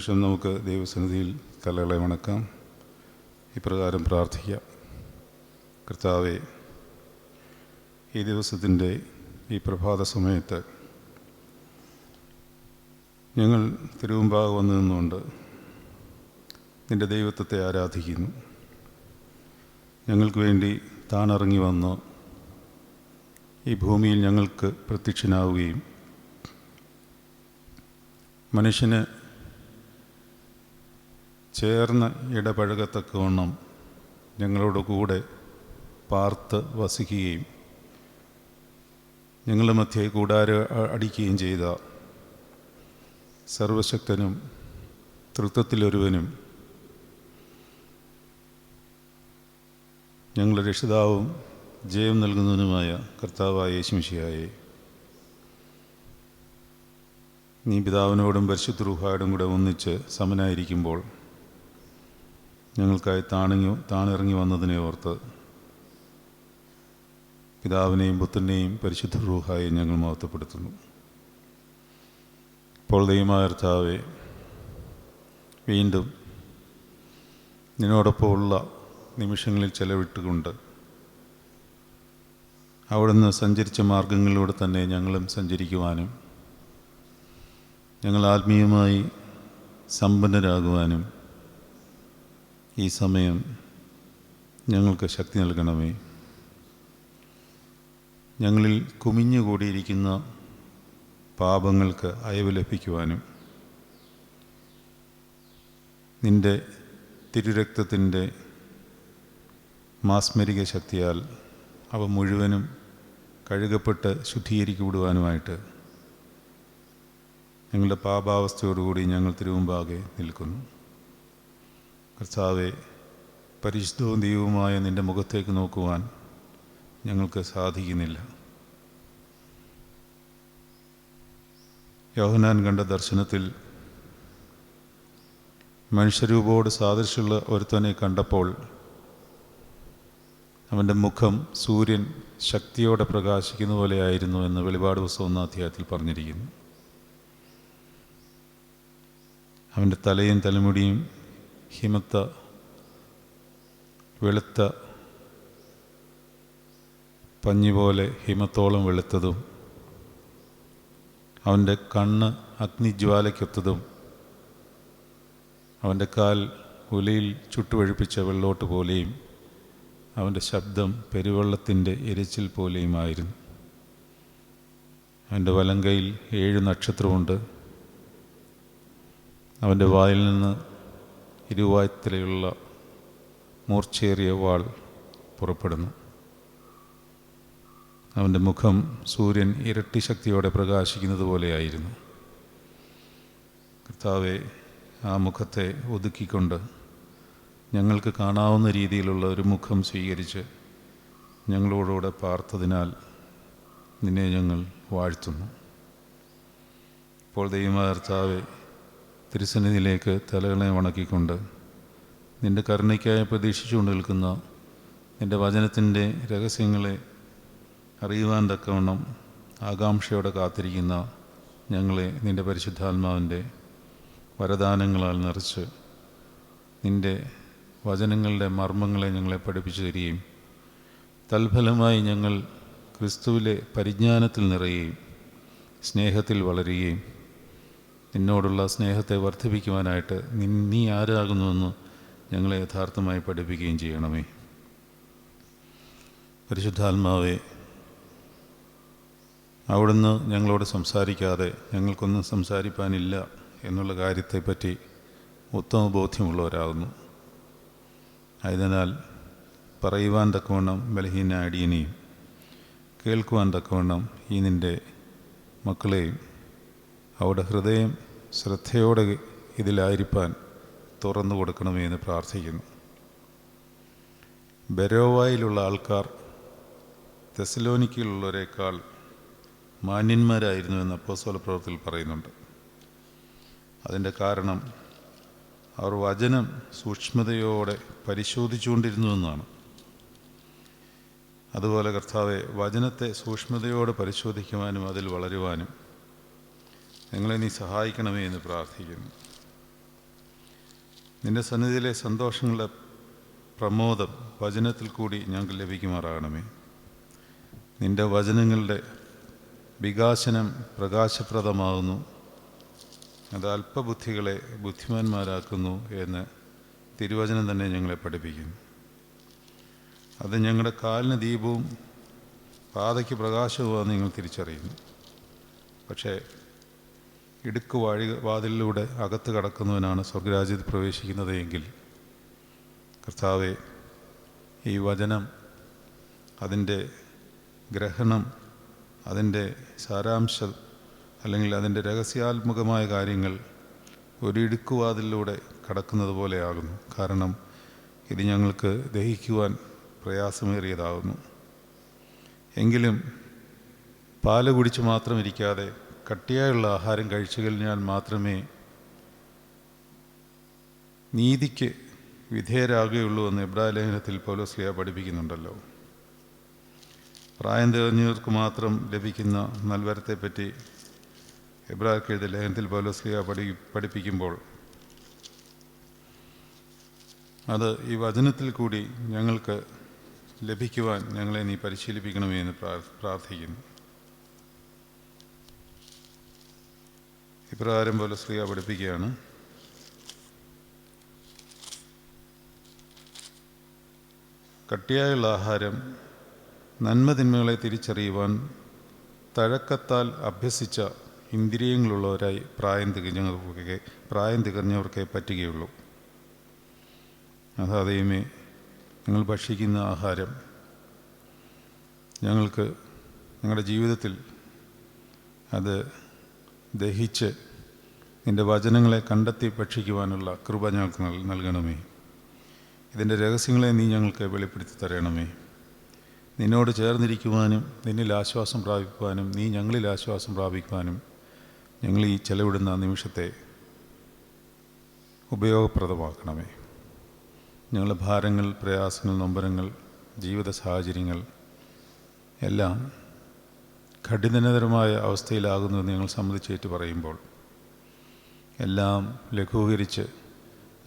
നിമിഷം നമുക്ക് ദൈവസന്നിധിയിൽ തലകളെ വണക്കാം. ഇപ്രകാരം പ്രാർത്ഥിക്കാം. കർത്താവേ, ഈ ദിവസത്തിൻ്റെ ഈ പ്രഭാത സമയത്ത് ഞങ്ങൾ തിരുമുമ്പാകെ വന്നു നിന്നുകൊണ്ട് നിൻ്റെ ദൈവത്വത്തെ ആരാധിക്കുന്നു. ഞങ്ങൾക്ക് വേണ്ടി താണിറങ്ങി വന്ന് ഈ ഭൂമിയിൽ ഞങ്ങൾക്ക് പ്രത്യക്ഷനാവുകയും മനുഷ്യന് ചേർന്ന് ഇടപഴകത്തക്കവണ്ണം ഞങ്ങളോട് കൂടെ പാർത്ത് വസിക്കുകയും ഞങ്ങളുടെ മധ്യേ കൂടാരം അടിക്കുകയും ചെയ്ത സർവശക്തനും തൃത്വത്തിലൊരുവനും ഞങ്ങളുടെ രക്ഷിതാവും ജയം നൽകുന്നതിനുമായ കർത്താവായ യേശുമിശിഹായേ, നീ പിതാവിനോടും പരിശുദ്ധ റൂഹായോടും കൂടെ ഒന്നിച്ച് സമനായിരിക്കുമ്പോൾ ഞങ്ങൾക്കായി താണിറങ്ങി വന്നതിനെ ഓർത്ത് പിതാവിനെയും പുത്രനെയും പരിശുദ്ധ റൂഹായെയും ഞങ്ങൾ മഹത്വപ്പെടുത്തുന്നു. ഇപ്പോൾ ദൈവമായ കർത്താവേ, വീണ്ടും നിന്നോടൊപ്പമുള്ള നിമിഷങ്ങളിൽ ചെലവിട്ടുകൊണ്ട് അവിടുന്ന് സഞ്ചരിച്ച മാർഗങ്ങളിലൂടെ തന്നെ ഞങ്ങളും സഞ്ചരിക്കുവാനും ഞങ്ങൾ ആത്മീയമായി സമ്പന്നരാകുവാനും ഈ സമയം ഞങ്ങൾക്ക് ശക്തി നൽകണമേ. ഞങ്ങളിൽ കുമിഞ്ഞുകൂടിയിരിക്കുന്ന പാപങ്ങൾക്ക് അയവ് ലഭിക്കുവാനും നിൻ്റെ തിരുരക്തത്തിൻ്റെ മാസ്മരിക ശക്തിയാൽ അവ മുഴുവനും കഴുകപ്പെട്ട് ശുദ്ധീകരിക്കപ്പെടുവാനുമായിട്ട് ഞങ്ങളുടെ പാപാവസ്ഥയോടുകൂടി ഞങ്ങൾ തിരുമുമ്പാകെ നിൽക്കുന്നു. കർത്താവെ, പരിശുദ്ധവും ദൈവവുമായ നിൻ്റെ മുഖത്തേക്ക് നോക്കുവാൻ ഞങ്ങൾക്ക് സാധിക്കുന്നില്ല. യോഹന്നാൻ കണ്ട ദർശനത്തിൽ മനുഷ്യരൂപോട് സാദൃശ്യമുള്ള ഒരുത്തനെ കണ്ടപ്പോൾ അവൻ്റെ മുഖം സൂര്യൻ ശക്തിയോടെ പ്രകാശിക്കുന്ന പോലെയായിരുന്നു എന്ന് വെളിപാട് പുസ്തകം 1 അധ്യായത്തിൽ പറഞ്ഞിരിക്കുന്നു. അവൻ്റെ തലയും തലമുടിയും ഹിമത്ത വെളുത്ത പഞ്ഞിപോലെ ഹിമത്തോളം വെളുത്തതും അവൻ്റെ കണ്ണ് അഗ്നിജ്വാലയ്ക്കൊത്തതും അവൻ്റെ കാൽ ഉലയിൽ ചുട്ടുപഴുപ്പിച്ച വെള്ളോട്ട് പോലെയും അവൻ്റെ ശബ്ദം പെരുവെള്ളത്തിൻ്റെ ഇരച്ചിൽ പോലെയുമായിരുന്നു. അവൻ്റെ വലങ്കയിൽ 7 നക്ഷത്രമുണ്ട്. അവൻ്റെ വായിൽ നിന്ന് ഇരുവായ്ത്തലയുള്ള മൂർച്ചയേറിയ വാൾ പുറപ്പെടുന്നു. അവൻ്റെ മുഖം സൂര്യൻ ഇരട്ടി ശക്തിയോടെ പ്രകാശിക്കുന്നത് പോലെയായിരുന്നു. കർത്താവെ, ആ മുഖത്തെ ഒതുക്കിക്കൊണ്ട് ഞങ്ങൾക്ക് കാണാവുന്ന രീതിയിലുള്ള ഒരു മുഖം സ്വീകരിച്ച് ഞങ്ങളോടുകൂടെ പാർത്തതിനാൽ നിന്നെ ഞങ്ങൾ വാഴ്ത്തുന്നു. ഇപ്പോൾ ദൈവമായ കർത്താവെ, തിരുസന്നിധിയിലേക്ക് തലകളെ വണക്കിക്കൊണ്ട് നിൻ്റെ കരുണയ്ക്കായി പ്രതീക്ഷിച്ചുകൊണ്ട് നിൽക്കുന്ന നിൻ്റെ വചനത്തിൻ്റെ രഹസ്യങ്ങളെ അറിയുവാൻ തക്കവണ്ണം ആകാംക്ഷയോടെ കാത്തിരിക്കുന്ന ഞങ്ങളെ നിൻ്റെ പരിശുദ്ധാത്മാവിൻ്റെ വരദാനങ്ങളാൽ നിറച്ച് നിൻ്റെ വചനങ്ങളുടെ മർമ്മങ്ങളെ ഞങ്ങളെ പഠിപ്പിച്ചു തരികയും തൽഫലമായി ഞങ്ങൾ ക്രിസ്തുവിലെ പരിജ്ഞാനത്തിൽ നിറയുകയും സ്നേഹത്തിൽ വളരുകയും നിന്നോടുള്ള സ്നേഹത്തെ വർദ്ധിപ്പിക്കുവാനായിട്ട് നീ ആരാകുന്നുവെന്ന് ഞങ്ങളെ യഥാർത്ഥമായി പഠിപ്പിക്കുകയും ചെയ്യണമേ. പരിശുദ്ധാത്മാവേ, അവിടുന്ന് ഞങ്ങളോട് സംസാരിക്കാതെ ഞങ്ങൾക്കൊന്നും സംസാരിപ്പാനില്ല എന്നുള്ള കാര്യത്തെപ്പറ്റി ഉത്തമ ബോധ്യമുള്ളവരാകുന്നു. ആയതിനാൽ പറയുവാൻ തക്കവണ്ണം ബലഹീന അടിയനെയും കേൾക്കുവാൻ തക്കവണ്ണം ഈ നിൻ്റെ മക്കളെയും അവിടെ ഹൃദയം ശ്രദ്ധയോടെ ഇതിലായിരിക്കാൻ തുറന്നു കൊടുക്കണമേ എന്ന് പ്രാർത്ഥിക്കുന്നു. ബെരോവായിലുള്ള ആൾക്കാർ തെസലോനിക്കയിലുള്ളവരെക്കാൾ മാന്യന്മാരായിരുന്നു എന്ന് അപ്പോസ്തല പ്രവൃത്തിയിൽ പറയുന്നുണ്ട്. അതിൻ്റെ കാരണം അവർ വചനം സൂക്ഷ്മതയോടെ പരിശോധിച്ചുകൊണ്ടിരുന്നു എന്നാണ്. അതുപോലെ കർത്താവെ, വചനത്തെ സൂക്ഷ്മതയോടെ പരിശോധിക്കുവാനും അതിൽ വളരുവാനും ഞങ്ങളെ നീ സഹായിക്കണമേ എന്ന് പ്രാർത്ഥിക്കുന്നു. നിൻ്റെ സന്നിധിയിലെ സന്തോഷങ്ങളുടെ പ്രമോദം വചനത്തിൽ കൂടി ഞങ്ങൾക്ക് ലഭിക്കുമാറാകണമേ. നിൻ്റെ വചനങ്ങളുടെ വികാസനം പ്രകാശപ്രദമാകുന്നു, അത് അല്പബുദ്ധികളെ ബുദ്ധിമാന്മാരാക്കുന്നു എന്ന് തിരുവചനം തന്നെ ഞങ്ങളെ പഠിപ്പിക്കുന്നു. അത് ഞങ്ങളുടെ കാലിന് ദീപവും പാതയ്ക്ക് പ്രകാശവുമാണെന്ന് നിങ്ങൾ തിരിച്ചറിയുന്നു. പക്ഷേ ഇടുക്ക് വാതിലിലൂടെ അകത്ത് കടക്കുന്നവനാണ് സ്വർഗരാജ്യത്തിൽ പ്രവേശിക്കുന്നത് എങ്കിൽ, കർത്താവെ, ഈ വചനം, അതിൻ്റെ ഗ്രഹണം, അതിൻ്റെ സാരാംശം അല്ലെങ്കിൽ അതിൻ്റെ രഹസ്യാത്മകമായ കാര്യങ്ങൾ ഒരു ഇടുക്കുവാതിലൂടെ കടക്കുന്നത് പോലെയാകുന്നു. കാരണം ഇത് ഞങ്ങൾക്ക് ദഹിക്കുവാൻ പ്രയാസമേറിയതാകുന്നു. എങ്കിലും പാല് കുടിച്ച് മാത്രം ഇരിക്കാതെ കട്ടിയായുള്ള ആഹാരം കഴിച്ചു കഴിഞ്ഞാൽ മാത്രമേ നീതിക്ക് വിധേയരാകുകയുള്ളൂ എന്ന് എബ്രായ ലേഖനത്തിൽ പൗലോസ് പഠിപ്പിക്കുന്നുണ്ടല്ലോ. പ്രായം തികഞ്ഞവർക്ക് മാത്രം ലഭിക്കുന്ന നൽവരത്തെപ്പറ്റി എബ്രായർക്ക് എഴുതിയ ലേഖനത്തിൽ പൗലോസ് പഠിപ്പിക്കുമ്പോൾ അത് ഈ വചനത്തിൽ കൂടി ഞങ്ങൾക്ക് ലഭിക്കുവാൻ ഞങ്ങളെ നീ പരിശീലിപ്പിക്കണമേ എന്ന് പ്രാർത്ഥിക്കുന്നു. ഇപ്രകാരം പൗലോസ് പഠിപ്പിക്കുകയാണ്: കട്ടിയായുള്ള ആഹാരം നന്മതിന്മകളെ തിരിച്ചറിയുവാൻ തഴക്കത്താൽ അഭ്യസിച്ച ഇന്ദ്രിയങ്ങളുള്ളവരായി പ്രായം തികഞ്ഞവർക്കേ പറ്റുകയുള്ളൂ. അതാദൈവമേ, ഞങ്ങൾ ഭക്ഷിക്കുന്ന ആഹാരം ഞങ്ങൾക്ക് ഞങ്ങളുടെ ജീവിതത്തിൽ അത് ദഹിച്ച് നിൻ്റെ വചനങ്ങളെ കണ്ടെത്തി ഭക്ഷിക്കുവാനുള്ള കൃപ ഞങ്ങൾക്ക് നൽകണമേ. ഇതിൻ്റെ രഹസ്യങ്ങളെ നീ ഞങ്ങൾക്ക് വെളിപ്പെടുത്തി തരണമേ. നിന്നോട് ചേർന്നിരിക്കുവാനും നിന്നിൽ ആശ്വാസം പ്രാപിക്കുവാനും നീ ഞങ്ങളിൽ ആശ്വാസം പ്രാപിക്കുവാനും ഞങ്ങൾ ഈ ചെലവിടുന്ന നിമിഷത്തെ ഉപയോഗപ്രദമാക്കണമേ. ഞങ്ങളുടെ ഭാരങ്ങൾ, പ്രയാസങ്ങൾ, നൊമ്പരങ്ങൾ, ജീവിത സാഹചര്യങ്ങൾ എല്ലാം കഠിനതരമായ അവസ്ഥയിലാകുന്നുവെന്ന് ഞങ്ങൾ സമ്മതിച്ചേറ്റ് പറയുമ്പോൾ എല്ലാം ലഘൂകരിച്ച്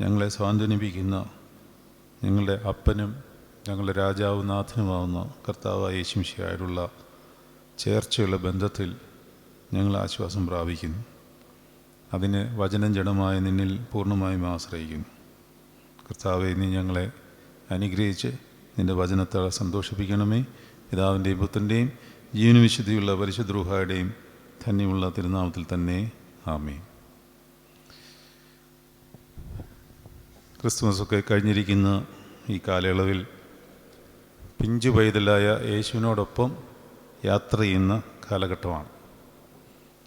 ഞങ്ങളെ സ്വാന്തനിപ്പിക്കുന്ന ഞങ്ങളുടെ അപ്പനും ഞങ്ങളുടെ രാജാവും നാഥനുമാവുന്ന കർത്താവായ യേശു മിശിഹായോടുള്ള ചേർച്ചയുള്ള ബന്ധത്തിൽ ഞങ്ങൾ ആശ്വാസം പ്രാപിക്കുന്നു. അതിന് വചനം ജഡമായ നിന്നിൽ പൂർണ്ണമായും ആശ്രയിക്കുന്നു. കർത്താവെ, നീ ഞങ്ങളെ അനുഗ്രഹിച്ച് നിൻ്റെ വചനത്താൽ സന്തോഷിപ്പിക്കണമേ. പിതാവിൻ്റെയും പുത്രൻ്റെയും ജീവനവിശുദ്ധിയുള്ള പരിശുദ്ധ റൂഹായുടെയും ധന്യമുള്ള തിരുനാമത്തിൽ തന്നെ ആമേൻ. ക്രിസ്തുമസൊക്കെ കഴിഞ്ഞിരിക്കുന്ന ഈ കാലയളവിൽ പിഞ്ചു പൈതലായ യേശുവിനോടൊപ്പം യാത്ര ചെയ്യുന്ന കാലഘട്ടമാണ്.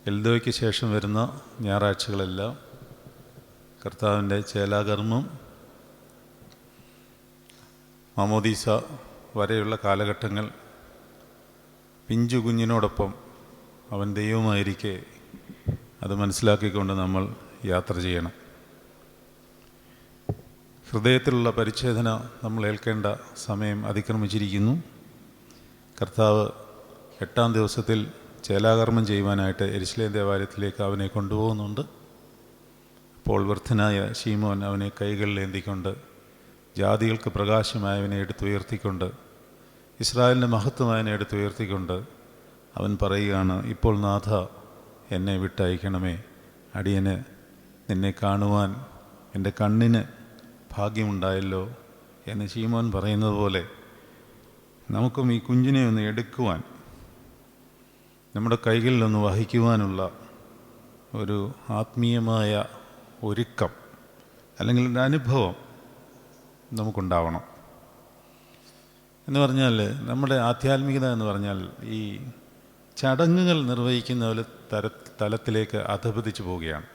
എൽദോയ്ക്ക് ശേഷം വരുന്ന ഞായറാഴ്ചകളെല്ലാം കർത്താവിൻ്റെ ചേലാകർമ്മം, മാമോദീസ വരെയുള്ള കാലഘട്ടങ്ങൾ പിഞ്ചു കുഞ്ഞിനോടൊപ്പം അവൻ ദൈവമായിരിക്കെ അത് മനസ്സിലാക്കിക്കൊണ്ട് നമ്മൾ യാത്ര ചെയ്യണം. ഹൃദയത്തിലുള്ള പരിച്ഛേദന നമ്മൾ ഏൽക്കേണ്ട സമയം അതിക്രമിച്ചിരിക്കുന്നു. കർത്താവ് 8-ാം ദിവസത്തിൽ ചേലാകർമ്മം ചെയ്യുവാനായിട്ട് യെരുശലേം ദേവാലയത്തിലേക്ക് അവനെ കൊണ്ടുപോകുന്നുണ്ട്. അപ്പോൾ വൃദ്ധനായ ശീമോൻ അവനെ കൈകളിലേന്തിക്കൊണ്ട് ജാതികൾക്ക് പ്രകാശമായവനെ എടുത്തുയർത്തിക്കൊണ്ട് ഇസ്രായേലിൻ്റെ മഹത്വമായവനെ എടുത്തുയർത്തിക്കൊണ്ട് അവൻ പറയുകയാണ്: ഇപ്പോൾ നാഥ, എന്നെ വിട്ടയക്കണമേ. അടിയന് നിന്നെ കാണുവാൻ എൻ്റെ കണ്ണിന് ഭാഗ്യമുണ്ടായല്ലോ എന്ന് ശീമോൻ പറയുന്നത് പോലെ നമുക്കും ഈ കുഞ്ഞിനെ ഒന്ന് എടുക്കുവാൻ, നമ്മുടെ കൈകളിലൊന്ന് വഹിക്കുവാനുള്ള ഒരു ആത്മീയമായ ഒരുക്കം അല്ലെങ്കിൽ ഒരു അനുഭവം നമുക്കുണ്ടാവണം. എന്ന് പറഞ്ഞാൽ നമ്മുടെ ആധ്യാത്മികത എന്ന് പറഞ്ഞാൽ ഈ ചടങ്ങുകൾ നിർവഹിക്കുന്ന പോലെ തലത്തിലേക്ക് അധപതിച്ചു പോവുകയാണ്.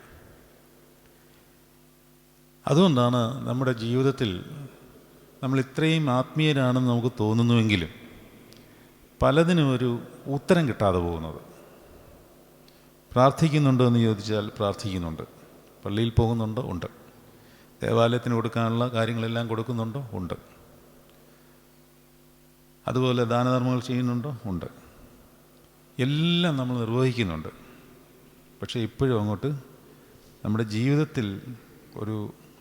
അതുകൊണ്ടാണ് നമ്മുടെ ജീവിതത്തിൽ നമ്മൾ ഇത്രയും ആത്മീയരാണെന്ന് നമുക്ക് തോന്നുന്നുവെങ്കിലും പലതിനും ഒരു ഉത്തരം കിട്ടാതെ പോകുന്നത്. പ്രാർത്ഥിക്കുന്നുണ്ടോ എന്ന് ചോദിച്ചാൽ പ്രാർത്ഥിക്കുന്നുണ്ട്. പള്ളിയിൽ പോകുന്നുണ്ടോ? ഉണ്ട്. ദേവാലയത്തിന് കൊടുക്കാനുള്ള കാര്യങ്ങളെല്ലാം കൊടുക്കുന്നുണ്ടോ? ഉണ്ട്. അതുപോലെ ദാനധർമ്മങ്ങൾ ചെയ്യുന്നുണ്ടോ? ഉണ്ട്. എല്ലാം നമ്മൾ നിർവഹിക്കുന്നുണ്ട്. പക്ഷേ ഇപ്പോഴും അങ്ങോട്ട് നമ്മുടെ ജീവിതത്തിൽ ഒരു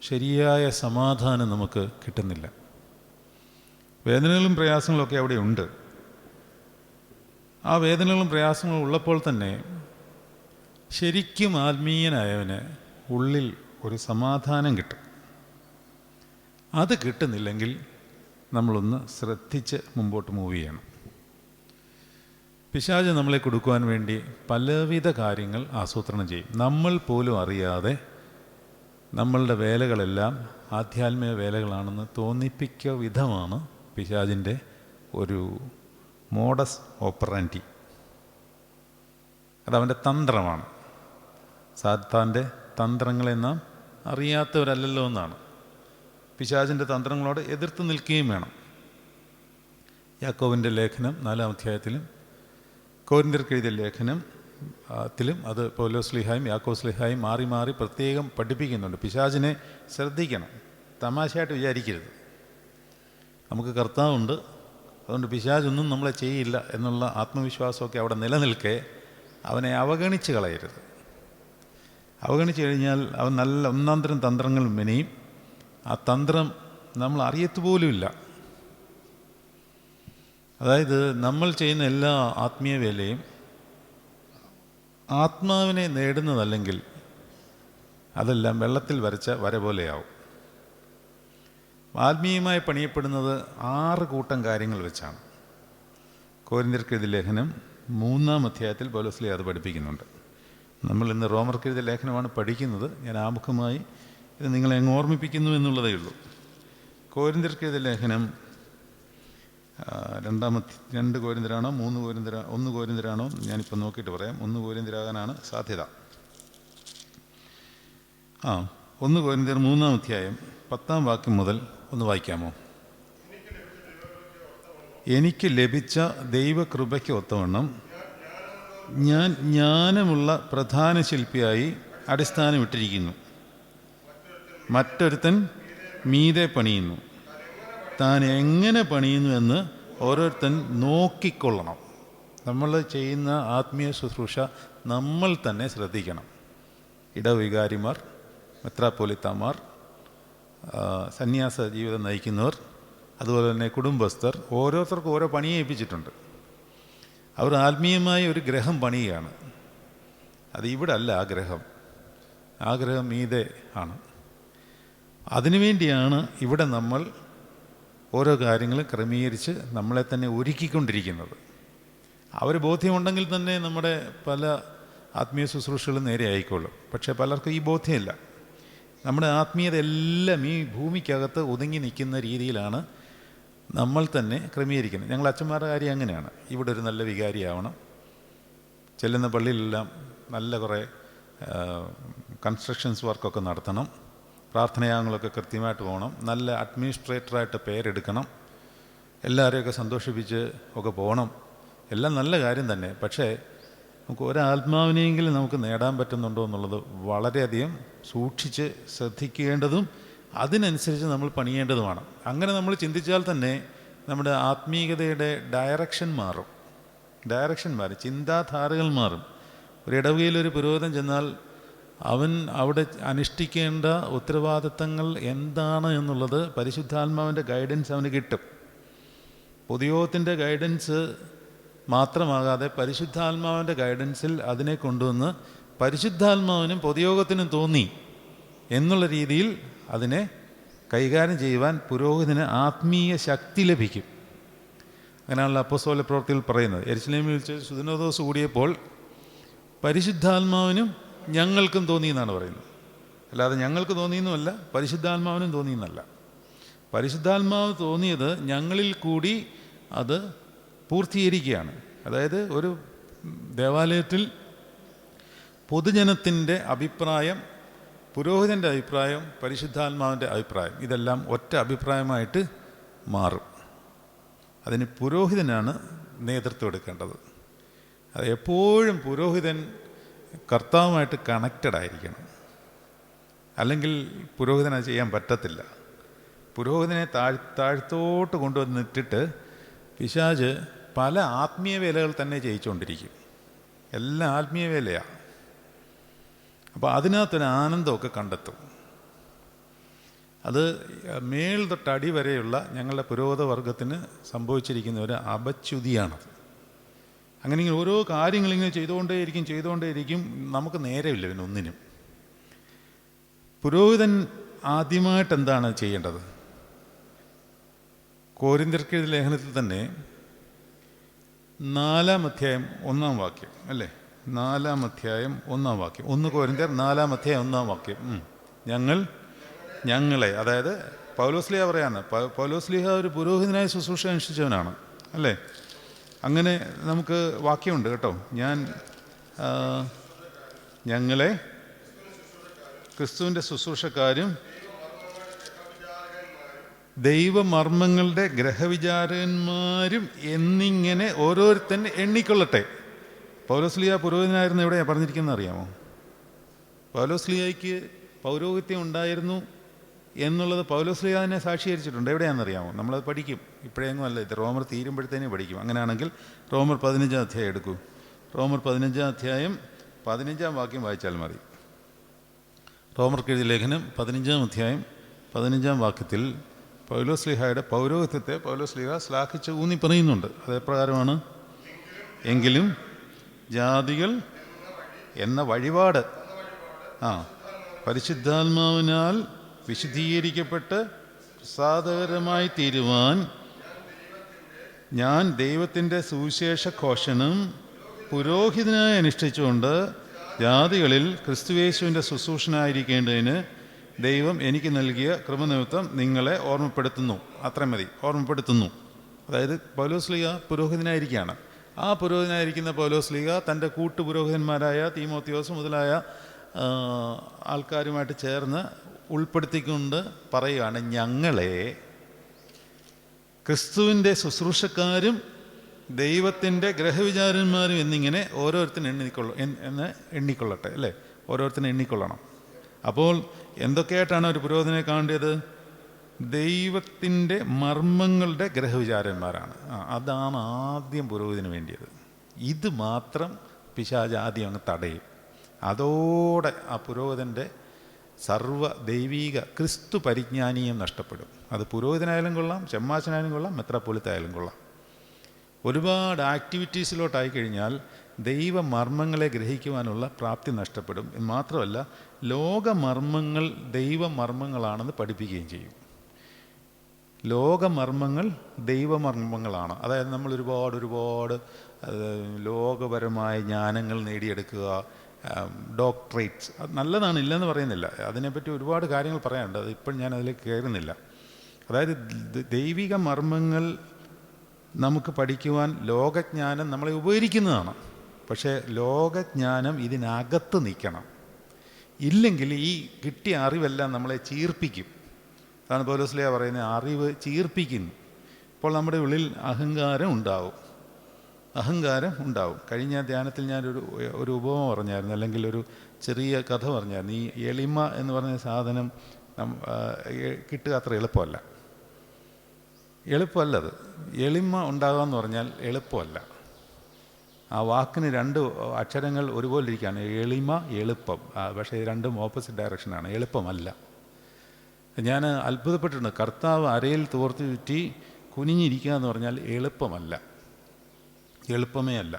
ശരിയായ സമാധാനം നമുക്ക് കിട്ടുന്നില്ല. വേദനകളും പ്രയാസങ്ങളൊക്കെ അവിടെ ഉണ്ട്. ആ വേദനകളും പ്രയാസങ്ങളും ഉള്ളപ്പോൾ തന്നെ ശരിക്കും ആത്മീയനായവന് ഉള്ളിൽ ഒരു സമാധാനം കിട്ടും. അത് കിട്ടുന്നില്ലെങ്കിൽ നമ്മളൊന്ന് ശ്രദ്ധിച്ച് മുമ്പോട്ട് മൂവ് ചെയ്യണം. പിശാച് നമ്മളെ കൊടുക്കുവാൻ വേണ്ടി പലവിധ കാര്യങ്ങൾ ആസൂത്രണം ചെയ്യും. നമ്മൾ പോലും അറിയാതെ നമ്മളുടെ വേലകളെല്ലാം ആധ്യാത്മിക വേലകളാണെന്ന് തോന്നിപ്പിക്കുക വിധമാണ് പിശാചിൻ്റെ ഒരു മോഡസ് ഓപ്പറാൻഡി. അതവൻ്റെ തന്ത്രമാണ്. സാത്താൻ്റെ തന്ത്രങ്ങളെ നാം അറിയാത്തവരല്ലല്ലോ എന്നാണ്. പിശാചിൻ്റെ തന്ത്രങ്ങളോട് എതിർത്ത് നിൽക്കുകയും വേണം. യാക്കോബിൻ്റെ ലേഖനം 4-ാം അധ്യായത്തിലും കൊരിന്ത്യർക്ക് എഴുതിയ ലേഖനത്തിലും അത് പൗലോസ്ലീഹായും യാക്കോബ് മാറി മാറി പ്രത്യേകം പഠിപ്പിക്കുന്നുണ്ട്. പിശാചിനെ ശ്രദ്ധിക്കണം, തമാശയായിട്ട് വിചാരിക്കരുത്. നമുക്ക് കർത്താവുണ്ട്, അതുകൊണ്ട് പിശാചൊന്നും നമ്മളെ ചെയ്യില്ല എന്നുള്ള ആത്മവിശ്വാസമൊക്കെ അവിടെ നിലനിൽക്കെ അവനെ അവഗണിച്ച് കളയരുത്. അവഗണിച്ച് കഴിഞ്ഞാൽ അവൻ നല്ല ഒന്നാന്തരം തന്ത്രങ്ങൾ മെനയും. ആ തന്ത്രം നമ്മൾ അറിയത്തുപോലുമില്ല. അതായത് നമ്മൾ ചെയ്യുന്ന എല്ലാ ആത്മീയ വേലയും ആത്മാവിനെ നേടുന്നതല്ലെങ്കിൽ അതെല്ലാം വെള്ളത്തിൽ വരച്ച വര പോലെയാവും. ആത്മീയമായി പണിയപ്പെടുന്നത് 6 കൂട്ടം കാര്യങ്ങൾ വെച്ചാണ്. കൊരിന്ത്യർക്ക് എഴുതിയ ലേഖനം 3-ാം അധ്യായത്തിൽ പൗലോസ് അത് പഠിപ്പിക്കുന്നുണ്ട്. നമ്മൾ ഇന്ന് റോമർക്ക് എഴുതിയ ലേഖനമാണ് പഠിക്കുന്നത്. ഞാൻ ആമുഖമായി ഇത് നിങ്ങളെ അങ്ങ് ഓർമ്മിപ്പിക്കുന്നു എന്നുള്ളതേ ഉള്ളൂ. കൊരിന്ത്യർക്ക് എഴുതിയ ലേഖനം 2 കൊരിന്ത്യരാണോ 1 കൊരിന്ത്യരാണോ ഞാനിപ്പോൾ നോക്കിയിട്ട് പറയാം. 1 കൊരിന്ത്യരാകാനാണ് സാധ്യത. 1 കൊരിന്ത്യർ 3-ാം അധ്യായം 10-ാം വാക്യം മുതൽ ഒന്ന് വായിക്കാമോ? എനിക്ക് ലഭിച്ച ദൈവകൃപയ്ക്ക് ഒത്തവണ്ണം ഞാൻ ജ്ഞാനമുള്ള പ്രധാന ശില്പിയായി അടിസ്ഥാനമിട്ടിരിക്കുന്നു. മറ്റൊരുത്തൻ മീതെ പണിയുന്നു. താൻ എങ്ങനെ പണിയുന്നു എന്ന് ഓരോരുത്തൻ നോക്കിക്കൊള്ളണം. നമ്മൾ ചെയ്യുന്ന ആത്മീയ ശുശ്രൂഷ നമ്മൾ തന്നെ ശ്രദ്ധിക്കണം. ഇടവികാരിമാർ, മെത്രാപ്പോലിത്താമാർ, സന്യാസ ജീവിതം നയിക്കുന്നവർ, അതുപോലെ തന്നെ കുടുംബസ്ഥർ, ഓരോരുത്തർക്കും ഓരോ പണിയെ ഏൽപ്പിച്ചിട്ടുണ്ട്. അവർ ആത്മീയമായ ഒരു ഗ്രഹം പണിയുകയാണ്. അത് ഇവിടെ അല്ല ആ ഗ്രഹം മീതെ ആണ്. അതിനുവേണ്ടിയാണ് ഇവിടെ നമ്മൾ ഓരോ കാര്യങ്ങളും ക്രമീകരിച്ച് നമ്മളെ തന്നെ ഒരുക്കിക്കൊണ്ടിരിക്കുന്നത്. അവർ ബോധ്യമുണ്ടെങ്കിൽ തന്നെ നമ്മുടെ പല ആത്മീയ ശുശ്രൂഷകളും നേരെ ആയിക്കോളും. പക്ഷേ പലർക്കും ഈ ബോധ്യമില്ല. നമ്മുടെ ആത്മീയത എല്ലാം ഈ ഭൂമിക്കകത്ത് ഒതുങ്ങി നിൽക്കുന്ന രീതിയിലാണ് നമ്മൾ തന്നെ ക്രമീകരിക്കുന്നത്. ഞങ്ങൾ അച്ഛന്മാരുടെ കാര്യം അങ്ങനെയാണ്. ഇവിടെ ഒരു നല്ല വികാരിയാവണം, ചെല്ലുന്ന പള്ളിയിലെല്ലാം നല്ല കുറേ കൺസ്ട്രക്ഷൻസ് വർക്കൊക്കെ നടത്തണം, പ്രാർത്ഥനയാഗങ്ങളൊക്കെ കൃത്യമായിട്ട് പോകണം, നല്ല അഡ്മിനിസ്ട്രേറ്ററായിട്ട് പേരെടുക്കണം, എല്ലാവരെയൊക്കെ സന്തോഷിപ്പിച്ച് ഒക്കെ പോകണം. എല്ലാം നല്ല കാര്യം തന്നെ. പക്ഷേ നമുക്ക് ഒരാത്മാവിനെയെങ്കിലും നമുക്ക് നേടാൻ പറ്റുന്നുണ്ടോ എന്നുള്ളത് വളരെയധികം സൂക്ഷിച്ച് ശ്രദ്ധിക്കേണ്ടതും അതിനനുസരിച്ച് നമ്മൾ പണിയേണ്ടതുമാണ്. അങ്ങനെ നമ്മൾ ചിന്തിച്ചാൽ തന്നെ നമ്മുടെ ആത്മീയതയുടെ ഡയറക്ഷൻ മാറും. ചിന്താധാരകൾ മാറും. ഒരു ഇടവകയിലൊരു പുരോഹിതൻ ചെന്നാൽ അവൻ അവിടെ അനുഷ്ഠിക്കേണ്ട ഉത്തരവാദിത്തങ്ങൾ എന്താണ് എന്നുള്ളത് പരിശുദ്ധാത്മാവിൻ്റെ ഗൈഡൻസ് അവന് കിട്ടും. പൊതുയോഗത്തിൻ്റെ ഗൈഡൻസ് മാത്രമാകാതെ പരിശുദ്ധാത്മാവിൻ്റെ ഗൈഡൻസിൽ അതിനെ കൊണ്ടുവന്ന് പരിശുദ്ധാത്മാവിനും പൊതുയോഗത്തിനും തോന്നി എന്നുള്ള രീതിയിൽ അതിനെ കൈകാര്യം ചെയ്യുവാൻ പുരോഹിതന് ആത്മീയ ശക്തി ലഭിക്കും. അങ്ങനെയാണല്ലോ അപ്പോസ്തല പ്രവൃത്തിയിൽ പറയുന്നത്. യെരുശലേമിൽ വെച്ച് സുദിനോദോസ് കൂടിയപ്പോൾ പരിശുദ്ധാത്മാവിനും ഞങ്ങൾക്കും തോന്നി എന്നാണ് പറയുന്നത്. അല്ലാതെ ഞങ്ങൾക്ക് തോന്നിയെന്നുമല്ല, പരിശുദ്ധാത്മാവിനും തോന്നിയെന്നല്ല. പരിശുദ്ധാത്മാവ് തോന്നിയത് ഞങ്ങളിൽ കൂടി അത് പൂർത്തീകരിക്കുകയാണ്. അതായത് ഒരു ദേവാലയത്തിൽ പൊതുജനത്തിൻ്റെ അഭിപ്രായം, പുരോഹിതൻ്റെ അഭിപ്രായം, പരിശുദ്ധാത്മാവിൻ്റെ അഭിപ്രായം, ഇതെല്ലാം ഒറ്റ അഭിപ്രായമായിട്ട് മാറും. അതിന് പുരോഹിതനാണ് നേതൃത്വം എടുക്കേണ്ടത്. അത് എപ്പോഴും പുരോഹിതൻ കർത്താവുമായിട്ട് കണക്റ്റഡ് ആയിരിക്കണം. അല്ലെങ്കിൽ പുരോഹിതനെ ചെയ്യാൻ പറ്റത്തില്ല. പുരോഹിതനെ താഴ്ത്തോട്ട് കൊണ്ടുവന്നിട്ടിട്ട് പിശാച് പല ആത്മീയ വേലകൾ തന്നെ ചെയ്യിച്ചുകൊണ്ടിരിക്കും. എല്ലാം ആത്മീയ വേലയാണ്. അപ്പോൾ അതിനകത്തൊരു ആനന്ദമൊക്കെ കണ്ടെത്തും. അത് മേൽ തൊട്ട് അടി വരെയുള്ള ഞങ്ങളുടെ പുരോഹിത വർഗത്തിന് സംഭവിച്ചിരിക്കുന്ന ഒരു അപച്യുതിയാണത്. അങ്ങനെ ഇങ്ങനെ ഓരോ കാര്യങ്ങളിങ്ങനെ ചെയ്തുകൊണ്ടേയിരിക്കും. നമുക്ക് നേരമില്ല പിന്നെ ഒന്നിനും. പുരോഹിതൻ ആദ്യമായിട്ട് എന്താണ് ചെയ്യേണ്ടത്? കോരിന്ത്യർക്കെഴുതിയ ലേഖനത്തിൽ തന്നെ 4-ാം അധ്യായം 1-ാം വാക്യം അല്ലേ? 4-ാം അധ്യായം 1-ാം വാക്യം, 1 കോരിന്ത്യർ 4-ാം അധ്യായം 1-ാം വാക്യം. ഞങ്ങളെ, അതായത് പൗലോസ്ലീഹ പറയാണ്. പൗലോസ്ലീഹ ഒരു പുരോഹിതനായ ശുശ്രൂഷ അനുഷ്ഠിച്ചവനാണ് അല്ലേ? അങ്ങനെ നമുക്ക് വാക്യമുണ്ട് കേട്ടോ. ഞങ്ങളെ ക്രിസ്തുവിൻ്റെ ശുശ്രൂഷക്കാരും ദൈവമർമ്മങ്ങളുടെ ഗ്രഹവിചാരകന്മാരും എന്നിങ്ങനെ ഓരോരുത്തൻ എണ്ണിക്കൊള്ളട്ടെ. പൗലോസ്ലീഹ പുരോഹിതനായിരുന്നു. എവിടെയാണ് പറഞ്ഞിരിക്കുന്നത് അറിയാമോ? പൗലോസ്ലീഹയ്ക്ക് പൗരോഹിത്യം ഉണ്ടായിരുന്നു എന്നുള്ളത് പൗലോസ്ലീഹ തന്നെ സാക്ഷീകരിച്ചിട്ടുണ്ട്. എവിടെയാണെന്നറിയാമോ? നമ്മളത് പഠിക്കും. ഇപ്പോഴെങ്ങും അല്ല, ഇത് റോമർ തീരുമ്പോഴത്തേനും പഠിക്കും. അങ്ങനെയാണെങ്കിൽ റോമർ 15-ാം അധ്യായം എടുക്കൂ. റോമർ 15-ാം അധ്യായം 15-ാം വാക്യം വായിച്ചാൽ മതി. റോമർക്കെഴുതിയ ലേഖനം 15-ാം അധ്യായം 15-ാം വാക്യത്തിൽ പൗലോസ്ലീഹയുടെ പൗരോഹിത്യത്തെ പൗലോസ്ലീഹ ശ്ലാഘിച്ച് ഊന്നി പറയുന്നുണ്ട്. അതേപ്രകാരമാണ്: എങ്കിലും ജാതികൾ എന്ന വഴിപാട് പരിശുദ്ധാത്മാവിനാൽ വിശുദ്ധീകരിക്കപ്പെട്ട് പ്രസാദകരമായി തീരുവാൻ ഞാൻ ദൈവത്തിൻ്റെ സുവിശേഷ ഘോഷണം പുരോഹിതനായി അനുഷ്ഠിച്ചുകൊണ്ട് ജാതികളിൽ ക്രിസ്തുയേശുവിൻ്റെ ശുശ്രൂഷനായിരിക്കേണ്ടതിന് ദൈവം എനിക്ക് നൽകിയ കൃപനിമിത്തം നിങ്ങളെ ഓർമ്മപ്പെടുത്തുന്നു. അത്രയും മതി, ഓർമ്മപ്പെടുത്തുന്നു. അതായത് പൗലോസ്ലീഹ പുരോഹിതനായിരിക്കുകയാണ്. ആ പുരോഹിതനായിരിക്കുന്ന പൗലോസ്ലീഹ തൻ്റെ കൂട്ടുപുരോഹിതന്മാരായ തീമോത്തിയോസ് മുതലായ ആൾക്കാരുമായിട്ട് ചേർന്ന് ഉൾപ്പെടുത്തിക്കൊണ്ട് പറയുകയാണ്: ഞങ്ങളെ ക്രിസ്തുവിൻ്റെ ശുശ്രൂഷക്കാരും ദൈവത്തിൻ്റെ ഗ്രഹവിചാരന്മാരും എന്നിങ്ങനെ ഓരോരുത്തരും എണ്ണിക്കൊള്ളട്ടെ അല്ലേ? ഓരോരുത്തരും എണ്ണിക്കൊള്ളണം. അപ്പോൾ എന്തൊക്കെയായിട്ടാണ് ഒരു പുരോഹിതനെ കാണേണ്ടത്? ദൈവത്തിൻ്റെ മർമ്മങ്ങളുടെ ഗ്രഹവിചാരന്മാരാണ്. അതാണ് ആദ്യം പുരോഹിതന് വേണ്ടിയത്. ഇത് മാത്രം പിശാച് ആദ്യം അങ്ങ് തടയും. അതോടെ ആ പുരോഹിതൻ്റെ സർവ്വ ദൈവീക ക്രിസ്തു പരിജ്ഞാനീയം നഷ്ടപ്പെടും. അത് പുരോഹിതനായാലും കൊള്ളാം, ചെമ്മാശനായാലും കൊള്ളാം, മെത്രാപ്പൊലീത്തായാലും കൊള്ളാം. ഒരുപാട് ആക്ടിവിറ്റീസിലോട്ടായി കഴിഞ്ഞാൽ ദൈവമർമ്മങ്ങളെ ഗ്രഹിക്കുവാനുള്ള പ്രാപ്തി നഷ്ടപ്പെടും. മാത്രമല്ല, ലോകമർമ്മങ്ങൾ ദൈവമർമ്മങ്ങളാണെന്ന് പഠിപ്പിക്കുകയും ചെയ്യും. ലോകമർമ്മങ്ങൾ ദൈവമർമ്മങ്ങളാണ്. അതായത് നമ്മൾ ഒരുപാട് ലോകപരമായ ജ്ഞാനങ്ങൾ നേടിയെടുക്കുക, ഡോക്ടറേറ്റ്സ്, അത് നല്ലതാണ്, ഇല്ലെന്ന് പറയുന്നില്ല. അതിനെപ്പറ്റി ഒരുപാട് കാര്യങ്ങൾ പറയാനുണ്ട്. അത് ഇപ്പം ഞാൻ അതിലേക്ക് കയറുന്നില്ല. അതായത് ദൈവിക മർമ്മങ്ങൾ നമുക്ക് പഠിക്കുവാൻ ലോകജ്ഞാനം നമ്മളെ ഉപകരിക്കുന്നതാണ്. പക്ഷേ ലോകജ്ഞാനം ഇതിനകത്ത് നിൽക്കണം. ഇല്ലെങ്കിൽ ഈ കിട്ടിയ അറിവെല്ലാം നമ്മളെ ചീർപ്പിക്കും. അതാണ് പൗലോസ്ലീഹ പറയുന്നത്, അറിവ് ചീർപ്പിക്കുന്നു. അപ്പോൾ നമ്മുടെ ഉള്ളിൽ അഹങ്കാരം ഉണ്ടാവും. കഴിഞ്ഞ ധ്യാനത്തിൽ ഞാനൊരു ഉപമ പറഞ്ഞായിരുന്നു, അല്ലെങ്കിൽ ഒരു ചെറിയ കഥ പറഞ്ഞായിരുന്നു. ഈ എളിമ എന്ന് പറഞ്ഞ സാധനം കിട്ടുക അത്ര എളുപ്പമല്ലത്. എളിമ ഉണ്ടാകാമെന്ന് പറഞ്ഞാൽ എളുപ്പമല്ല. ആ വാക്കിന് 2 അക്ഷരങ്ങൾ ഒരുപോലെ ഇരിക്കുകയാണ്: എളിമ, എളുപ്പം. പക്ഷേ രണ്ടും ഓപ്പോസിറ്റ് ഡയറക്ഷനാണ്. എളുപ്പമല്ല. ഞാൻ അത്ഭുതപ്പെട്ടിട്ടുണ്ട്. കർത്താവ് അരയിൽ തോർത്ത് ചുറ്റി കുനിഞ്ഞിരിക്കുക എന്ന് പറഞ്ഞാൽ എളുപ്പമേ അല്ല.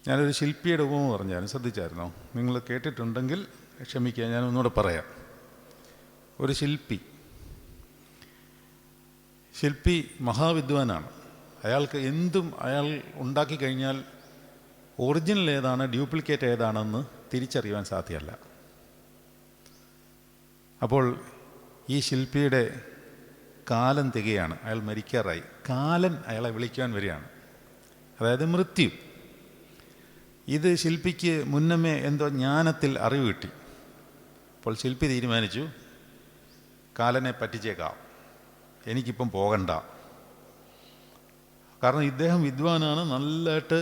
ഞാനൊരു ശില്പിയുടെ ഉപമ പറഞ്ഞായിരുന്നു, ശ്രദ്ധിച്ചായിരുന്നോ? നിങ്ങൾ കേട്ടിട്ടുണ്ടെങ്കിൽ ക്ഷമിക്കുക, ഞാൻ ഒന്നുകൂടെ പറയാം. ഒരു ശില്പി മഹാവിദ്വാനാണ്. അയാൾക്ക് എന്തും അയാൾ ഉണ്ടാക്കി കഴിഞ്ഞാൽ ഒറിജിനൽ ഏതാണ്, ഡ്യൂപ്ലിക്കേറ്റ് ഏതാണെന്ന് തിരിച്ചറിയുവാൻ സാധ്യമല്ല. അപ്പോൾ ഈ ശില്പിയുടെ കാലം തികയാണ്. അയാൾ മരിക്കാറായി. കാലൻ അയാളെ വിളിക്കുവാൻ വരികയാണ്, അതായത് മൃത്യു. ഇത് ശില്പിക്ക് മുന്നമേ എന്തോ ജ്ഞാനത്തിൽ അറിവ് കിട്ടി. അപ്പോൾ ശില്പി തീരുമാനിച്ചു, കാലനെ പറ്റിച്ചേക്കാം, എനിക്കിപ്പം പോകണ്ട. കാരണം ഇദ്ദേഹം വിദ്വാനാണ്, നല്ലതായിട്ട്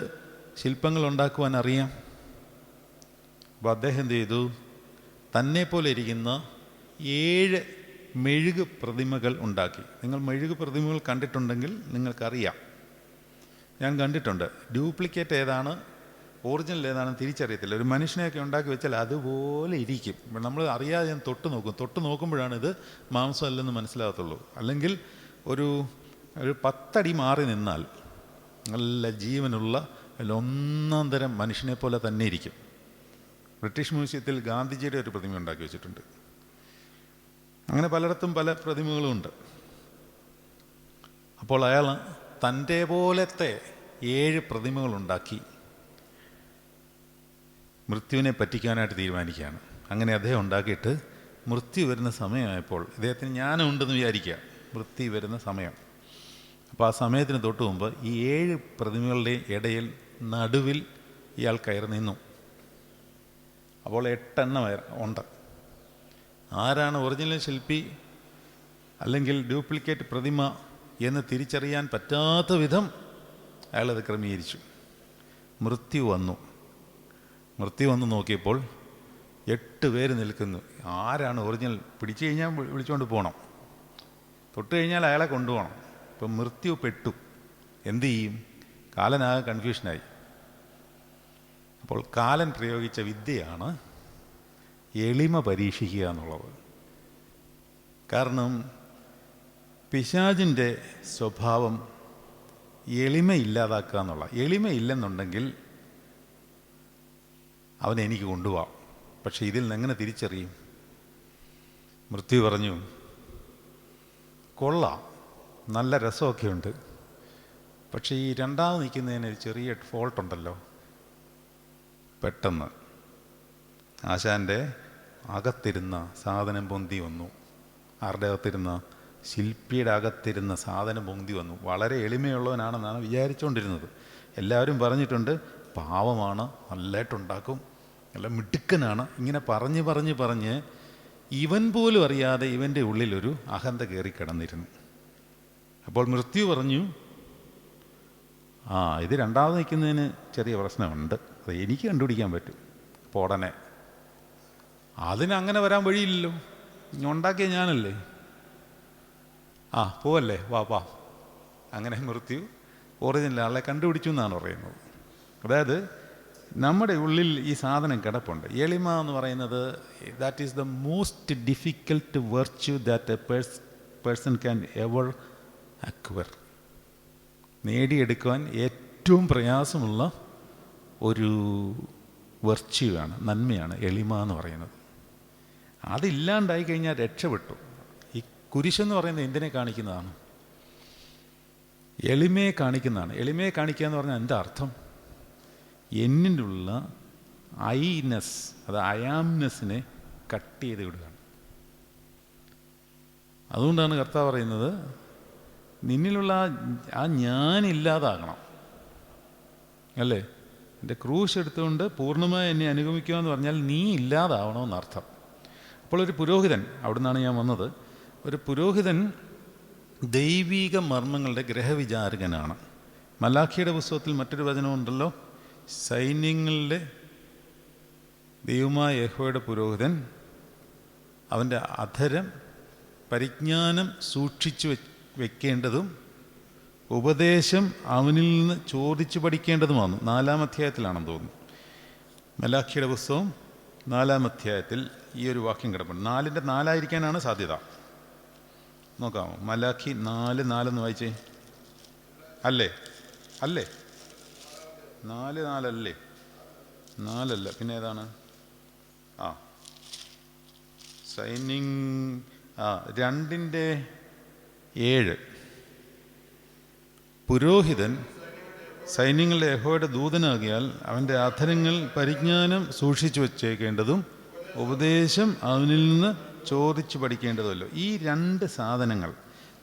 ശില്പങ്ങൾ ഉണ്ടാക്കുവാൻ അറിയാം. അപ്പോൾ അദ്ദേഹം എന്ത് ചെയ്തു? തന്നെപ്പോലെ ഇരിക്കുന്ന 7 മെഴുക് പ്രതിമകൾ ഉണ്ടാക്കി. നിങ്ങൾ മെഴുക് പ്രതിമകൾ കണ്ടിട്ടുണ്ടെങ്കിൽ നിങ്ങൾക്കറിയാം. ഞാൻ കണ്ടിട്ടുണ്ട്. ഡ്യൂപ്ലിക്കേറ്റ് ഏതാണ്, ഒറിജിനൽ ഏതാണെന്ന് തിരിച്ചറിയത്തില്ല. ഒരു മനുഷ്യനെയൊക്കെ ഉണ്ടാക്കി വെച്ചാൽ അതുപോലെ ഇരിക്കും. നമ്മൾ അറിയാതെ ഞാൻ തൊട്ട് നോക്കുമ്പോഴാണ് ഇത് മാംസം അല്ലെന്ന് മനസ്സിലാകത്തുള്ളൂ. അല്ലെങ്കിൽ ഒരു 10 അടി മാറി നിന്നാൽ നല്ല ജീവനുള്ള ഒന്നാം തരം മനുഷ്യനെ പോലെ തന്നെ ഇരിക്കും. ബ്രിട്ടീഷ് മ്യൂസിയത്തിൽ ഗാന്ധിജിയുടെ ഒരു പ്രതിമ ഉണ്ടാക്കി വെച്ചിട്ടുണ്ട്. അങ്ങനെ പലയിടത്തും പല പ്രതിമകളുമുണ്ട്. അപ്പോൾ അയാൾ തൻ്റെ പോലത്തെ 7 പ്രതിമകളുണ്ടാക്കി മൃത്യുവിനെ പറ്റിക്കാനായിട്ട് തീരുമാനിക്കുകയാണ്. അങ്ങനെ അദ്ദേഹം ഉണ്ടാക്കിയിട്ട് മൃത്യു വരുന്ന സമയമായപ്പോൾ ഇദ്ദേഹത്തിന് ജ്ഞാനം ഉണ്ടെന്ന് വിചാരിക്കുക. മൃത്യു വരുന്ന സമയം. അപ്പോൾ ആ സമയത്തിന് തൊട്ട് മുമ്പ് ഈ 7 പ്രതിമകളുടെ ഇടയിൽ നടുവിൽ ഇയാൾ കയറി നിന്നു. അപ്പോൾ 8 എണ്ണം ഉണ്ട്. ആരാണ് ഒറിജിനൽ ശില്പി അല്ലെങ്കിൽ ഡ്യൂപ്ലിക്കേറ്റ് പ്രതിമ എന്ന് തിരിച്ചറിയാൻ പറ്റാത്ത വിധം അയാളത് ക്രമീകരിച്ചു. മൃത്യു വന്നു നോക്കിയപ്പോൾ 8 പേര് നിൽക്കുന്നു. ആരാണ് ഒറിജിനൽ? പിടിച്ചു കഴിഞ്ഞാൽ വിളിച്ചുകൊണ്ട് പോകണം, തൊട്ട് കഴിഞ്ഞാൽ അയാളെ കൊണ്ടുപോകണം. ഇപ്പം മൃത്യു പെട്ടു. എന്തു ചെയ്യും? കാലനാകെ കൺഫ്യൂഷനായി. അപ്പോൾ കാലൻ പ്രയോഗിച്ച വിദ്യയാണ് എളിമ പരീക്ഷിക്കുക എന്നുള്ളത്. കാരണം പിശാചിൻ്റെ സ്വഭാവം എളിമ ഇല്ലാതാക്കുക എന്നുള്ള. എളിമ ഇല്ലെന്നുണ്ടെങ്കിൽ അവൻ എനിക്ക് കൊണ്ടുപോവാം. പക്ഷെ ഇതിൽ നിന്ന് എങ്ങനെ തിരിച്ചറിയും? മൃത്യു പറഞ്ഞു, കൊള്ളാം, നല്ല രസമൊക്കെ ഉണ്ട്, പക്ഷേ ഈ രണ്ടാമത് നിൽക്കുന്നതിന് ഒരു ചെറിയ ഫോൾട്ടുണ്ടല്ലോ. പെട്ടെന്ന് ആശാൻ്റെ അകത്തിരുന്ന സാധനം പൊന്തി വന്നു. ആരുടെ അകത്തിരുന്ന? ശില്പിയുടെ അകത്തിരുന്ന സാധനം പൊന്തി വന്നു. വളരെ എളിമയുള്ളവനാണെന്നാണ് വിചാരിച്ചുകൊണ്ടിരുന്നത്. എല്ലാവരും പറഞ്ഞിട്ടുണ്ട്, പാവമാണ്, നല്ലതായിട്ടുണ്ടാക്കും, നല്ല മിടുക്കനാണ്. ഇങ്ങനെ പറഞ്ഞ് ഇവൻ പോലും അറിയാതെ ഇവൻ്റെ ഉള്ളിലൊരു അഹന്ത കയറി കിടന്നിരുന്നു. അപ്പോൾ മൃത്യു പറഞ്ഞു, ഇത് രണ്ടാമത് നിൽക്കുന്നതിന് ചെറിയ പ്രശ്നമുണ്ട്, അത് എനിക്ക് കണ്ടുപിടിക്കാൻ പറ്റും. അപ്പോൾ ഉടനെ അതിനങ്ങനെ വരാൻ വഴിയില്ലല്ലോ, ഉണ്ടാക്കിയ ഞാനല്ലേ, പോവല്ലേ, വാ. അങ്ങനെ മൃത്യു ഒറിജിനൽ ആളെ കണ്ടുപിടിച്ചു എന്നാണ് പറയുന്നത്. അതായത് നമ്മുടെ ഉള്ളിൽ ഈ സാധനം കിടപ്പുണ്ട്. എളിമ എന്ന് പറയുന്നത് that is the most difficult virtue that a person can ever acquire. നേടിയെടുക്കുവാൻ ഏറ്റവും പ്രയാസമുള്ള ഒരു വെർച്യുവാണ്, നന്മയാണ് എളിമ എന്ന് പറയുന്നത്. അതില്ലാണ്ടായി കഴിഞ്ഞാൽ രക്ഷപ്പെട്ടു. ഈ കുരിശെന്ന് പറയുന്നത് എന്തിനെ കാണിക്കുന്നതാണ്? എളിമയെ കാണിക്കുന്നതാണ്. എളിമയെ കാണിക്കുക എന്ന് പറഞ്ഞാൽ എന്താ അർത്ഥം? എന്നിലുള്ള ഐനെസ്, അത് അയാംനെസ്സിനെ കട്ട് ചെയ്ത് വിടുകയാണ്. അതുകൊണ്ടാണ് കർത്താവ് പറയുന്നത്, നിന്നിലുള്ള ആ ഞാനില്ലാതാകണം അല്ലേ. എൻ്റെ ക്രൂശ് എടുത്തുകൊണ്ട് പൂർണ്ണമായി എന്നെ അനുഗമിക്കുക എന്ന് പറഞ്ഞാൽ നീ ഇല്ലാതാവണമെന്നർത്ഥം. അപ്പോൾ ഒരു പുരോഹിതൻ, അവിടുന്നാണ് ഞാൻ വന്നത്, ഒരു പുരോഹിതൻ ദൈവീക മർമ്മങ്ങളുടെ ഗ്രഹവിചാരകനാണ്. മലാഖിയുടെ പുസ്തകത്തിൽ മറ്റൊരു വചനമുണ്ടല്ലോ, സൈന്യങ്ങളുടെ ദൈവമായ യഹോവയുടെ പുരോഹിതൻ അവൻ്റെ അധരം പരിജ്ഞാനം സൂക്ഷിച്ചു വെക്കേണ്ടതും ഉപദേശം അവനിൽ നിന്ന് ചോദിച്ചു പഠിക്കേണ്ടതുമാണ്. 4-ാം അധ്യായത്തിലാണെന്ന് തോന്നുന്നു. മലാഖിയുടെ പുസ്തകം 4-ാം അധ്യായത്തിൽ ഈ ഒരു വാക്യം കിടപ്പുണ്ട്. 4-ന്റെ 4 സാധ്യത. നോക്കാമോ? മലാഖി 4:4 വായിച്ചേ. അല്ലേ 4:4 അല്ലേ? 4 പിന്നെ ഏതാണ്? സൈനിങ് 2:7. പുരോഹിതൻ സൈന്യങ്ങളുടെ യഹോവയുടെ ദൂതനാകിയാൽ അവൻ്റെ അധരങ്ങൾ പരിജ്ഞാനം സൂക്ഷിച്ചു വച്ചേക്കേണ്ടതും ഉപദേശം അവനിൽ നിന്ന് ചോദിച്ചു പഠിക്കേണ്ടതുമല്ലോ. ഈ 2 സാധനങ്ങൾ,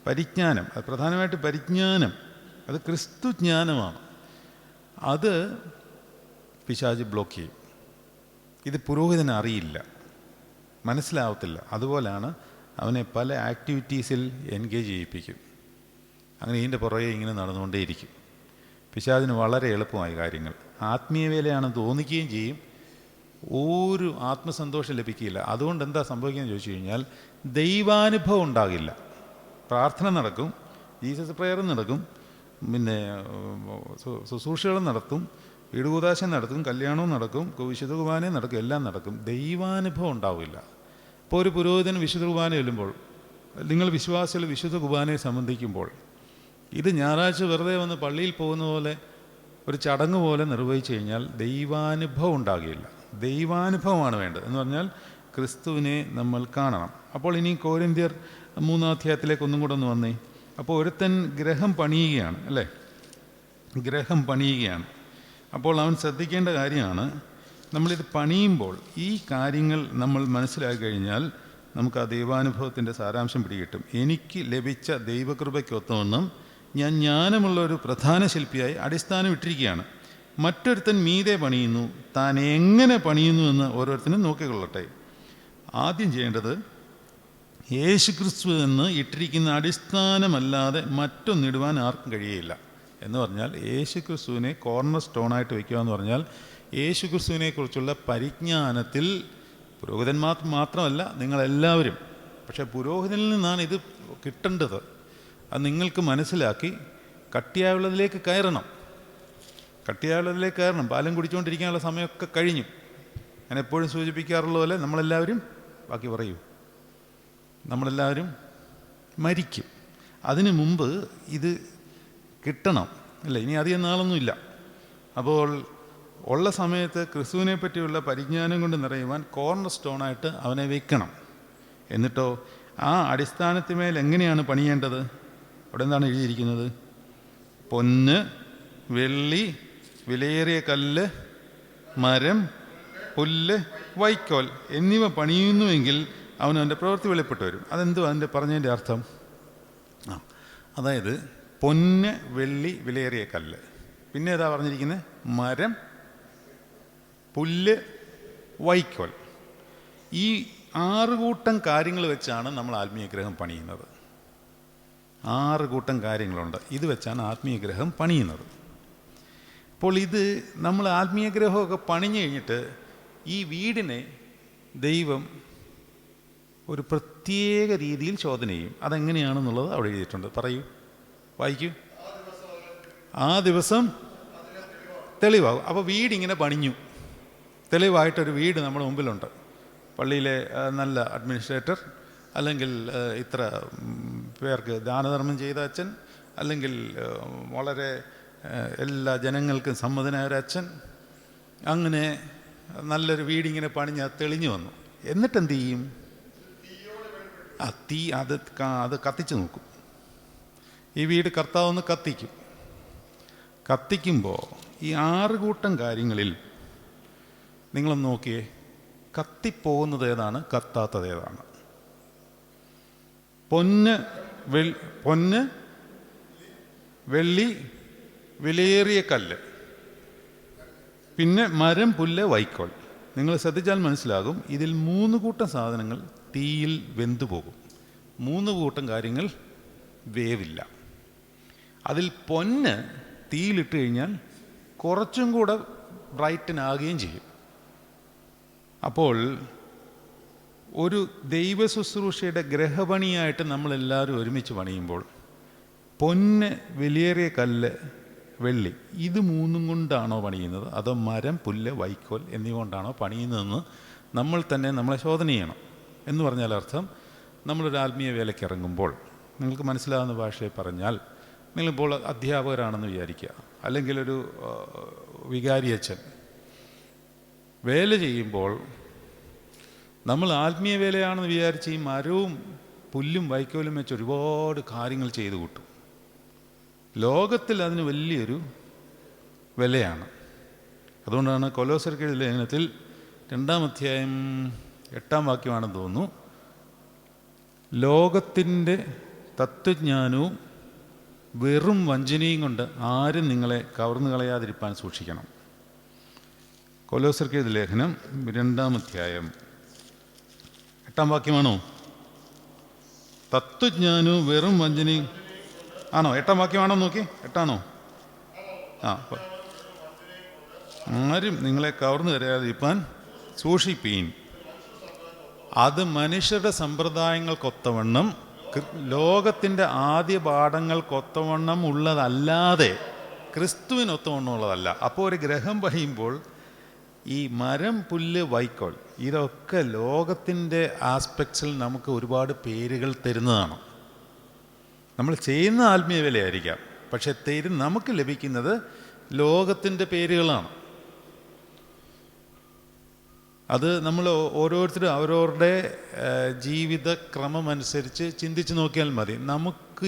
പരിജ്ഞാനം, അത് പ്രധാനമായിട്ട് പരിജ്ഞാനം, അത് ക്രിസ്തു ജ്ഞാനമാണ്. അത് പിശാച് ബ്ലോക്ക് ചെയ്യും. ഇത് പുരോഹിതന് അറിയില്ല, മനസ്സിലാവത്തില്ല. അതുപോലെയാണ് അവനെ പല ആക്ടിവിറ്റീസിൽ എൻഗേജ് ചെയ്യിപ്പിക്കും. അങ്ങനെ ഇതിൻ്റെ പുറകെ ഇങ്ങനെ നടന്നുകൊണ്ടേയിരിക്കും. പിശാചിന് വളരെ എളുപ്പമായി കാര്യങ്ങൾ. ആത്മീയ വേലയാണെന്ന് തോന്നിക്കുകയും ചെയ്യും, ഒരു ആത്മസന്തോഷം ലഭിക്കില്ല. അതുകൊണ്ട് എന്താ സംഭവിക്കുകയെന്ന് ചോദിച്ചു കഴിഞ്ഞാൽ ദൈവാനുഭവം ഉണ്ടാകില്ല. പ്രാർത്ഥന നടക്കും, ജീസസ് പ്രെയർ നടക്കും, പിന്നെ ശുശ്രൂഷകൾ നടത്തും, വീട് കൂതാശം നടക്കും, കല്യാണവും നടക്കും, വിശുദ്ധ കുർബാനയും നടക്കും, എല്ലാം നടക്കും. ദൈവാനുഭവം ഉണ്ടാവില്ല. ഇപ്പോൾ ഒരു പുരോഹിതൻ വിശുദ്ധ കുർബാന ചെല്ലുമ്പോൾ, നിങ്ങൾ വിശ്വാസികൾ വിശുദ്ധ കുർബാനയെ സംബന്ധിക്കുമ്പോൾ, ഇത് ഞായറാഴ്ച വെറുതെ വന്ന് പള്ളിയിൽ പോകുന്ന പോലെ ഒരു ചടങ്ങ് പോലെ നിർവഹിച്ചു കഴിഞ്ഞാൽ ദൈവാനുഭവം ഉണ്ടാകുകയില്ല. ദൈവാനുഭവമാണ് വേണ്ടത്. എന്ന് പറഞ്ഞാൽ ക്രിസ്തുവിനെ നമ്മൾ കാണണം. അപ്പോൾ ഇനി കൊരിന്ത്യർ 3-ാം അധ്യായത്തിലേക്ക് ഒന്നും കൂടെ ഒന്ന് വന്നേ. അപ്പോൾ ഒരുത്തൻ ഗ്രഹം പണിയുകയാണ്, അല്ലേ? ഗ്രഹം പണിയുകയാണ്. അപ്പോൾ അവൻ ശ്രദ്ധിക്കേണ്ട കാര്യമാണ്, നമ്മളിത് പണിയുമ്പോൾ ഈ കാര്യങ്ങൾ നമ്മൾ മനസ്സിലാക്കി കഴിഞ്ഞാൽ നമുക്ക് ആ ദൈവാനുഭവത്തിൻ്റെ സാരാംശം പിടികിട്ടും. എനിക്ക് ലഭിച്ച ദൈവകൃപയ്ക്കൊത്തവണ്ണം ഞാൻ ജ്ഞാനമുള്ള ഒരു പ്രധാന ശില്പിയായി അടിസ്ഥാനം ഇട്ടിരിക്കുകയാണ്. മറ്റൊരുത്തൻ മീതെ പണിയുന്നു, താൻ എങ്ങനെ പണിയുന്നു എന്ന് ഓരോരുത്തരും നോക്കിക്കൊള്ളട്ടെ. ആദ്യം ചെയ്യേണ്ടത് യേശുക്രിസ്തു എന്ന് ഇട്ടിരിക്കുന്ന അടിസ്ഥാനമല്ലാതെ മറ്റൊന്നിടുവാൻ ആർക്കും കഴിയില്ല. എന്ന് പറഞ്ഞാൽ യേശുക്രിസ്തുവിനെ കോർണർ സ്റ്റോണായിട്ട് വയ്ക്കുക എന്ന് പറഞ്ഞാൽ യേശുക്രിസ്തുവിനെക്കുറിച്ചുള്ള പരിജ്ഞാനത്തിൽ പുരോഹിതന്മാർ മാത്രമല്ല, നിങ്ങളെല്ലാവരും. പക്ഷേ പുരോഹിതനിൽ നിന്നാണ് ഇത് കിട്ടേണ്ടത്. അത് നിങ്ങൾക്ക് മനസ്സിലാക്കി കട്ടിയായുള്ളതിലേക്ക് കയറണം. കട്ടിയായുള്ളതിലേക്ക് കയറണം. പാലം കുടിച്ചുകൊണ്ടിരിക്കാനുള്ള സമയമൊക്കെ കഴിഞ്ഞു. ഞാൻ എപ്പോഴും സൂചിപ്പിക്കാറുള്ള പോലെ നമ്മളെല്ലാവരും, ബാക്കി പറയൂ, നമ്മളെല്ലാവരും മരിക്കും. അതിനു മുമ്പ് ഇത് കിട്ടണം, അല്ലേ? ഇനി അധികം നാളൊന്നുമില്ല. അപ്പോൾ ഉള്ള സമയത്ത് ക്രിസ്തുവിനെ പറ്റിയുള്ള പരിജ്ഞാനം കൊണ്ട് നിറയുവാൻ കോർണർ സ്റ്റോണായിട്ട് അവനെ വയ്ക്കണം. എന്നിട്ടോ ആ അടിസ്ഥാനത്തിന്മേൽ എങ്ങനെയാണ് പണിയേണ്ടത്? അവിടെ എന്താണ് എഴുതിയിരിക്കുന്നത്? പൊന്ന്, വെള്ളി, വിലയേറിയ കല്ല്, മരം, പുല്ല്, വൈക്കോൽ എന്നിവ പണിയുന്നുവെങ്കിൽ അവന് അവൻ്റെ പ്രവൃത്തി വെളിപ്പെട്ട് വരും. അതെന്തുവാ അതിൻ്റെ പറഞ്ഞതിൻ്റെ അർത്ഥം? അതായത് പൊന്ന്, വെള്ളി, വിലയേറിയ കല്ല്, പിന്നെ ഏതാ പറഞ്ഞിരിക്കുന്നത്? മരം, പുല്ല്, വൈക്കോൽ. ഈ 6 കൂട്ടം കാര്യങ്ങൾ വെച്ചാണ് നമ്മൾ ആത്മീയഗ്രഹം പണിയുന്നത്. 6 കൂട്ടം കാര്യങ്ങളുണ്ട്. ഇത് വെച്ചാണ് ആത്മീയഗ്രഹം പണിയുന്നത്. അപ്പോൾ ഇത് നമ്മൾ ആത്മീയഗ്രഹമൊക്കെ പണിഞ്ഞു കഴിഞ്ഞിട്ട് ഈ വീടിനെ ദൈവം ഒരു പ്രത്യേക രീതിയിൽ ശോധന ചെയ്യും. അതെങ്ങനെയാണെന്നുള്ളത് അവിടെ എഴുതിയിട്ടുണ്ട്. പറയൂ, വായിക്കൂ. ആ ദിവസം തെളിവാകും. അപ്പോൾ വീടിങ്ങനെ പണിഞ്ഞു, തെളിവായിട്ടൊരു വീട് നമ്മുടെ മുമ്പിലുണ്ട്. പള്ളിയിലെ നല്ല അഡ്മിനിസ്ട്രേറ്റർ, അല്ലെങ്കിൽ ഇത്ര പേർക്ക് ദാനധർമ്മം ചെയ്ത അച്ഛൻ, അല്ലെങ്കിൽ വളരെ എല്ലാ ജനങ്ങൾക്കും സമ്മതനായ ഒരു അച്ഛൻ, അങ്ങനെ നല്ലൊരു വീടിങ്ങനെ പണിഞ്ഞ് തെളിഞ്ഞു വന്നു. എന്നിട്ടെന്ത് ചെയ്യും? തീ അത് കത്തിച്ച് നോക്കും. ഈ വീട് കർത്താവൊന്ന് കത്തിക്കും. കത്തിക്കുമ്പോൾ ഈ 6 കൂട്ടം കാര്യങ്ങളിൽ നിങ്ങളൊന്ന് നോക്കിയേ, കത്തിപ്പോകുന്നത് ഏതാണ്, കത്താത്തത് ഏതാണ്? പൊന്ന്, വെള്ളി, വിലയേറിയ കല്ല്, പിന്നെ മരം, പുല്ല്, വൈക്കോൽ. നിങ്ങൾ ശ്രദ്ധിച്ചാൽ മനസ്സിലാകും, ഇതിൽ 3 കൂട്ടം സാധനങ്ങൾ തീയിൽ വെന്തു പോകും. 3 കൂട്ടം കാര്യങ്ങൾ വേവില്ല. അതിൽ പൊന്ന് തീയിലിട്ട് കഴിഞ്ഞാൽ കുറച്ചും കൂടെ ബ്രൈറ്റനാകുകയും ചെയ്യും. അപ്പോൾ ഒരു ദൈവ ശുശ്രൂഷയുടെ ഗ്രഹപണിയായിട്ട് നമ്മളെല്ലാവരും ഒരുമിച്ച് പണിയുമ്പോൾ പൊന്ന്, വിലയേറിയ കല്ല്, വെള്ളി, ഇത് 3 കൊണ്ടാണോ പണിയുന്നത്, അതോ മരം, പുല്ല്, വൈക്കോൽ എന്നിവ കൊണ്ടാണോ പണിയുന്നതെന്ന് നമ്മൾ തന്നെ നമ്മളെ ശോധന ചെയ്യണം. എന്ന് പറഞ്ഞാൽ അർത്ഥം, നമ്മളൊരു ആത്മീയ വേലയ്ക്ക് ഇറങ്ങുമ്പോൾ, നിങ്ങൾക്ക് മനസ്സിലാകുന്ന ഭാഷയിൽ പറഞ്ഞാൽ, നിങ്ങളിപ്പോൾ അധ്യാപകരാണെന്ന് വിചാരിക്കുക, അല്ലെങ്കിൽ ഒരു വികാരിയച്ഛൻ വേല ചെയ്യുമ്പോൾ നമ്മൾ ആത്മീയ വേലയാണെന്ന് വിചാരിച്ച് ഈ മരവും പുല്ലും വൈക്കോലും വെച്ച് ഒരുപാട് കാര്യങ്ങൾ ചെയ്തു കൂട്ടും. ലോകത്തിൽ അതിന് വലിയൊരു വിലയാണ്. അതുകൊണ്ടാണ് കൊലോസ്യർക്കെഴുതിയ ലേഖനത്തിൽ 2-ാം അധ്യായം 8-ാം വാക്യമാണെന്ന് തോന്നുന്നു, ലോകത്തിൻ്റെ തത്വജ്ഞാനവും വെറും വഞ്ചനയും കൊണ്ട് ആരും നിങ്ങളെ കവർന്നു കളയാതിരിപ്പാൻ സൂക്ഷിക്കണം. കൊലോസ്യർക്കെഴുതിയ ലേഖനം 2-ാം അധ്യായം 8-ാം വാക്യമാണോ? തത്വജ്ഞാനവും വെറും വഞ്ചനയും ആണോ? 8-ാം വാക്യമാണോ? നോക്കി, 8ആണോ? ആരും നിങ്ങളെ കവർന്നു തരാതിരിപ്പാൻ സൂക്ഷിപ്പീൻ. അത് മനുഷ്യരുടെ സമ്പ്രദായങ്ങൾക്കൊത്തവണ്ണം, ലോകത്തിൻ്റെ ആദ്യ പാഠങ്ങൾക്കൊത്തവണ്ണം ഉള്ളതല്ലാതെ ക്രിസ്തുവിനൊത്തവണ്ണമുള്ളതല്ല. അപ്പോൾ ഒരു ഗ്രഹം പണിയുമ്പോൾ ഈ മരം, പുല്ല്, വൈക്കോൽ ഇതൊക്കെ ലോകത്തിൻ്റെ ആസ്പെക്ട്സിൽ നമുക്ക് ഒരുപാട് പേരുകൾ തരുന്നതാണ്. നമ്മൾ ചെയ്യുന്ന ആത്മീയ വിലയായിരിക്കാം, പക്ഷെ നമുക്ക് ലഭിക്കുന്നത് ലോകത്തിൻ്റെ പേരുകളാണ്. അത് നമ്മൾ ഓരോരുത്തരും അവരവരുടെ ജീവിതക്രമം അനുസരിച്ച് ചിന്തിച്ച് നോക്കിയാൽ മതി. നമുക്ക്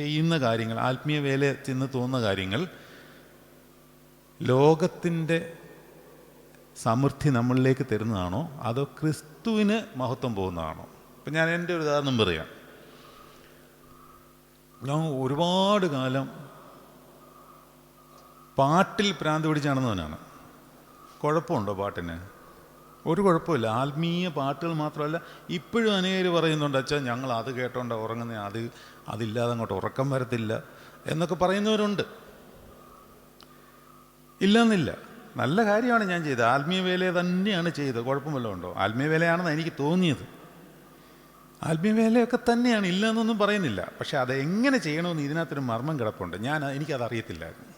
ചെയ്യുന്ന കാര്യങ്ങൾ, ആത്മീയ വേല ചെന്ന് തോന്നുന്ന കാര്യങ്ങൾ ലോകത്തിൻ്റെ സമൃദ്ധി നമ്മളിലേക്ക് തരുന്നതാണോ അതോ ക്രിസ്തുവിന് മഹത്വം പോകുന്നതാണോ? ഇപ്പം ഞാൻ എൻ്റെ ഒരു ഉദാഹരണം പറയാം. ഞാൻ ഒരുപാട് കാലം പാട്ടിൽ ഭ്രാന്ത് പിടിച്ച് നടന്നവനാണ്. കുഴപ്പമുണ്ടോ പാട്ടിന്? ഒരു കുഴപ്പമില്ല. ആത്മീയ പാട്ടുകൾ മാത്രമല്ല, ഇപ്പോഴും അനേകർ പറയുന്നുണ്ട്, അച്ഛാ ഞങ്ങൾ അത് കേട്ടോണ്ട് ഉറങ്ങുന്ന, അതില്ലാതെ അങ്ങോട്ട് ഉറക്കം വരത്തില്ല എന്നൊക്കെ പറയുന്നവരുണ്ട്. ഇല്ലെന്നില്ല, നല്ല കാര്യമാണ് ഞാൻ ചെയ്തത്. ആത്മീയ വേല തന്നെയാണ് ചെയ്തത്. കുഴപ്പമില്ല ഉണ്ടോ? ആത്മീയ വേലയാണെന്ന് എനിക്ക് തോന്നിയത്. ആത്മീയ വേലയൊക്കെ തന്നെയാണ്, ഇല്ലയെന്നൊന്നും പറയുന്നില്ല. പക്ഷെ അത് എങ്ങനെ ചെയ്യണമെന്ന് ഇതിനകത്തൊരു മർമ്മം കിടപ്പുണ്ട്. എനിക്കതറിയത്തില്ലായിരുന്നു.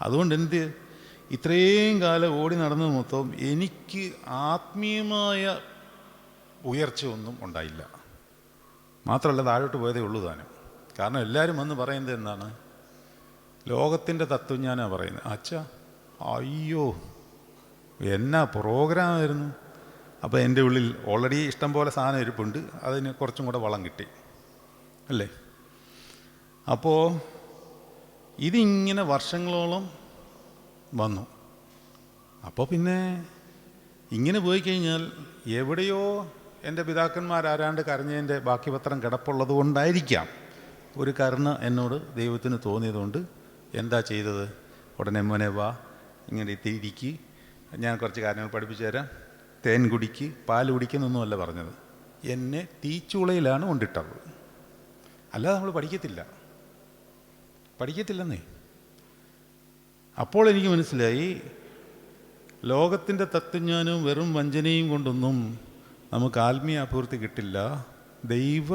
അതുകൊണ്ട് ഇത്രയും കാലം ഓടി നടന്നത് മൊത്തം എനിക്ക് ആത്മീയമായ ഉയർച്ച ഒന്നും ഉണ്ടായില്ല. മാത്രമല്ല, താഴോട്ട് പോയതേ ഉള്ളൂ താനും. കാരണം എല്ലാവരും വന്ന് പറയുന്നത് എന്താണ്? ലോകത്തിൻ്റെ തത്വജ്ഞാനാണ് പറയുന്നത്. അച്ഛാ, അയ്യോ എന്നാ പ്രോഗ്രാമായിരുന്നു. അപ്പോൾ എൻ്റെ ഉള്ളിൽ ഓൾറെഡി ഇഷ്ടം പോലെ സാധനം ഇരിപ്പുണ്ട്, അതിന് കുറച്ചും കൂടെ വളം കിട്ടി അല്ലേ? അപ്പോൾ ഇതിങ്ങനെ വർഷങ്ങളോളം വന്നു. അപ്പോൾ പിന്നെ ഇങ്ങനെ പോയി കഴിഞ്ഞാൽ എവിടെയോ എൻ്റെ പിതാക്കന്മാരാരാണ്ട് കരഞ്ഞതിൻ്റെ ബാക്കി പത്രം കിടപ്പുള്ളത് കൊണ്ടായിരിക്കാം ഒരു കരുണ എന്നോട് ദൈവത്തിന് തോന്നിയതുകൊണ്ട് എന്താ ചെയ്തത്? ഉടനെ മോനെ വാ, ഇങ്ങനെ ഇരിക്ക്, ഞാൻ കുറച്ച് കാര്യങ്ങൾ പഠിപ്പിച്ചു തരാം, തേൻ കുടിക്ക്, പാൽ കുടിക്കുന്നൊന്നുമല്ല പറഞ്ഞത്. എന്നെ തീച്ചുളയിലാണ് കൊണ്ടിട്ടത്. അല്ലാതെ നമ്മൾ പഠിക്കത്തില്ലെന്നേ. അപ്പോൾ എനിക്ക് മനസ്സിലായി, ലോകത്തിൻ്റെ തത്വജ്ഞാനവും വെറും വഞ്ചനയും കൊണ്ടൊന്നും നമുക്ക് ആത്മീയ അഭിവൃദ്ധി കിട്ടില്ല. ദൈവ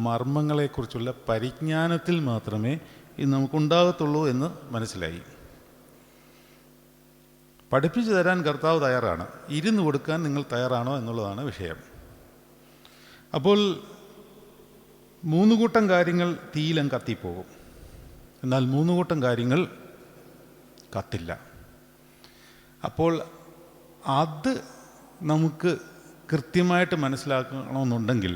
മർമ്മങ്ങളെക്കുറിച്ചുള്ള പരിജ്ഞാനത്തിൽ മാത്രമേ ഇത് നമുക്കുണ്ടാകത്തുള്ളൂ എന്ന് മനസ്സിലായി. പഠിപ്പിച്ചു തരാൻ കർത്താവ് തയ്യാറാണ്, ഇരുന്ന് കൊടുക്കാൻ നിങ്ങൾ തയ്യാറാണോ എന്നുള്ളതാണ് വിഷയം. അപ്പോൾ 3 കൂട്ടം കാര്യങ്ങൾ തീയിലും കത്തിപ്പോകും, എന്നാൽ 3 കൂട്ടം കാര്യങ്ങൾ കത്തില്ല. അപ്പോൾ അത് നമുക്ക് കൃത്യമായിട്ട് മനസ്സിലാക്കണമെന്നുണ്ടെങ്കിൽ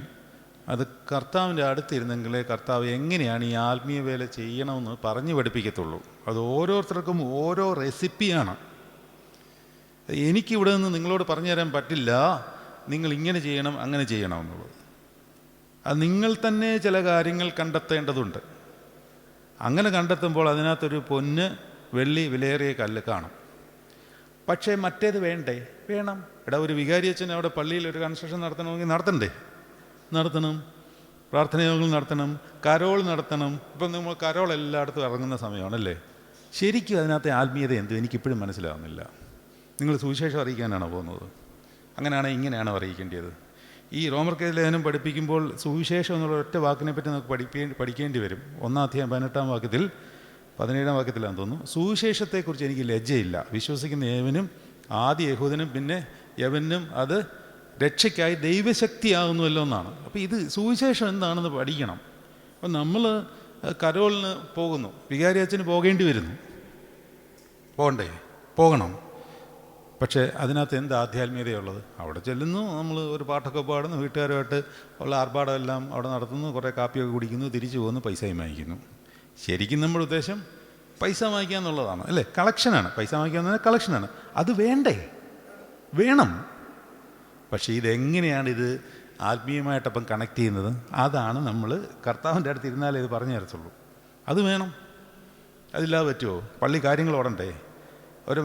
അത് കർത്താവിൻ്റെ അടുത്തിരുന്നെങ്കിലേ കർത്താവ് എങ്ങനെയാണ് ഈ ആത്മീയ വേല ചെയ്യണമെന്ന് പറഞ്ഞു പഠിപ്പിക്കത്തുള്ളൂ. അത് ഓരോരുത്തർക്കും ഓരോ റെസിപ്പിയാണ്. എനിക്കിവിടെ നിന്ന് നിങ്ങളോട് പറഞ്ഞു തരാൻ പറ്റില്ല, നിങ്ങൾ ഇങ്ങനെ ചെയ്യണം അങ്ങനെ ചെയ്യണം എന്നുള്ളത്. അത് നിങ്ങൾ തന്നെ ചില കാര്യങ്ങൾ കണ്ടെത്തേണ്ടതുണ്ട്. അങ്ങനെ കണ്ടെത്തുമ്പോൾ അതിനകത്തൊരു പൊന്ന്, വെള്ളി, വിലയേറിയ കല്ല് കാണും. പക്ഷേ മറ്റേത് വേണം. ഒരു വികാരിയച്ഛൻ അവിടെ പള്ളിയിൽ ഒരു കൺസ്ട്രക്ഷൻ നടത്തണമെങ്കിൽ നടത്തണം, പ്രാർത്ഥനയോഗങ്ങൾ നടത്തണം, കരോൾ നടത്തണം. ഇപ്പം നമ്മൾ കരോൾ എല്ലായിടത്തും ഇറങ്ങുന്ന സമയമാണല്ലേ. ശരിക്കും അതിനകത്തെ ആത്മീയത എന്ത് എനിക്കിപ്പോഴും മനസ്സിലാവുന്നില്ല. നിങ്ങൾ സുവിശേഷം അറിയിക്കാനാണോ പോകുന്നത്? അങ്ങനെയാണെങ്കിൽ ഇങ്ങനെയാണോ അറിയിക്കേണ്ടത്? ഈ റോമർക്കെതിരെ ലേഖനം പഠിപ്പിക്കുമ്പോൾ സുവിശേഷം എന്നുള്ള ഒറ്റ വാക്കിനെ പറ്റി നമുക്ക് പഠിക്കേണ്ടി വരും. 1-ാം അധ്യായം 18-ാം വാക്യത്തിൽ 17-ാം വാക്യത്തിലാണെന്ന് തോന്നുന്നു. സുവിശേഷത്തെക്കുറിച്ച് എനിക്ക് ലജ്ജയില്ല. വിശ്വസിക്കുന്ന യവനും, ആദ്യ യഹൂദനും പിന്നെ യവനും അത് രക്ഷയ്ക്കായി ദൈവശക്തിയാകുന്നുവല്ലോ എന്നാണ്. അപ്പോൾ ഇത് സുവിശേഷം എന്താണെന്ന് പഠിക്കണം. അപ്പം നമ്മൾ കരോളിന് പോകുന്നു, വികാരി അച്ഛന് പോകേണ്ടി വരുന്നു, പോകണം. പക്ഷേ അതിനകത്ത് എന്ത് ആധ്യാത്മികതയുള്ളത്? അവിടെ ചെല്ലുന്നു, നമ്മൾ ഒരു പാട്ടൊക്കെ പാടുന്നു, വീട്ടുകാരുമായിട്ട് ഉള്ള ആർഭാടമെല്ലാം അവിടെ നടത്തുന്നു, കുറേ കാപ്പിയൊക്കെ കുടിക്കുന്നു, തിരിച്ചു പോകുന്നു, പൈസയും വാങ്ങിക്കുന്നു. ശരിക്കും നമ്മുടെ ഉദ്ദേശം പൈസ വാങ്ങിക്കുക എന്നുള്ളതാണ് അല്ലേ? കളക്ഷനാണ്. പൈസ വാങ്ങിക്കുക എന്ന് പറഞ്ഞാൽ കളക്ഷനാണ്. അത് വേണം. പക്ഷേ ഇതെങ്ങനെയാണ് ആത്മീയമായിട്ടപ്പം കണക്ട് ചെയ്യുന്നത്? അതാണ് നമ്മൾ കർത്താവിൻ്റെ അടുത്ത് ഇരുന്നാലേ ഇത് പറഞ്ഞു തരത്തുള്ളൂ. അത് വേണം. അതില്ലാതെ പറ്റുമോ? പള്ളി കാര്യങ്ങൾ ഓടണ്ടേ? ഒരു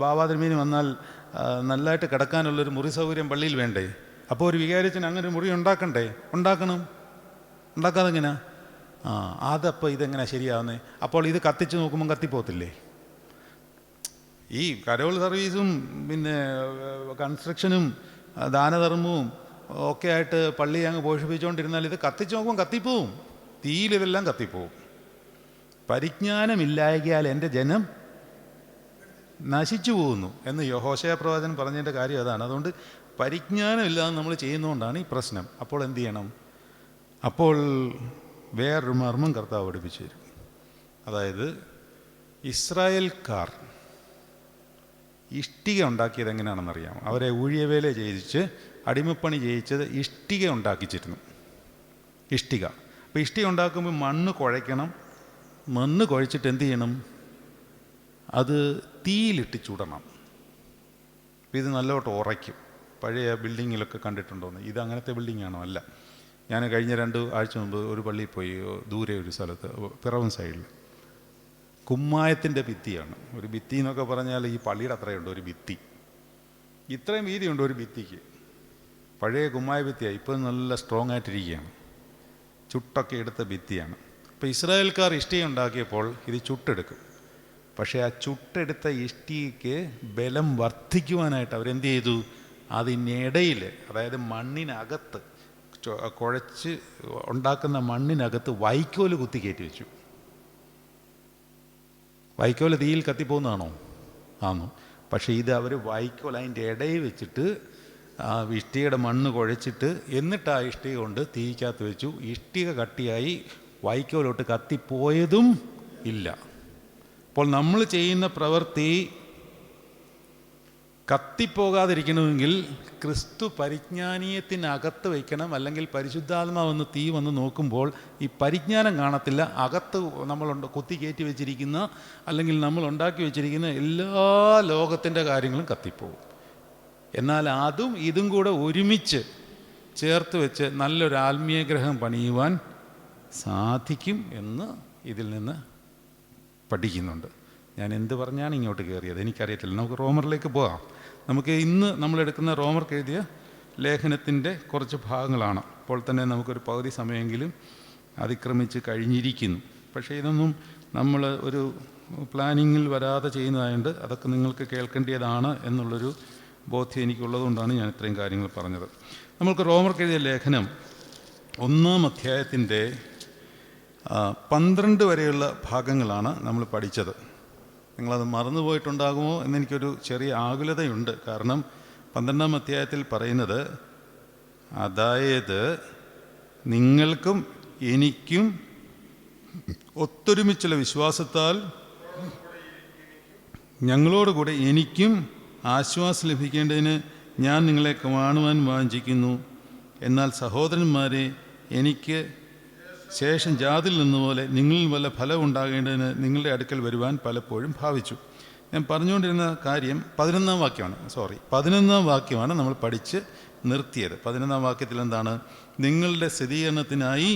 ബാബാതിരുമേനി വന്നാൽ നല്ലതായിട്ട് കിടക്കാനുള്ളൊരു മുറി സൗകര്യം പള്ളിയിൽ വേണ്ടേ? അപ്പോൾ ഒരു വികാരിച്ചന് അങ്ങനെ ഒരു മുറി ഉണ്ടാക്കണം. ഉണ്ടാക്കാതെ എങ്ങനെയാ? അതപ്പോൾ ഇതെങ്ങനെയാണ് ശരിയാവുന്നത്? അപ്പോൾ ഇത് കത്തിച്ച് നോക്കുമ്പം കത്തിപ്പോത്തില്ലേ? ഈ കരോൾ സർവീസും പിന്നെ കൺസ്ട്രക്ഷനും ദാനധർമ്മവും ഒക്കെ ആയിട്ട് പള്ളി അങ്ങ് പോഷിപ്പിച്ചുകൊണ്ടിരുന്നാൽ ഇത് കത്തിച്ച് നോക്കുമ്പോൾ കത്തിപ്പോവും. തീയിലിതെല്ലാം കത്തിപ്പോവും. പരിജ്ഞാനമില്ലായകയാൽ എൻ്റെ ജനം നശിച്ചു പോകുന്നു എന്ന് ഹോശേയ പ്രവാചകൻ പറഞ്ഞതിൻ്റെ കാര്യം അതാണ്. അതുകൊണ്ട് പരിജ്ഞാനമില്ലാതെ നമ്മൾ ചെയ്യുന്നതുകൊണ്ടാണ് ഈ പ്രശ്നം. അപ്പോൾ എന്ത് ചെയ്യണം? അപ്പോൾ വേറൊരു മർമ്മം കർത്താവ് പഠിപ്പിച്ചു തരും. അതായത് ഇസ്രായേൽക്കാർ ഇഷ്ടിക ഉണ്ടാക്കിയത് എങ്ങനെയാണെന്നറിയാം. അവരെ ഊഴിയവേല ചെയ്യിച്ച് അടിമപ്പണി ചെയ്യിച്ചത് ഇഷ്ടിക ഉണ്ടാക്കിച്ചിരുന്നു. ഇഷ്ടിക. അപ്പോൾ ഇഷ്ടിക ഉണ്ടാക്കുമ്പോൾ മണ്ണ് കുഴയ്ക്കണം. മണ്ണ് കുഴച്ചിട്ട് എന്ത് ചെയ്യണം? അത് തീയിലിട്ട് ചുടണം. ഇത് നല്ലോട്ട് ഉറയ്ക്കും. പഴയ ബിൽഡിങ്ങിലൊക്കെ കണ്ടിട്ടുണ്ടോയെന്ന്. ഇത് അങ്ങനത്തെ ബിൽഡിങ്ങാണോ? അല്ല. ഞാൻ കഴിഞ്ഞ 2 ആഴ്ച മുമ്പ് ഒരു പള്ളിയിൽ പോയി, ദൂരെ ഒരു സ്ഥലത്ത്, പിറവം സൈഡിൽ. കുമ്മായത്തിൻ്റെ ഭിത്തിയാണ്. ഒരു ഭിത്തി എന്നൊക്കെ പറഞ്ഞാൽ ഈ പള്ളിയുടെ അത്രയുണ്ട് ഒരു ഭിത്തി. ഇത്രയും വീതിയുണ്ട് ഒരു ഭിത്തിക്ക്. പഴയ കുമ്മായ ഭിത്തിയാണ്. ഇപ്പം നല്ല സ്ട്രോങ് ആയിട്ടിരിക്കുകയാണ്. ചുട്ടൊക്കെ എടുത്ത ഭിത്തിയാണ്. അപ്പോൾ ഇസ്രായേൽക്കാർ ഇഷ്ടിക ഉണ്ടാക്കിയപ്പോൾ ഇത് ചുട്ടെടുക്കും. പക്ഷേ ആ ചുട്ടെടുത്ത ഇഷ്ടികയ്ക്ക് ബലം വർദ്ധിക്കുവാനായിട്ട് അവരെന്ത് ചെയ്തു? അതിനിടയിൽ, അതായത് മണ്ണിനകത്ത്, കുഴച്ച് ഉണ്ടാക്കുന്ന മണ്ണിനകത്ത് വൈക്കോല് കുത്തി കയറ്റി വെച്ചു. വൈക്കോല് തീയിൽ കത്തിപ്പോകുന്നതാണോ? ആണോ? പക്ഷേ ഇത് അവർ വൈക്കോൽ അതിൻ്റെ ഇടയിൽ വെച്ചിട്ട് ആ ഇഷ്ടികയുടെ മണ്ണ് കുഴച്ചിട്ട് എന്നിട്ട് ആ ഇഷ്ടിക കൊണ്ട് തീക്കകത്ത് വെച്ചു. ഇഷ്ടിക കട്ടിയായി വൈക്കോലോട്ട് കത്തിപ്പോയതും ഇല്ല. അപ്പോൾ നമ്മൾ ചെയ്യുന്ന പ്രവൃത്തി കത്തിപ്പോകാതിരിക്കണമെങ്കിൽ ക്രിസ്തു പരിജ്ഞാനീയത്തിനകത്ത് വയ്ക്കണം. അല്ലെങ്കിൽ പരിശുദ്ധാത്മാവെന്ന് തീ വന്ന് നോക്കുമ്പോൾ ഈ പരിജ്ഞാനം കാണത്തില്ല. അകത്ത് നമ്മൾ കുത്തി കയറ്റി വെച്ചിരിക്കുന്ന അല്ലെങ്കിൽ നമ്മൾ ഉണ്ടാക്കി വെച്ചിരിക്കുന്ന എല്ലാ ലോകത്തിൻ്റെ കാര്യങ്ങളും കത്തിപ്പോകും. എന്നാൽ അതും ഇതും കൂടെ ഒരുമിച്ച് ചേർത്ത് വെച്ച് നല്ലൊരു ആത്മീയ ഗ്രഹം പണിയുവാൻ സാധിക്കും എന്ന് ഇതിൽ നിന്ന് പഠിക്കുന്നുണ്ട്. ഞാൻ എന്ത് പറഞ്ഞാണ് ഇങ്ങോട്ട് കയറിയത് എനിക്കറിയത്തില്ല. നമുക്ക് റോമറിലേക്ക് പോകാം. നമുക്ക് ഇന്ന് നമ്മളെടുക്കുന്ന റോമർക്ക് എഴുതിയ ലേഖനത്തിൻ്റെ കുറച്ച് ഭാഗങ്ങളാണ്. അപ്പോൾ തന്നെ നമുക്കൊരു പകുതി സമയമെങ്കിലും അതിക്രമിച്ച് കഴിഞ്ഞിരിക്കുന്നു. പക്ഷേ ഇതൊന്നും നമ്മൾ ഒരു പ്ലാനിങ്ങിൽ വരാതെ ചെയ്യുന്നതായതുകൊണ്ട് അതൊക്കെ നിങ്ങൾക്ക് കേൾക്കേണ്ടതാണ് എന്നുള്ളൊരു ബോധ്യം എനിക്കുള്ളതുകൊണ്ടാണ് ഞാൻ ഇത്രയും കാര്യങ്ങൾ പറഞ്ഞത്. നമ്മൾക്ക് റോമർക്ക് എഴുതിയ ലേഖനം 1-ാം അധ്യായത്തിൻ്റെ 12 വരെയുള്ള ഭാഗങ്ങളാണ് നമ്മൾ പഠിച്ചത്. നിങ്ങളത് മറന്നുപോയിട്ടുണ്ടാകുമോ എന്നെനിക്കൊരു ചെറിയ ആകുലതയുണ്ട്. കാരണം 12-ാം അധ്യായത്തിൽ പറയുന്നത്, അതായത് നിങ്ങൾക്കും എനിക്കും ഒത്തൊരുമിച്ചുള്ള വിശ്വാസത്താൽ ഞങ്ങളോടുകൂടെ എനിക്കും ആശ്വാസം ലഭിക്കേണ്ടതിന് ഞാൻ നിങ്ങളെ കാണുവാൻ വാഞ്ചിക്കുന്നു. എന്നാൽ സഹോദരന്മാരെ, എനിക്ക് ശേഷം ജാതിയിൽ നിന്നുപോലെ നിങ്ങളിൽ വല്ല ഫലം ഉണ്ടാകേണ്ടതിന് നിങ്ങളുടെ അടുക്കൽ വരുവാൻ പലപ്പോഴും ഭാവിച്ചു. ഞാൻ പറഞ്ഞുകൊണ്ടിരുന്ന കാര്യം 11-ാം വാക്യമാണ്. 11-ാം വാക്യമാണ് നമ്മൾ പഠിച്ച് നിർത്തിയത്. 11-ാം വാക്യത്തിൽ എന്താണ്? നിങ്ങളുടെ സ്ഥിരീകരണത്തിനായി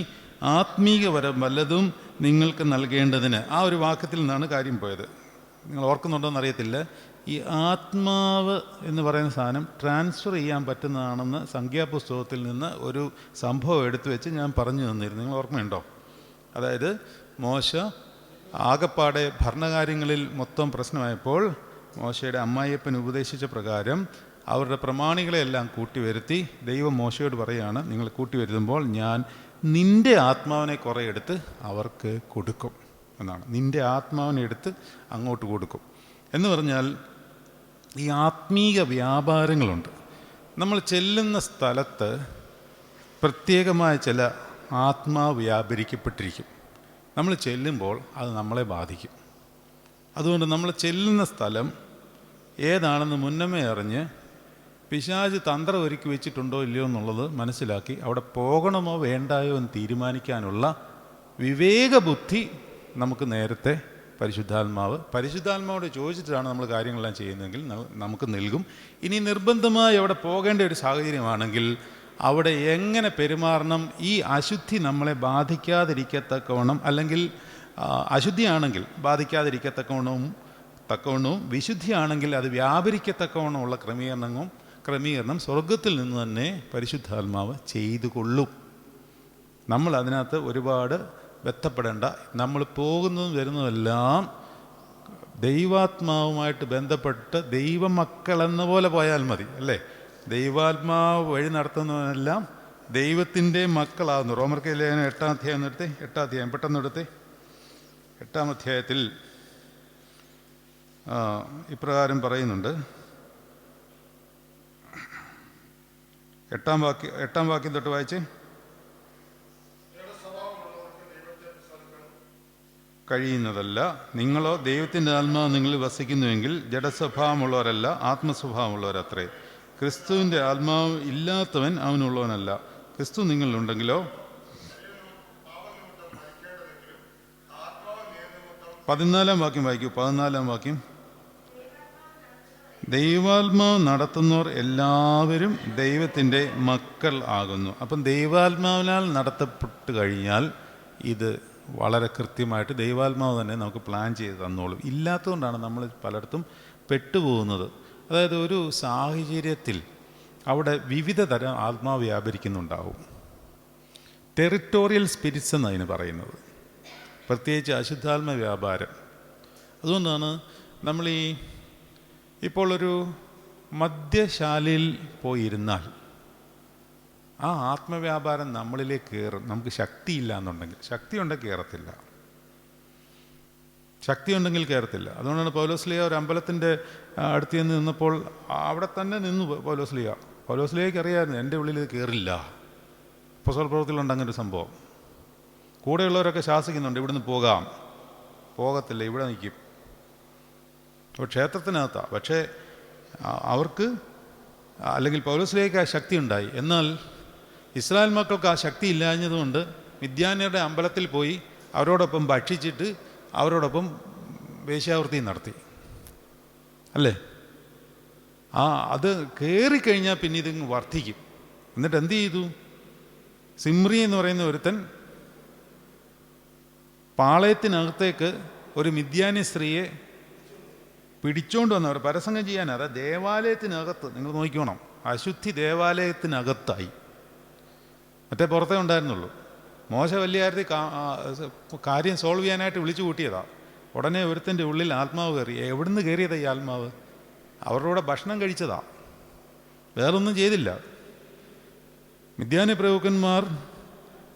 ആത്മീക വരം വല്ലതും നിങ്ങൾക്ക് നൽകേണ്ടതിന്. ആ ഒരു വാക്യത്തിൽ നിന്നാണ് കാര്യം പോയത്. നിങ്ങൾ ഓർക്കുന്നുണ്ടോ എന്നറിയത്തില്ല. ഈ ആത്മാവ് എന്ന് പറയുന്ന സാധനം ട്രാൻസ്ഫർ ചെയ്യാൻ പറ്റുന്നതാണെന്ന് സംഖ്യാപുസ്തകത്തിൽ നിന്ന് ഒരു സംഭവം എടുത്തു വെച്ച് ഞാൻ പറഞ്ഞു തന്നിരുന്നു. നിങ്ങൾ ഓർമ്മയുണ്ടോ? അതായത് മോശ ആകപ്പാടെ ഭരണകാര്യങ്ങളിൽ മൊത്തം പ്രശ്നമായപ്പോൾ മോശയുടെ അമ്മായിയപ്പൻ ഉപദേശിച്ച പ്രകാരം അവരുടെ പ്രമാണികളെയെല്ലാം കൂട്ടിവരുത്തി ദൈവം മോശയോട് പറയുകയാണ്, നിങ്ങൾ കൂട്ടിവരുത്തുമ്പോൾ ഞാൻ നിൻ്റെ ആത്മാവിനെ കുറേ എടുത്ത് അവർക്ക് കൊടുക്കും എന്നാണ്. നിൻ്റെ ആത്മാവിനെ എടുത്ത് അങ്ങോട്ട് കൊടുക്കും എന്ന് പറഞ്ഞാൽ ഈ ആത്മീക വ്യാപാരങ്ങളുണ്ട്. നമ്മൾ ചെല്ലുന്ന സ്ഥലത്ത് പ്രത്യേകമായ ചില ആത്മാവ് വ്യാപരിക്കപ്പെട്ടിരിക്കും. നമ്മൾ ചെല്ലുമ്പോൾ അത് നമ്മളെ ബാധിക്കും. അതുകൊണ്ട് നമ്മൾ ചെല്ലുന്ന സ്ഥലം ഏതാണെന്ന് മുന്നമേ അറിഞ്ഞ് പിശാച് തന്ത്രം ഒരുക്കി വെച്ചിട്ടുണ്ടോ ഇല്ലയോ എന്നുള്ളത് മനസ്സിലാക്കി അവിടെ പോകണമോ വേണ്ടായോ എന്ന് തീരുമാനിക്കാനുള്ള വിവേകബുദ്ധി നമുക്ക് നേരത്തെ പരിശുദ്ധാത്മാവോട് ചോദിച്ചിട്ടാണ് നമ്മൾ കാര്യങ്ങളെല്ലാം ചെയ്യുന്നതെങ്കിൽ നമുക്ക് നൽകും. ഇനി നിർബന്ധമായി അവിടെ പോകേണ്ട ഒരു സാഹചര്യമാണെങ്കിൽ അവിടെ എങ്ങനെ പെരുമാറണം, ഈ അശുദ്ധി നമ്മളെ ബാധിക്കാതിരിക്കത്തക്കവണ്ണം, അല്ലെങ്കിൽ അശുദ്ധിയാണെങ്കിൽ ബാധിക്കാതിരിക്കത്തക്കവണ്ണവും വിശുദ്ധിയാണെങ്കിൽ അത് വ്യാപരിക്കത്തക്കവണ്ണമുള്ള ക്രമീകരണം സ്വർഗത്തിൽ നിന്ന് തന്നെ പരിശുദ്ധാത്മാവ് ചെയ്തു കൊള്ളും. നമ്മൾ അതിനകത്ത് ഒരുപാട് ബന്ധപ്പെടേണ്ട. നമ്മൾ പോകുന്നതും വരുന്നതെല്ലാം ദൈവാത്മാവുമായിട്ട് ബന്ധപ്പെട്ട് ദൈവമക്കളെന്ന പോലെ പോയാൽ മതി, അല്ലേ? ദൈവാത്മാവ് വഴി നടത്തുന്നതെല്ലാം ദൈവത്തിൻ്റെ മക്കളാകുന്നു. റോമർക്ക് ലേഖനം 8-ാം അധ്യായം പെട്ടെന്ന് എടുത്തേ. 8-ാം അധ്യായത്തിൽ ഇപ്രകാരം പറയുന്നുണ്ട്. 8-ാം വാക്യം തൊട്ട് വായിച്ച്. കഴിയുന്നതല്ല, നിങ്ങളോ ദൈവത്തിൻ്റെ ആത്മാവ് നിങ്ങളിൽ വസിക്കുന്നുവെങ്കിൽ ജഡസ്വഭാവമുള്ളവരല്ല, ആത്മസ്വഭാവമുള്ളവരത്രേ. ക്രിസ്തുവിൻ്റെ ആത്മാവ് ഇല്ലാത്തവൻ അവനുള്ളവനല്ല. ക്രിസ്തു നിങ്ങളിലുണ്ടെങ്കിലോ 14-ാം വാക്യം വായിക്കൂ. 14-ാം വാക്യം. ദൈവാത്മാവ് നടത്തുന്നവർ എല്ലാവരും ദൈവത്തിൻ്റെ മക്കൾ ആകുന്നു. അപ്പം ദൈവാത്മാവിനാൽ നടത്തപ്പെട്ട് കഴിഞ്ഞാൽ ഇത് വളരെ കൃത്യമായിട്ട് ദൈവാത്മാവ് തന്നെ നമുക്ക് പ്ലാൻ ചെയ്ത് തന്നോളും. ഇല്ലാത്തതുകൊണ്ടാണ് നമ്മൾ പലയിടത്തും പെട്ടുപോകുന്നത്. അതായത് ഒരു സാഹചര്യത്തിൽ അവിടെ വിവിധ തരം ആത്മാവ് വ്യാപരിക്കുന്നുണ്ടാവും. ടെറിട്ടോറിയൽ സ്പിരിറ്റ്സ് എന്നതിന് പറയുന്നത്, പ്രത്യേകിച്ച് അശുദ്ധാത്മ വ്യാപാരം. അതുകൊണ്ടാണ് നമ്മൾ ഇപ്പോൾ ഒരു മദ്യശാലയിൽ പോയിരുന്നാൽ ആ ആത്മവ്യാപാരം നമ്മളിലേക്ക് കയറും. നമുക്ക് ശക്തിയില്ല എന്നുണ്ടെങ്കിൽ, ശക്തി ഉണ്ടെങ്കിൽ കയറത്തില്ല, ശക്തി ഉണ്ടെങ്കിൽ കയറത്തില്ല. അതുകൊണ്ടാണ് പൗലോസ്ലീഹ ഒരു അമ്പലത്തിൻ്റെ അടുത്ത് ചെന്ന് നിന്നപ്പോൾ അവിടെ തന്നെ നിന്നു പൗലോസ്ലീഹയ്ക്ക് അറിയാമായിരുന്നു എൻ്റെ ഉള്ളിൽ ഇത് കയറില്ല. അപ്പോസ്തല പ്രവൃത്തിയിലുണ്ട് അങ്ങനെ ഒരു സംഭവം. കൂടെയുള്ളവരൊക്കെ ശാസിക്കുന്നുണ്ട്, ഇവിടുന്ന് പോകത്തില്ല, ഇവിടെ നിൽക്കും. അപ്പോൾ ക്ഷേത്രത്തിനകത്താണ്. പക്ഷേ അവർക്ക് അല്ലെങ്കിൽ പൗലോസ്ലീഹയ്ക്ക് ആ ശക്തി ഉണ്ടായി. എന്നാൽ ഇസ്രായേൽ മക്കൾക്ക് ആ ശക്തി ഇല്ലാഞ്ഞതുകൊണ്ട് മിദ്യാന്യരുടെ അമ്പലത്തിൽ പോയി അവരോടൊപ്പം ഭക്ഷിച്ചിട്ട് അവരോടൊപ്പം വേശ്യാവൃത്തി നടത്തി, അല്ലേ? അത് കയറിക്കഴിഞ്ഞാൽ പിന്നെ ഇതിങ്ങ് വർദ്ധിക്കും. എന്നിട്ട് എന്ത് ചെയ്തു? സിമ്രി എന്ന് പറയുന്ന ഒരുത്തൻ പാളയത്തിനകത്തേക്ക് ഒരു മിദ്യാന്യ സ്ത്രീയെ പിടിച്ചോണ്ട് വന്നവർ പരസംഗം ചെയ്യാൻ. അതായത് ദേവാലയത്തിനകത്ത്, നിങ്ങൾ നോക്കിക്കോണം, അശുദ്ധി ദേവാലയത്തിനകത്തായി. മറ്റേ പുറത്തേ ഉണ്ടായിരുന്നുള്ളൂ. മോശ വലിയ കാര്യം സോൾവ് ചെയ്യാനായിട്ട് വിളിച്ചു കൂട്ടിയതാണ്. ഉടനെ ഒരുത്തൻ്റെ ഉള്ളിൽ ആത്മാവ് കയറി. എവിടുന്ന് കയറിയതാ ഈ ആത്മാവ്? അവരുടെ കൂടെ ഭക്ഷണം കഴിച്ചതാ, വേറൊന്നും ചെയ്തില്ല. മിദ്യാന്യ പ്രഭുക്കന്മാർ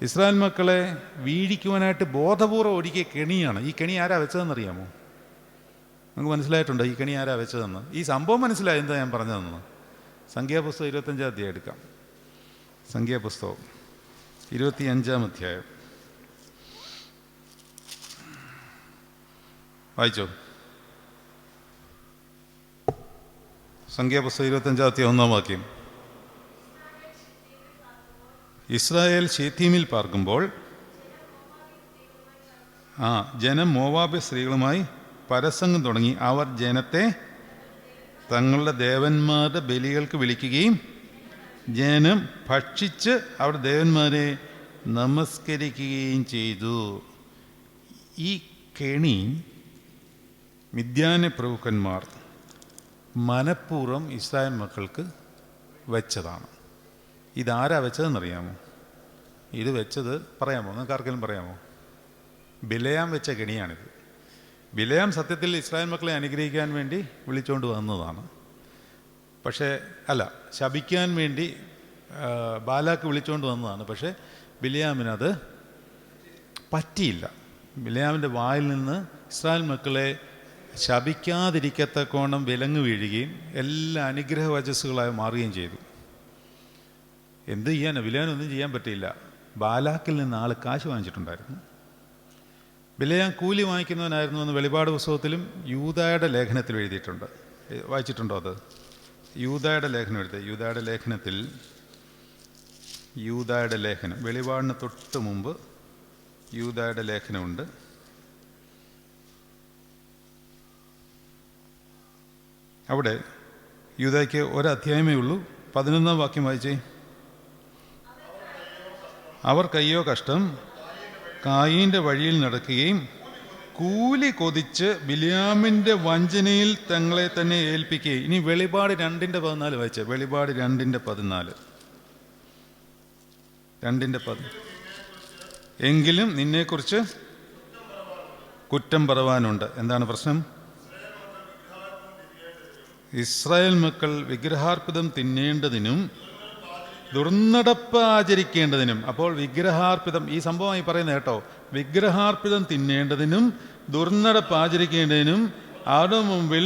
ഇസ്രായേൽ മക്കളെ വീഴിക്കുവാനായിട്ട് ബോധപൂർവ്വം ഒരുക്കിയ കെണിയാണ്. ഈ കെണി ആരാ വെച്ചതെന്നറിയാമോ? നമുക്ക് മനസ്സിലായിട്ടുണ്ടോ ഈ കെണി ആരാ വെച്ചതെന്ന്? ഈ സംഭവം മനസ്സിലായി എന്താ ഞാൻ പറഞ്ഞതെന്ന്? സംഖ്യാപുസ്തകം 25-ാം അധ്യായം എടുക്കാം. സംഖ്യാപുസ്തകം 25-ാം അധ്യായം വായിച്ചോ. സംഖ്യാപുസ്തകം 25-ാം അധ്യായം 1-ാം വാക്യം. ഇസ്രായേൽ ശേത്തീമിൽ പാർക്കുമ്പോൾ ജനം മോവാബ്യ സ്ത്രീകളുമായി പരസംഗം തുടങ്ങി. അവർ ജനത്തെ തങ്ങളുടെ ദേവന്മാരുടെ ബലികൾക്ക് വിളിക്കുകയും ജനം ഭക്ഷിച്ച് അവർ ദേവന്മാരെ നമസ്കരിക്കുകയും ചെയ്തു. ഈ കെണി മിദ്യാന്യ പ്രഭുക്കന്മാർ മനഃപൂർവ്വം ഇസ്രായേൽ മക്കൾക്ക് വെച്ചതാണ്. ഇതാരാ വെച്ചതെന്നറിയാമോ? ഇത് വെച്ചത് പറയാമോ? നിങ്ങൾക്ക് ആർക്കെങ്കിലും പറയാമോ? ബിലയാം വെച്ച കെണിയാണിത്. ബിലയാം സത്യത്തിൽ ഇസ്രായേൽ മക്കളെ അനുഗ്രഹിക്കാൻ വേണ്ടി വിളിച്ചുകൊണ്ട് വന്നതാണ്. പക്ഷേ ശപിക്കാൻ വേണ്ടി ബാലാക്ക് വിളിച്ചുകൊണ്ട് വന്നതാണ്. പക്ഷേ ബിലയാമിനത് പറ്റിയില്ല. ബിലയാമിൻ്റെ വായിൽ നിന്ന് ഇസ്രായേൽ മക്കളെ ശപിക്കാതിരിക്കത്തക്കോണം വിലങ്ങ് വീഴുകയും എല്ലാ അനുഗ്രഹ വചസ്സുകളായി മാറുകയും ചെയ്തു. എന്ത് ചെയ്യാനോ? ബിലയാനൊന്നും ചെയ്യാൻ പറ്റിയില്ല. ബാലാക്കിൽ നിന്ന് ആൾ കാശ് വാങ്ങിച്ചിട്ടുണ്ടായിരുന്നു. ബിലയാം കൂലി വാങ്ങിക്കുന്നവനായിരുന്നു എന്ന് വെളിപാട് പുസ്തകത്തിലും യൂദായുടെ ലേഖനത്തിൽ എഴുതിയിട്ടുണ്ട്. വായിച്ചിട്ടുണ്ടോ അത്? യൂദായുടെ ലേഖനം എഴുതി. യൂദായുടെ ലേഖനം വെളിപാടിന് തൊട്ട് മുമ്പ് യൂദായുടെ ലേഖനമുണ്ട്. അവിടെ യൂദായ്ക്ക് ഒരധ്യായമേ ഉള്ളൂ. 11-ാം വാക്യം വായിച്ചേ. അവർക്കയ്യോ കഷ്ടം, കായീൻ്റെ വഴിയിൽ നടക്കുകയും കൂലി കൊതിച്ച് ബിലയാമിൻ്റെ വഞ്ചനയിൽ തങ്ങളെ തന്നെ ഏൽപ്പിക്കുകയും. ഇനി വെളിപാട് 2:14 വായിച്ചേ. വെളിപാട് 2:14. എങ്കിലും നിന്നെക്കുറിച്ച് കുറ്റം പറവാനുണ്ട്. എന്താണ് പ്രശ്നം? ഇസ്രായേൽ മക്കൾ വിഗ്രഹാർപ്പിതം തിന്നേണ്ടതിനും ദുർനടപ്പ് ആചരിക്കേണ്ടതിനും. അപ്പോൾ വിഗ്രഹാർപ്പിതം, ഈ സംഭവമായി പറയുന്നത് കേട്ടോ, വിഗ്രഹാർപ്പിതം തിന്നേണ്ടതിനും ദുർനടപ്പ് ആചരിക്കേണ്ടതിനും അവരുടെ മുമ്പിൽ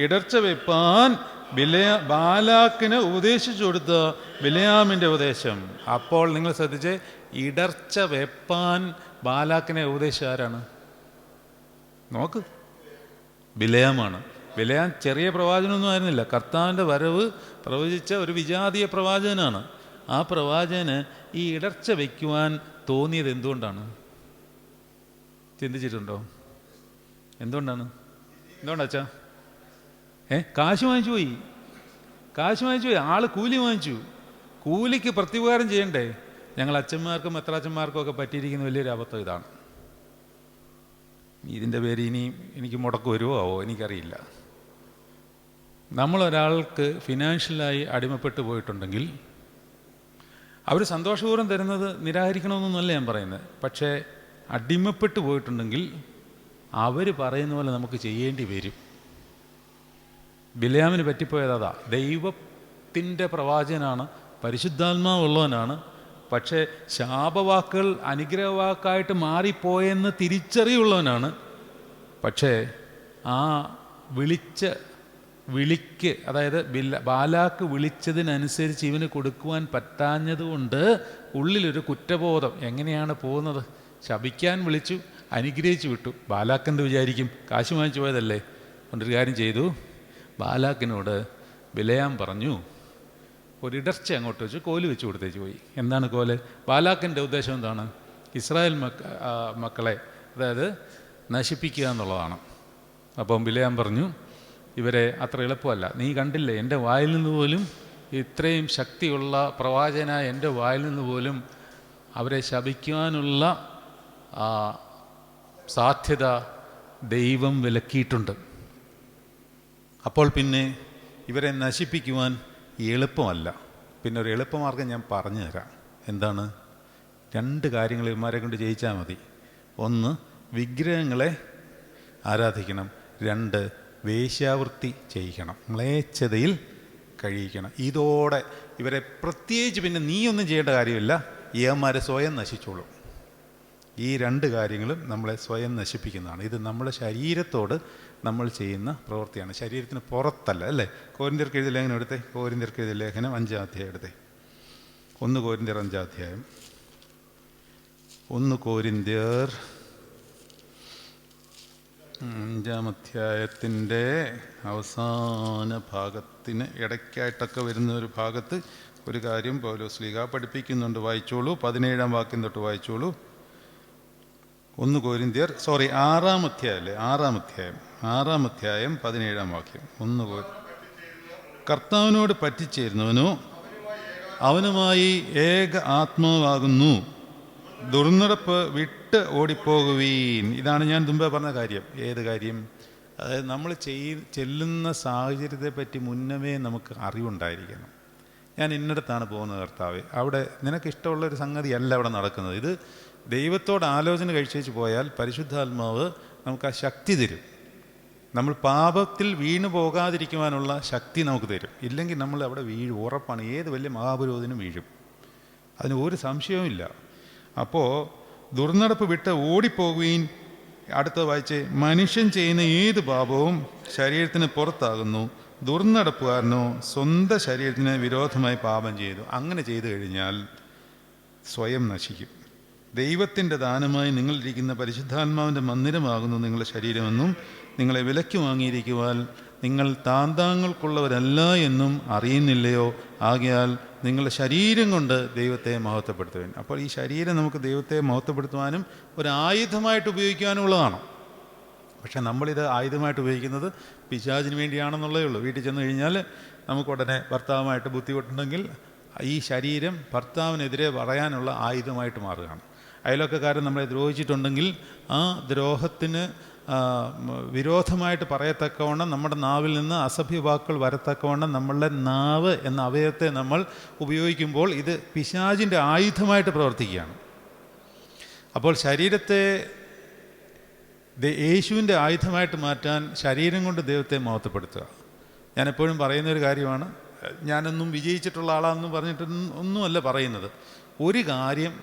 ഇടർച്ച വെപ്പാൻ ബാലാക്കിന് ഉപദേശിച്ചു കൊടുത്ത ബിലെയാമിൻ്റെ ഉപദേശം. അപ്പോൾ നിങ്ങൾ ശ്രദ്ധിച്ച്, ഇടർച്ച വെപ്പാൻ ബാലാക്കിനെ ഉപദേശിച്ച ആരാണ്? നോക്ക്, ബിലെയാമാണ്. ബിലെയാം ചെറിയ പ്രവാചകനൊന്നും ആയിരുന്നില്ല. കർത്താവിൻ്റെ വരവ് പ്രവചിച്ച ഒരു വിജാതീയ പ്രവാചകനാണ്. ആ പ്രവാചകന് ഈ ഇടർച്ച വയ്ക്കുവാൻ തോന്നിയത് എന്തുകൊണ്ടാണ്? ചിന്തിച്ചിട്ടുണ്ടോ? എന്തുകൊണ്ടാണ് അച്ഛാ? കാശ് വാങ്ങിച്ചു പോയി. ആള് കൂലി വാങ്ങിച്ചു. കൂലിക്ക് പ്രത്യുപകാരം ചെയ്യണ്ടേ? ഞങ്ങൾ അച്ഛന്മാർക്കും മെത്രാച്ചന്മാർക്കും ഒക്കെ പറ്റിയിരിക്കുന്ന വലിയൊരു അബദ്ധം ഇതാണ്. ഇതിൻ്റെ പേര് ഇനി എനിക്ക് മുടക്ക് വരുമോ എനിക്കറിയില്ല. നമ്മളൊരാൾക്ക് ഫിനാൻഷ്യലായി അടിമപ്പെട്ടു പോയിട്ടുണ്ടെങ്കിൽ അവർ സന്തോഷപൂർവ്വം തരുന്നത് നിരാകരിക്കണമെന്നൊന്നുമല്ല ഞാൻ പറയുന്നത്. പക്ഷേ അടിമപ്പെട്ടു പോയിട്ടുണ്ടെങ്കിൽ അവർ പറയുന്ന പോലെ നമുക്ക് ചെയ്യേണ്ടി വരും. ബിലെയാമിന് പറ്റിപ്പോയതാ. ദൈവത്തിൻ്റെ പ്രവാചകനാണ്, പരിശുദ്ധാത്മാവുള്ളവനാണ്. പക്ഷേ ശാപവാക്കുകൾ അനുഗ്രഹവാക്കായിട്ട് മാറിപ്പോയെന്ന് തിരിച്ചറിയുള്ളവനാണ്. പക്ഷേ ആ വിളിക്ക്, അതായത് ബാലാക്ക് വിളിച്ചതിനനുസരിച്ച് ഇവന് കൊടുക്കുവാൻ പറ്റാഞ്ഞതുകൊണ്ട് ഉള്ളിലൊരു കുറ്റബോധം. എങ്ങനെയാണ് പോകുന്നത്? ശപിക്കാൻ വിളിച്ചു, അനുഗ്രഹിച്ചു വിട്ടു. ബാലാക്കെന്ത് വിചാരിക്കും? കാശ് വാങ്ങിച്ചു പോയതല്ലേ. കൊണ്ടൊരു കാര്യം ചെയ്തു. ബാലാക്കിനോട് ബിലെയാം പറഞ്ഞു, ഒരിടർച്ച അങ്ങോട്ട് വെച്ച് കോല് വെച്ച് കൊടുത്തേച്ച് പോയി. എന്താണ് കോല്? ബാലാക്കിൻ്റെ ഉദ്ദേശം എന്താണ്? ഇസ്രായേൽ മക്കളെ, അതായത് നശിപ്പിക്കുക എന്നുള്ളതാണ്. അപ്പം ബിലെയാം പറഞ്ഞു, ഇവരെ അത്ര എളുപ്പമല്ല. നീ കണ്ടില്ലേ, എൻ്റെ വായിൽ നിന്ന് പോലും, ഇത്രയും ശക്തിയുള്ള പ്രവാചകനായ എൻ്റെ വായിൽ നിന്ന് പോലും അവരെ ശപിക്കുവാനുള്ള സാധ്യത ദൈവം വിലക്കിയിട്ടുണ്ട്. അപ്പോൾ പിന്നെ ഇവരെ നശിപ്പിക്കുവാൻ എളുപ്പമല്ല. പിന്നെ ഒരു എളുപ്പമാർഗം ഞാൻ പറഞ്ഞു തരാം. എന്താണ്? 2 കാര്യങ്ങൾ ഇവന്മാരെ കൊണ്ട് ചെയ്യിച്ചാൽ മതി. 1, വിഗ്രഹങ്ങളെ ആരാധിക്കണം. 2, വേശ്യാവൃത്തി ചെയ്യിക്കണം, മ്ലേച്ഛതയിൽ കഴിയിക്കണം. ഇതോടെ ഇവരെ പ്രത്യേകിച്ച് പിന്നെ നീയൊന്നും ചെയ്യേണ്ട കാര്യമില്ല, ഏവന്മാരെ സ്വയം നശിച്ചോളും. ഈ 2 കാര്യങ്ങളും നമ്മളെ സ്വയം നശിപ്പിക്കുന്നതാണ്. ഇത് നമ്മുടെ ശരീരത്തോട് നമ്മൾ ചെയ്യുന്ന പ്രവൃത്തിയാണ്, ശരീരത്തിന് പുറത്തല്ല. അല്ലേ? കോരിന്ത്യർക്ക് എഴുതിയ ലേഖനം എടുത്തേ. കോരിന്ത്യർക്ക് എഴുതിയ ലേഖനം 5-ാം അധ്യായം എടുത്തേ. 1 കോരിന്ത്യർ 5-ാം അധ്യായം. 1 കോരിന്ത്യർ 5-ാം അധ്യായത്തിൻ്റെ അവസാന ഭാഗത്തിന് ഇടയ്ക്കായിട്ടൊക്കെ വരുന്ന ഒരു ഭാഗത്ത് ഒരു കാര്യം പൗലോസ് ശ്ലീഹ പഠിപ്പിക്കുന്നുണ്ട്. വായിച്ചോളൂ. 17-ാം വാക്യം തൊട്ട് വായിച്ചോളൂ. 1 കോരിന്ത്യർ 6-ാം അധ്യായം 17-ാം വാക്യം. 1 കർത്താവിനോട് പറ്റിച്ചേരുന്നവനോ അവനുമായി ഏക ആത്മാവാകുന്നു. ദുർനടപ്പ് വിട്ട് ഓടിപ്പോകുവീൻ. ഇതാണ് ഞാൻ മുമ്പേ പറഞ്ഞ കാര്യം. ഏത് കാര്യം? അതായത് നമ്മൾ ചെല്ലുന്ന സാഹചര്യത്തെപ്പറ്റി മുന്നമേ നമുക്ക് അറിവുണ്ടായിരിക്കണം. ഞാൻ ഇന്നടത്താണ് പോകുന്നത് കർത്താവേ, അവിടെ നിനക്കിഷ്ടമുള്ളൊരു സംഗതിയല്ല അവിടെ നടക്കുന്നത്. ഇത് ദൈവത്തോട് ആലോചന കഴിച്ചേച്ച് പോയാൽ പരിശുദ്ധാത്മാവ് നമുക്ക് ആ ശക്തി തരും. നമ്മൾ പാപത്തിൽ വീണു പോകാതിരിക്കുവാനുള്ള ശക്തി നമുക്ക് തരും. ഇല്ലെങ്കിൽ നമ്മൾ അവിടെ വീഴും, ഉറപ്പാണ്. ഏത് വലിയ മഹാപുരോഹിതനും വീഴും, അതിന് ഒരു സംശയവുമില്ല. അപ്പോൾ ദുർനടപ്പ് വിട്ട് ഓടിപ്പോകുകയും, അടുത്ത വായിച്ച്, മനുഷ്യൻ ചെയ്യുന്ന ഏത് പാപവും ശരീരത്തിന് പുറത്താകുന്നു. ദുർനടപ്പുകാരനോ സ്വന്തം ശരീരത്തിന് വിരോധമായി പാപം ചെയ്തു. അങ്ങനെ ചെയ്തു കഴിഞ്ഞാൽ സ്വയം നശിക്കും. ദൈവത്തിൻ്റെ ദാനമായി നിങ്ങളിരിക്കുന്ന പരിശുദ്ധാത്മാവിൻ്റെ മന്ദിരമാകുന്നു നിങ്ങളുടെ ശരീരമെന്നും നിങ്ങളെ വിലയ്ക്ക് വാങ്ങിയിരിക്കുവാൻ നിങ്ങൾ താന്താങ്ങൾക്കുള്ളവരല്ല എന്നും അറിയുന്നില്ലയോ? ആകയാൽ നിങ്ങളുടെ ശരീരം കൊണ്ട് ദൈവത്തെ മഹത്വപ്പെടുത്തുവാൻ. അപ്പോൾ ഈ ശരീരം നമുക്ക് ദൈവത്തെ മഹത്വപ്പെടുത്തുവാനും ഒരു ആയുധമായിട്ട് ഉപയോഗിക്കാനുള്ളതാണ്. പക്ഷേ നമ്മളിത് ആയുധമായിട്ട് ഉപയോഗിക്കുന്നത് പിശാചിന് വേണ്ടിയാണെന്നുള്ളതേ ഉള്ളൂ. വീട്ടിൽ ചെന്ന് കഴിഞ്ഞാൽ നമുക്കുടനെ ഭർത്താവുമായിട്ട് ബുദ്ധിമുട്ടുണ്ടെങ്കിൽ ഈ ശരീരം ഭർത്താവിനെതിരെ പറയാനുള്ള ആയുധമായിട്ട് മാറുകയാണ്. അയൽവക്കക്കാരൻ നമ്മളെ ദ്രോഹിച്ചിട്ടുണ്ടെങ്കിൽ ആ ദ്രോഹത്തിന് വിരോധമായിട്ട് പറയത്തക്കവണ്ണം നമ്മുടെ നാവിൽ നിന്ന് അസഭ്യ വാക്കുകൾ വരത്തക്കവണ്ണം നമ്മളുടെ നാവ് എന്ന അവയവത്തെ നമ്മൾ ഉപയോഗിക്കുമ്പോൾ ഇത് പിശാചിൻ്റെ ആയുധമായിട്ട് പ്രവർത്തിക്കുകയാണ്. അപ്പോൾ ശരീരത്തെ യേശുവിൻ്റെ ആയുധമായിട്ട് മാറ്റാൻ ശരീരം കൊണ്ട് ദൈവത്തെ മഹത്വപ്പെടുത്തുക. ഞാനെപ്പോഴും പറയുന്നൊരു കാര്യമാണ്. ഞാനൊന്നും വിജയിച്ചിട്ടുള്ള ആളാണെന്ന് പറഞ്ഞിട്ട് ഒന്നുമല്ല പറയുന്നത്. ഒരു കാര്യം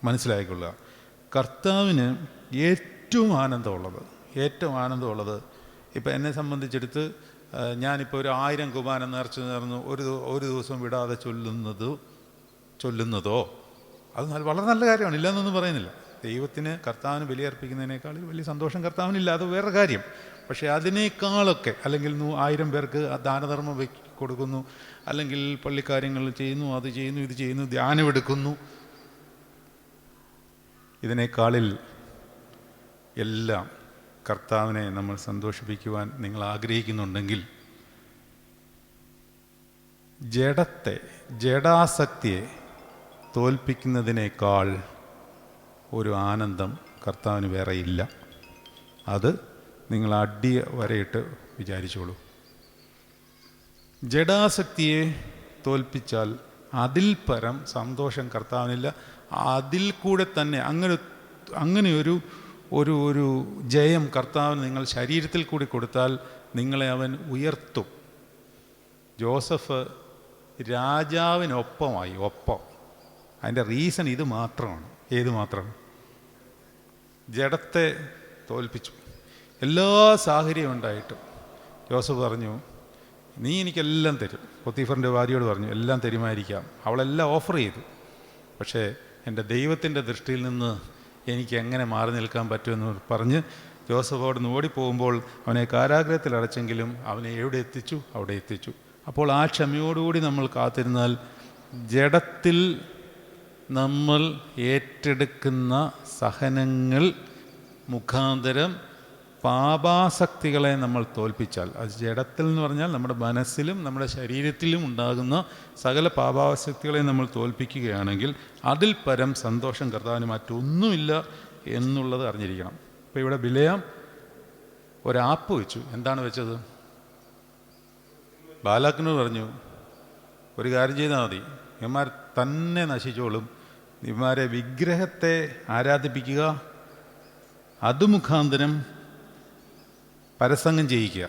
മനസ്സിലാക്കിക്കൊള്ളുക, കർത്താവിന് ഏറ്റവും ഏറ്റവും ആനന്ദമുള്ളത് ഇപ്പം എന്നെ സംബന്ധിച്ചെടുത്ത് ഞാനിപ്പോൾ ഒരു 1000 കുർബാന നേർന്നു ഒരു ദിവസം വിടാതെ ചൊല്ലുന്നതോ അത് വളരെ നല്ല കാര്യമാണ്, ഇല്ലയെന്നൊന്നും പറയുന്നില്ല. ദൈവത്തിന് കർത്താവിന് ബലിയർപ്പിക്കുന്നതിനേക്കാൾ വലിയ സന്തോഷം കർത്താവിനില്ല, അത് വേറെ കാര്യം. പക്ഷേ അതിനേക്കാളൊക്കെ, അല്ലെങ്കിൽ 1000 പേർക്ക് ദാനധർമ്മം കൊടുക്കുന്നു, അല്ലെങ്കിൽ പള്ളിക്കാര്യങ്ങൾ ചെയ്യുന്നു, അത് ചെയ്യുന്നു, ഇത് ചെയ്യുന്നു, ധ്യാനമെടുക്കുന്നു, ഇതിനേക്കാളിൽ എല്ലാം കർത്താവിനെ നമ്മൾ സന്തോഷിപ്പിക്കുവാൻ നിങ്ങൾ ആഗ്രഹിക്കുന്നുണ്ടെങ്കിൽ ജഡാസക്തിയെ തോൽപ്പിക്കുന്നതിനേക്കാൾ ഒരു ആനന്ദം കർത്താവിന് വേറെ ഇല്ല. അത് നിങ്ങൾ വരയിട്ട് വിചാരിച്ചോളൂ. ജഡാസക്തിയെ തോൽപ്പിച്ചാൽ അതിൽ പരം സന്തോഷം കർത്താവിനില്ല. അതിൽ കൂടെ തന്നെ അങ്ങനെ ഒരു ജയം കർത്താവിന് നിങ്ങൾ ശരീരത്തിൽ കൂടി കൊടുത്താൽ നിങ്ങളെ അവൻ ഉയർത്തും. ജോസഫ് രാജാവിനൊപ്പമായി. അതിൻ്റെ റീസൺ ഇത് മാത്രമാണ്. ഏത് മാത്രമാണ്? ജഡത്തെ തോൽപ്പിച്ചു. എല്ലാ സാഹചര്യം ഉണ്ടായിട്ടും ജോസഫ് പറഞ്ഞു, നീ എനിക്കെല്ലാം തരും. പൊത്തീഫറിൻ്റെ ഭാര്യയോട് പറഞ്ഞു, എല്ലാം തരുമായിരിക്കാം. അവളെല്ലാം ഓഫർ ചെയ്തു. പക്ഷേ എൻ്റെ ദൈവത്തിൻ്റെ ദൃഷ്ടിയിൽ നിന്ന് എനിക്ക് എങ്ങനെ മാറി നിൽക്കാൻ പറ്റുമെന്ന് പറഞ്ഞ് ജോസഫ് അവിടെ നിന്ന് ഓടിപ്പോകുമ്പോൾ അവനെ കാരാഗ്രഹത്തിൽ അടച്ചെങ്കിലും അവനെ അവിടെ എത്തിച്ചു. അപ്പോൾ ആ ക്ഷമയോടുകൂടി നമ്മൾ കാത്തിരുന്നാൽ ജഡത്തിൽ നമ്മൾ ഏറ്റെടുക്കുന്ന സഹനങ്ങൾ മുഖാന്തരം പാപാസക്തികളെ നമ്മൾ തോൽപ്പിച്ചാൽ, അത് ജഡത്തിൽ എന്ന് പറഞ്ഞാൽ നമ്മുടെ മനസ്സിലും നമ്മുടെ ശരീരത്തിലും ഉണ്ടാകുന്ന സകല പാപാസക്തികളെ നമ്മൾ തോൽപ്പിക്കുകയാണെങ്കിൽ അതിൽ പരം സന്തോഷം കർത്താവിന് മറ്റൊന്നുമില്ല എന്നുള്ളത് അറിഞ്ഞിരിക്കണം. ഇപ്പോൾ ഇവിടെ ബിലെയാം ഒരാപ്പ് വെച്ചു. എന്താണ് വെച്ചത്? ബാലാക്കിനോട് പറഞ്ഞു, ഒരു കാര്യം ചെയ്താൽ മതി, ഇവന്മാർ തന്നെ നശിച്ചോളും, ഇവന്മാരെ വിഗ്രഹത്തെ ആരാധിപ്പിക്കുക, അത് മുഖാന്തരം പരസംഗം ചെയ്യിക്കുക.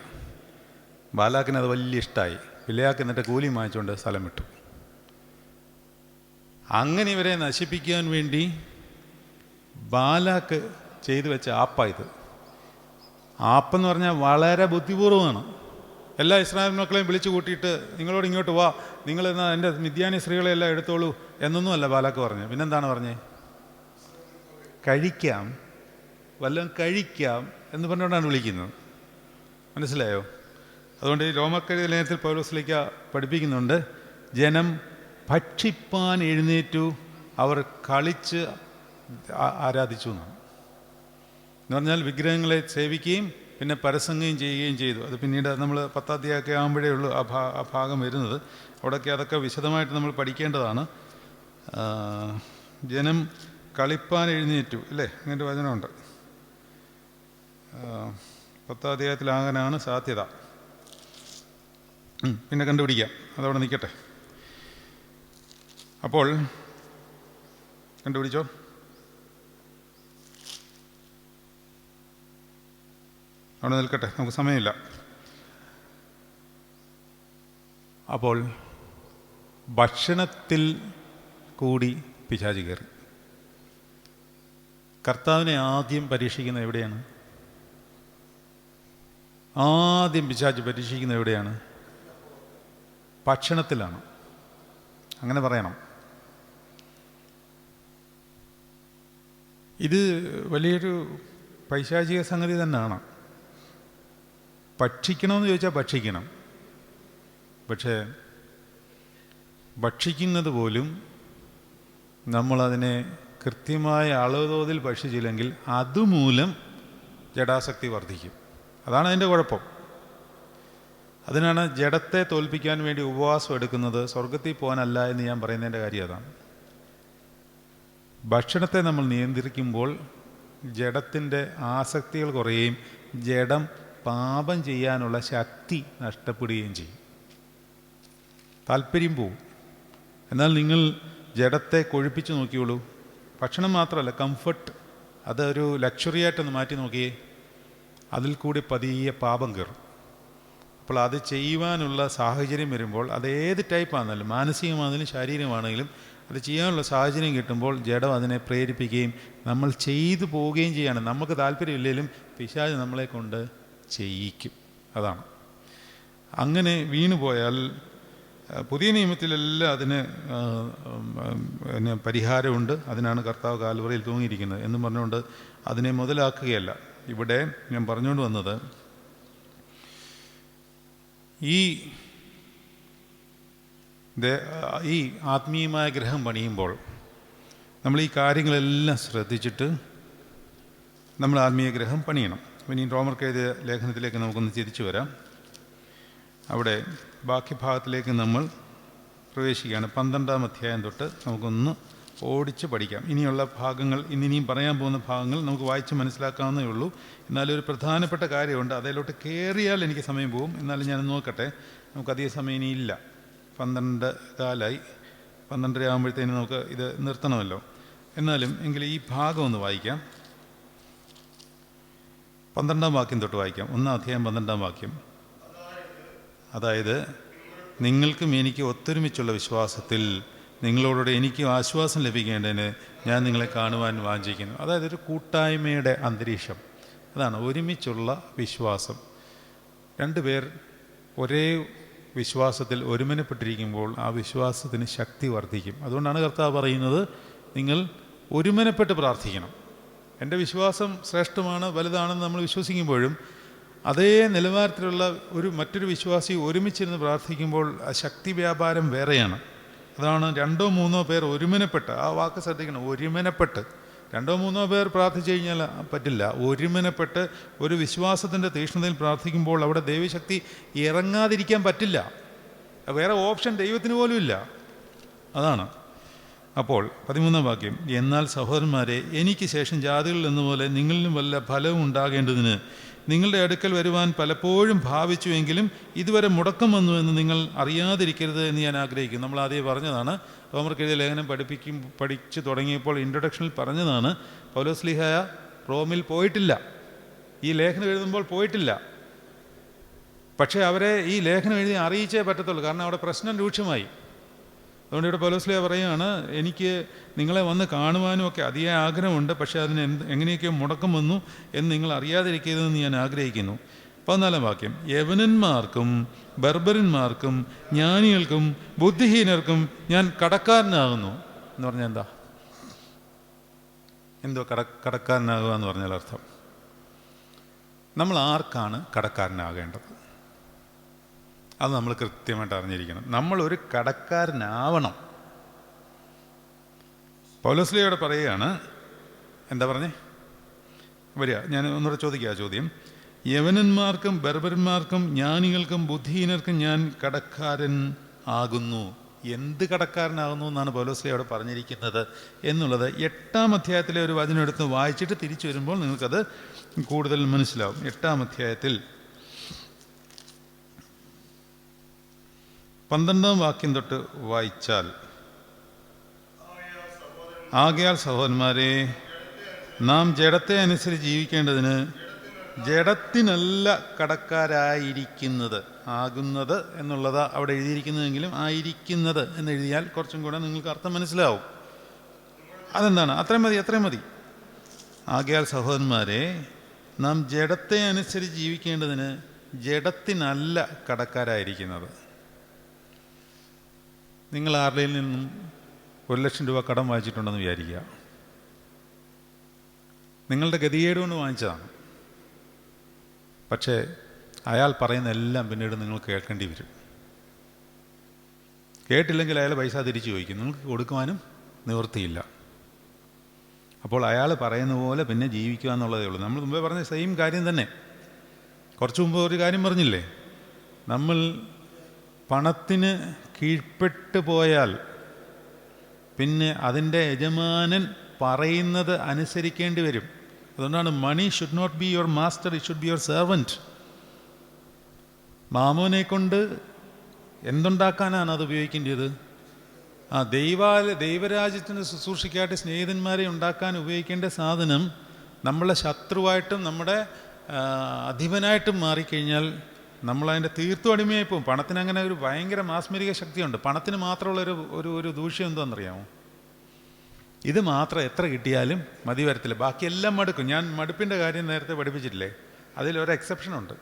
ബാലാക്കിന് അത് വലിയ ഇഷ്ടമായി. ബിലെയാക്ക് എന്നിട്ട് കൂലി വാങ്ങിച്ചുകൊണ്ട് സ്ഥലം വിട്ടു. അങ്ങനെ ഇവരെ നശിപ്പിക്കാൻ വേണ്ടി ബാലാക്ക് ചെയ്തു വെച്ച ആപ്പായത്. ആപ്പെന്ന് പറഞ്ഞാൽ വളരെ ബുദ്ധിപൂർവ്വമാണ്. എല്ലാ ഇസ്രായേൽ മക്കളെയും വിളിച്ചു കൂട്ടിയിട്ട് നിങ്ങളോട് ഇങ്ങോട്ട് വാ, നിങ്ങളെന്നാൽ എൻ്റെ മിദ്യാനി സ്ത്രീകളെല്ലാം എടുത്തോളൂ എന്നൊന്നും അല്ല ബാലാക്ക് പറഞ്ഞു. പിന്നെന്താണ് പറഞ്ഞേ? കഴിക്കാം, വല്ലതും കഴിക്കാം എന്ന് പറഞ്ഞുകൊണ്ടാണ് വിളിക്കുന്നത്. മനസ്സിലായോ? അതുകൊണ്ട് ഈ റോമക്കഴുത ലേഖനത്തിൽ പൗലോസ്ലീഹ പഠിപ്പിക്കുന്നുണ്ട്, ജനം ഭക്ഷിപ്പാൻ എഴുന്നേറ്റു, അവർ കളിച്ച് ആരാധിച്ചു എന്നാണ്. എന്ന് പറഞ്ഞാൽ വിഗ്രഹങ്ങളെ സേവിക്കുകയും പിന്നെ പരസംഗം ചെയ്യുകയും ചെയ്തു. അത് പിന്നീട് നമ്മൾ 10ാം അധ്യായമൊക്കെ ആകുമ്പോഴേ ഉള്ളൂ ആ ഭാഗം വരുന്നത്. അതൊക്കെ വിശദമായിട്ട് നമ്മൾ പഠിക്കേണ്ടതാണ്. ജനം കളിപ്പാൻ എഴുന്നേറ്റു, അല്ലേ? അങ്ങനൊരു വചനമുണ്ട്. 10ാം അധ്യായത്തിലാകാനാണ് സാധ്യത. പിന്നെ കണ്ടുപിടിക്കാം, അതവിടെ നിൽക്കട്ടെ. അപ്പോൾ കണ്ടുപിടിച്ചോ. അവിടെ നിൽക്കട്ടെ, നമുക്ക് സമയമില്ല. അപ്പോൾ ഭക്ഷണത്തിൽ കൂടി പിശാച് കയറി. കർത്താവിനെ ആദ്യം പരീക്ഷിക്കുന്നത് എവിടെയാണ്? ആദ്യം പിശാച് പരീക്ഷിക്കുന്നത് എവിടെയാണ്? ഭക്ഷണത്തിലാണ്. അങ്ങനെ പറയണം. ഇത് വലിയൊരു പൈശാചിക സംഗതി തന്നെയാണ്. ഭക്ഷിക്കണമെന്ന് ചോദിച്ചാൽ ഭക്ഷിക്കണം. പക്ഷേ ഭക്ഷിക്കുന്നത് പോലും നമ്മളതിനെ കൃത്യമായ അളവ് തോതിൽ ഭക്ഷിച്ചില്ലെങ്കിൽ അതുമൂലം ജഡാസക്തി വർദ്ധിക്കും. അതാണ് അതിൻ്റെ കുഴപ്പം. അതിനാണ് ജഡത്തെ തോൽപ്പിക്കാൻ വേണ്ടി ഉപവാസം എടുക്കുന്നത്, സ്വർഗത്തിൽ പോകാനല്ല എന്ന് ഞാൻ പറയുന്നതിൻ്റെ കാര്യം അതാണ്. ഭക്ഷണത്തെ നമ്മൾ നിയന്ത്രിക്കുമ്പോൾ ജഡത്തിൻ്റെ ആസക്തികൾ കുറയുകയും ജഡം പാപം ചെയ്യാനുള്ള ശക്തി നഷ്ടപ്പെടുകയും ചെയ്യും. താല്പര്യം പോവും. എന്നാൽ നിങ്ങൾ ജഡത്തെ കൊഴുപ്പിച്ച് നോക്കിയോളൂ. ഭക്ഷണം മാത്രമല്ല, കംഫർട്ട്, അതൊരു ലക്ഷറി ആയിട്ടൊന്ന് മാറ്റി നോക്കിയേ. അതിൽ കൂടി പതിയെ പാപം കയറും. അപ്പോൾ അത് ചെയ്യുവാനുള്ള സാഹചര്യം വരുമ്പോൾ, അത് ഏത് ടൈപ്പാണെന്നാലും, മാനസികമാണെങ്കിലും ശാരീരികമാണെങ്കിലും, അത് ചെയ്യാനുള്ള സാഹചര്യം കിട്ടുമ്പോൾ ജഡം അതിനെ പ്രേരിപ്പിക്കുകയും നമ്മൾ ചെയ്തു പോവുകയും ചെയ്യാണ്. നമുക്ക് താല്പര്യമില്ലെങ്കിലും പിശാച് നമ്മളെ കൊണ്ട് ചെയ്യിക്കും. അതാണ്. അങ്ങനെ വീണുപോയാൽ പുതിയ നിയമത്തിലെല്ലാം അതിന് പരിഹാരമുണ്ട്. അതിനാണ് കർത്താവ് കാൽവറിയിൽ തൂങ്ങിയിരിക്കുന്നത് എന്ന് പറഞ്ഞുകൊണ്ട് അതിനെ മുതലാക്കുകയല്ല. ഇവിടെ ഞാൻ പറഞ്ഞുകൊണ്ട് വന്നത്, ഈ ആത്മീയമായ ഗ്രഹം പണിയുമ്പോൾ നമ്മൾ ഈ കാര്യങ്ങളെല്ലാം ശ്രദ്ധിച്ചിട്ട് നമ്മൾ ആത്മീയ ഗ്രഹം പണിയണം. ഇനി റോമർക്കെഴുതിയ ലേഖനത്തിലേക്ക് നമുക്കൊന്ന് തിരിച്ചു വരാം. അവിടെ ബാക്കി ഭാഗത്തിലേക്ക് നമ്മൾ പ്രവേശിക്കുകയാണ്. 12-ാം അധ്യായം തൊട്ട് നമുക്കൊന്ന് ഓടിച്ച് പഠിക്കാം. ഇനിയുള്ള ഭാഗങ്ങൾ, ഇനിയും പറയാൻ പോകുന്ന ഭാഗങ്ങൾ നമുക്ക് വായിച്ച് മനസ്സിലാക്കാവുന്നേ ഉള്ളൂ. എന്നാലും ഒരു പ്രധാനപ്പെട്ട കാര്യമുണ്ട്, അതിലോട്ട് കയറിയാൽ എനിക്ക് സമയം പോകും. എന്നാലും ഞാൻ നോക്കട്ടെ, നമുക്കധികം സമയം ഇനിയില്ല. 12:15 12:30 ആകുമ്പോഴത്തേനും നമുക്ക് ഇത് നിർത്തണമല്ലോ. എന്നാലും എങ്കിൽ ഈ ഭാഗം ഒന്ന് വായിക്കാം. 12-ാം വാക്യം തൊട്ട് വായിക്കാം. 1-ാം അധ്യായം 12-ാം വാക്യം. അതായത്, നിങ്ങൾക്കും എനിക്ക് ഒത്തൊരുമിച്ചുള്ള വിശ്വാസത്തിൽ നിങ്ങളോടുകൂടെ എനിക്കും ആശ്വാസം ലഭിക്കേണ്ടതിന് ഞാൻ നിങ്ങളെ കാണുവാൻ വാഞ്ചിക്കുന്നു. അതായത് ഒരു കൂട്ടായ്മയുടെ അന്തരീക്ഷം. അതാണ് ഒരുമിച്ചുള്ള വിശ്വാസം. രണ്ടുപേർ ഒരേ വിശ്വാസത്തിൽ ഒരുമനപ്പെട്ടിരിക്കുമ്പോൾ ആ വിശ്വാസത്തിന് ശക്തി വർദ്ധിക്കും. അതുകൊണ്ടാണ് കർത്താവ് പറയുന്നത്, നിങ്ങൾ ഒരുമനപ്പെട്ട് പ്രാർത്ഥിക്കണം. എൻ്റെ വിശ്വാസം ശ്രേഷ്ഠമാണ്, വലുതാണെന്ന് നമ്മൾ വിശ്വസിക്കുമ്പോഴും അതേ നിലവാരത്തിലുള്ള മറ്റൊരു വിശ്വാസി ഒരുമിച്ചിരുന്ന് പ്രാർത്ഥിക്കുമ്പോൾ ആ ശക്തി വ്യാപാരം വേറെയാണ്. അതാണ് 2-3 പേർ ഒരുമനപ്പെട്ട്, ആ വാക്ക് ശ്രദ്ധിക്കണം, ഒരുമനപ്പെട്ട്. 2-3 പേർ പ്രാർത്ഥിച്ചു കഴിഞ്ഞാൽ പറ്റില്ല. ഒരുമനപ്പെട്ട് ഒരു വിശ്വാസത്തിൻ്റെ തീക്ഷ്ണതയിൽ പ്രാർത്ഥിക്കുമ്പോൾ അവിടെ ദൈവശക്തി ഇറങ്ങാതിരിക്കാൻ പറ്റില്ല. വേറെ ഓപ്ഷൻ ദൈവത്തിന് പോലും ഇല്ല. അതാണ്. അപ്പോൾ 13-ാം വാക്യം, എന്നാൽ സഹോദരന്മാരെ, എനിക്ക് ശേഷം ജാതികളിൽ എന്നപോലെ നിങ്ങളിലും വല്ല ഫലവും ഉണ്ടാകേണ്ടതിന് നിങ്ങളുടെ അടുക്കൽ വരുവാൻ പലപ്പോഴും ഭാവിച്ചുവെങ്കിലും ഇതുവരെ മുടക്കം വന്നു എന്ന് നിങ്ങൾ അറിയാതിരിക്കരുത് എന്ന് ഞാൻ ആഗ്രഹിക്കുന്നു. നമ്മൾ ആദ്യം പറഞ്ഞതാണ്, റോമർക്കെഴുതിയ ലേഖനം പഠിച്ചു തുടങ്ങിയപ്പോൾ ഇൻട്രൊഡക്ഷനിൽ പറഞ്ഞതാണ്, പൗലോസ്ലീഹായ റോമിൽ പോയിട്ടില്ല, ഈ ലേഖനം എഴുതുമ്പോൾ പോയിട്ടില്ല. പക്ഷേ അവരെ ഈ ലേഖനം എഴുതി അറിയിച്ചേ പറ്റത്തുള്ളൂ, കാരണം അവിടെ പ്രശ്നം രൂക്ഷമായി. അതുകൊണ്ട് ഇവിടെ പൗലോസ്ലീഹ പറയുകയാണ്, എനിക്ക് നിങ്ങളെ വന്ന് കാണുവാനും ഒക്കെ അതിയായ ആഗ്രഹമുണ്ട്, പക്ഷേ അതിന് എങ്ങനെയൊക്കെയോ മുടക്കം വന്നു എന്ന് നിങ്ങൾ അറിയാതിരിക്കരുതെന്ന് ഞാൻ ആഗ്രഹിക്കുന്നു. 14-ാം വാക്യം, യവനന്മാർക്കും ബർബരന്മാർക്കും ജ്ഞാനികൾക്കും ബുദ്ധിഹീനർക്കും ഞാൻ കടക്കാരനാകുന്നു എന്ന് പറഞ്ഞാൽ എന്തോ കടക്കാരനാകുക എന്ന് പറഞ്ഞാൽ അർത്ഥം, നമ്മൾ ആർക്കാണ് കടക്കാരനാകേണ്ടത് അത് നമ്മൾ കൃത്യമായിട്ട് അറിഞ്ഞിരിക്കണം. നമ്മളൊരു കടക്കാരനാവണം. പൗലോസ്ലീഹയോട് പറയുകയാണ്, എന്താ പറഞ്ഞേ, വരിക, ഞാൻ ഒന്നുകൂടെ ചോദിക്കുക ചോദ്യം. യവനന്മാർക്കും ബർബരന്മാർക്കും ജ്ഞാനികൾക്കും ബുദ്ധിഹീനർക്കും ഞാൻ കടക്കാരൻ ആകുന്നു. എന്ത് കടക്കാരനാകുന്നു എന്നാണ് പൗലോസ്ലീഹയോട് പറഞ്ഞിരിക്കുന്നത് എന്നുള്ളത് 8-ാം അധ്യായത്തിലെ ഒരു വചനം എടുത്ത് വായിച്ചിട്ട് തിരിച്ചു വരുമ്പോൾ നിങ്ങൾക്കത് കൂടുതൽ മനസ്സിലാവും. 8-ാം അധ്യായത്തിൽ 12-ാം വാക്യം തൊട്ട് വായിച്ചാൽ, ആകയാൽ സഹോദരന്മാരെ, നാം ജഡത്തെ അനുസരിച്ച് ജീവിക്കേണ്ടതിന് ജഡത്തിനല്ല കടക്കാരായിരിക്കുന്നത്. ആകുന്നത് എന്നുള്ളത് അവിടെ എഴുതിയിരിക്കുന്നതെങ്കിലും ആയിരിക്കുന്നത് എന്നെഴുതിയാൽ കുറച്ചും കൂടെ നിങ്ങൾക്ക് അർത്ഥം മനസ്സിലാവും. അതെന്താണ്? അത്രയും മതി. ആകയാൽ സഹോദരന്മാരെ, നാം ജഡത്തെ അനുസരിച്ച് ജീവിക്കേണ്ടതിന് ജഡത്തിനല്ല കടക്കാരായിരിക്കുന്നത്. നിങ്ങൾ ആരുടെയിൽ നിന്നും 1,00,000 രൂപ കടം വാങ്ങിച്ചിട്ടുണ്ടെന്ന് വിചാരിക്കുക. നിങ്ങളുടെ ഗതികേട് കൊണ്ട് വാങ്ങിച്ചതാണ്. പക്ഷേ അയാൾ പറയുന്ന എല്ലാം പിന്നീട് നിങ്ങൾ കേൾക്കേണ്ടി വരും. കേട്ടില്ലെങ്കിൽ അയാൾ പൈസ തിരിച്ചു ചോദിക്കും, നിങ്ങൾക്ക് കൊടുക്കുവാനും നിവൃത്തിയില്ല. അപ്പോൾ അയാൾ പറയുന്ന പോലെ പിന്നെ ജീവിക്കുക എന്നുള്ളതേ ഉള്ളൂ. നമ്മൾ മുമ്പേ പറഞ്ഞ സെയിം കാര്യം തന്നെ. കുറച്ച് മുമ്പ് ഒരു കാര്യം പറഞ്ഞില്ലേ, നമ്മൾ പണത്തിന് കീഴ്പ്പെട്ടു പോയാൽ പിന്നെ അതിൻ്റെ യജമാനൻ പറയുന്നത് അനുസരിക്കേണ്ടി വരും. അതുകൊണ്ടാണ് money should not be your master, it should be your servant. മാമോനെ കൊണ്ട് എന്തുണ്ടാക്കാനാണ് അത് ഉപയോഗിക്കേണ്ടത്? ദൈവരാജ്യത്തിന് ശുശ്രൂഷയ്ക്കായിട്ട് സ്നേഹിതന്മാരെ ഉണ്ടാക്കാൻ ഉപയോഗിക്കേണ്ട സാധനം നമ്മളെ ശത്രുവായിട്ടും നമ്മുടെ അധിപനായിട്ടും മാറിക്കഴിഞ്ഞാൽ നമ്മളതിൻ്റെ തീർത്തും അടിമയായി പോകും. പണത്തിന് അങ്ങനെ ഒരു ഭയങ്കര മാസ്മരിക ശക്തിയുണ്ട്. പണത്തിന് മാത്രമുള്ളൊരു ഒരു ദൂഷ്യം എന്താണെന്നറിയാമോ? ഇത് മാത്രം എത്ര കിട്ടിയാലും മതി വരത്തില്ല, ബാക്കിയെല്ലാം മടുക്കും. ഞാൻ മടുപ്പിൻ്റെ കാര്യം നേരത്തെ പഠിപ്പിച്ചിട്ടില്ലേ, അതിലൊരു എക്സെപ്ഷനുണ്ട്.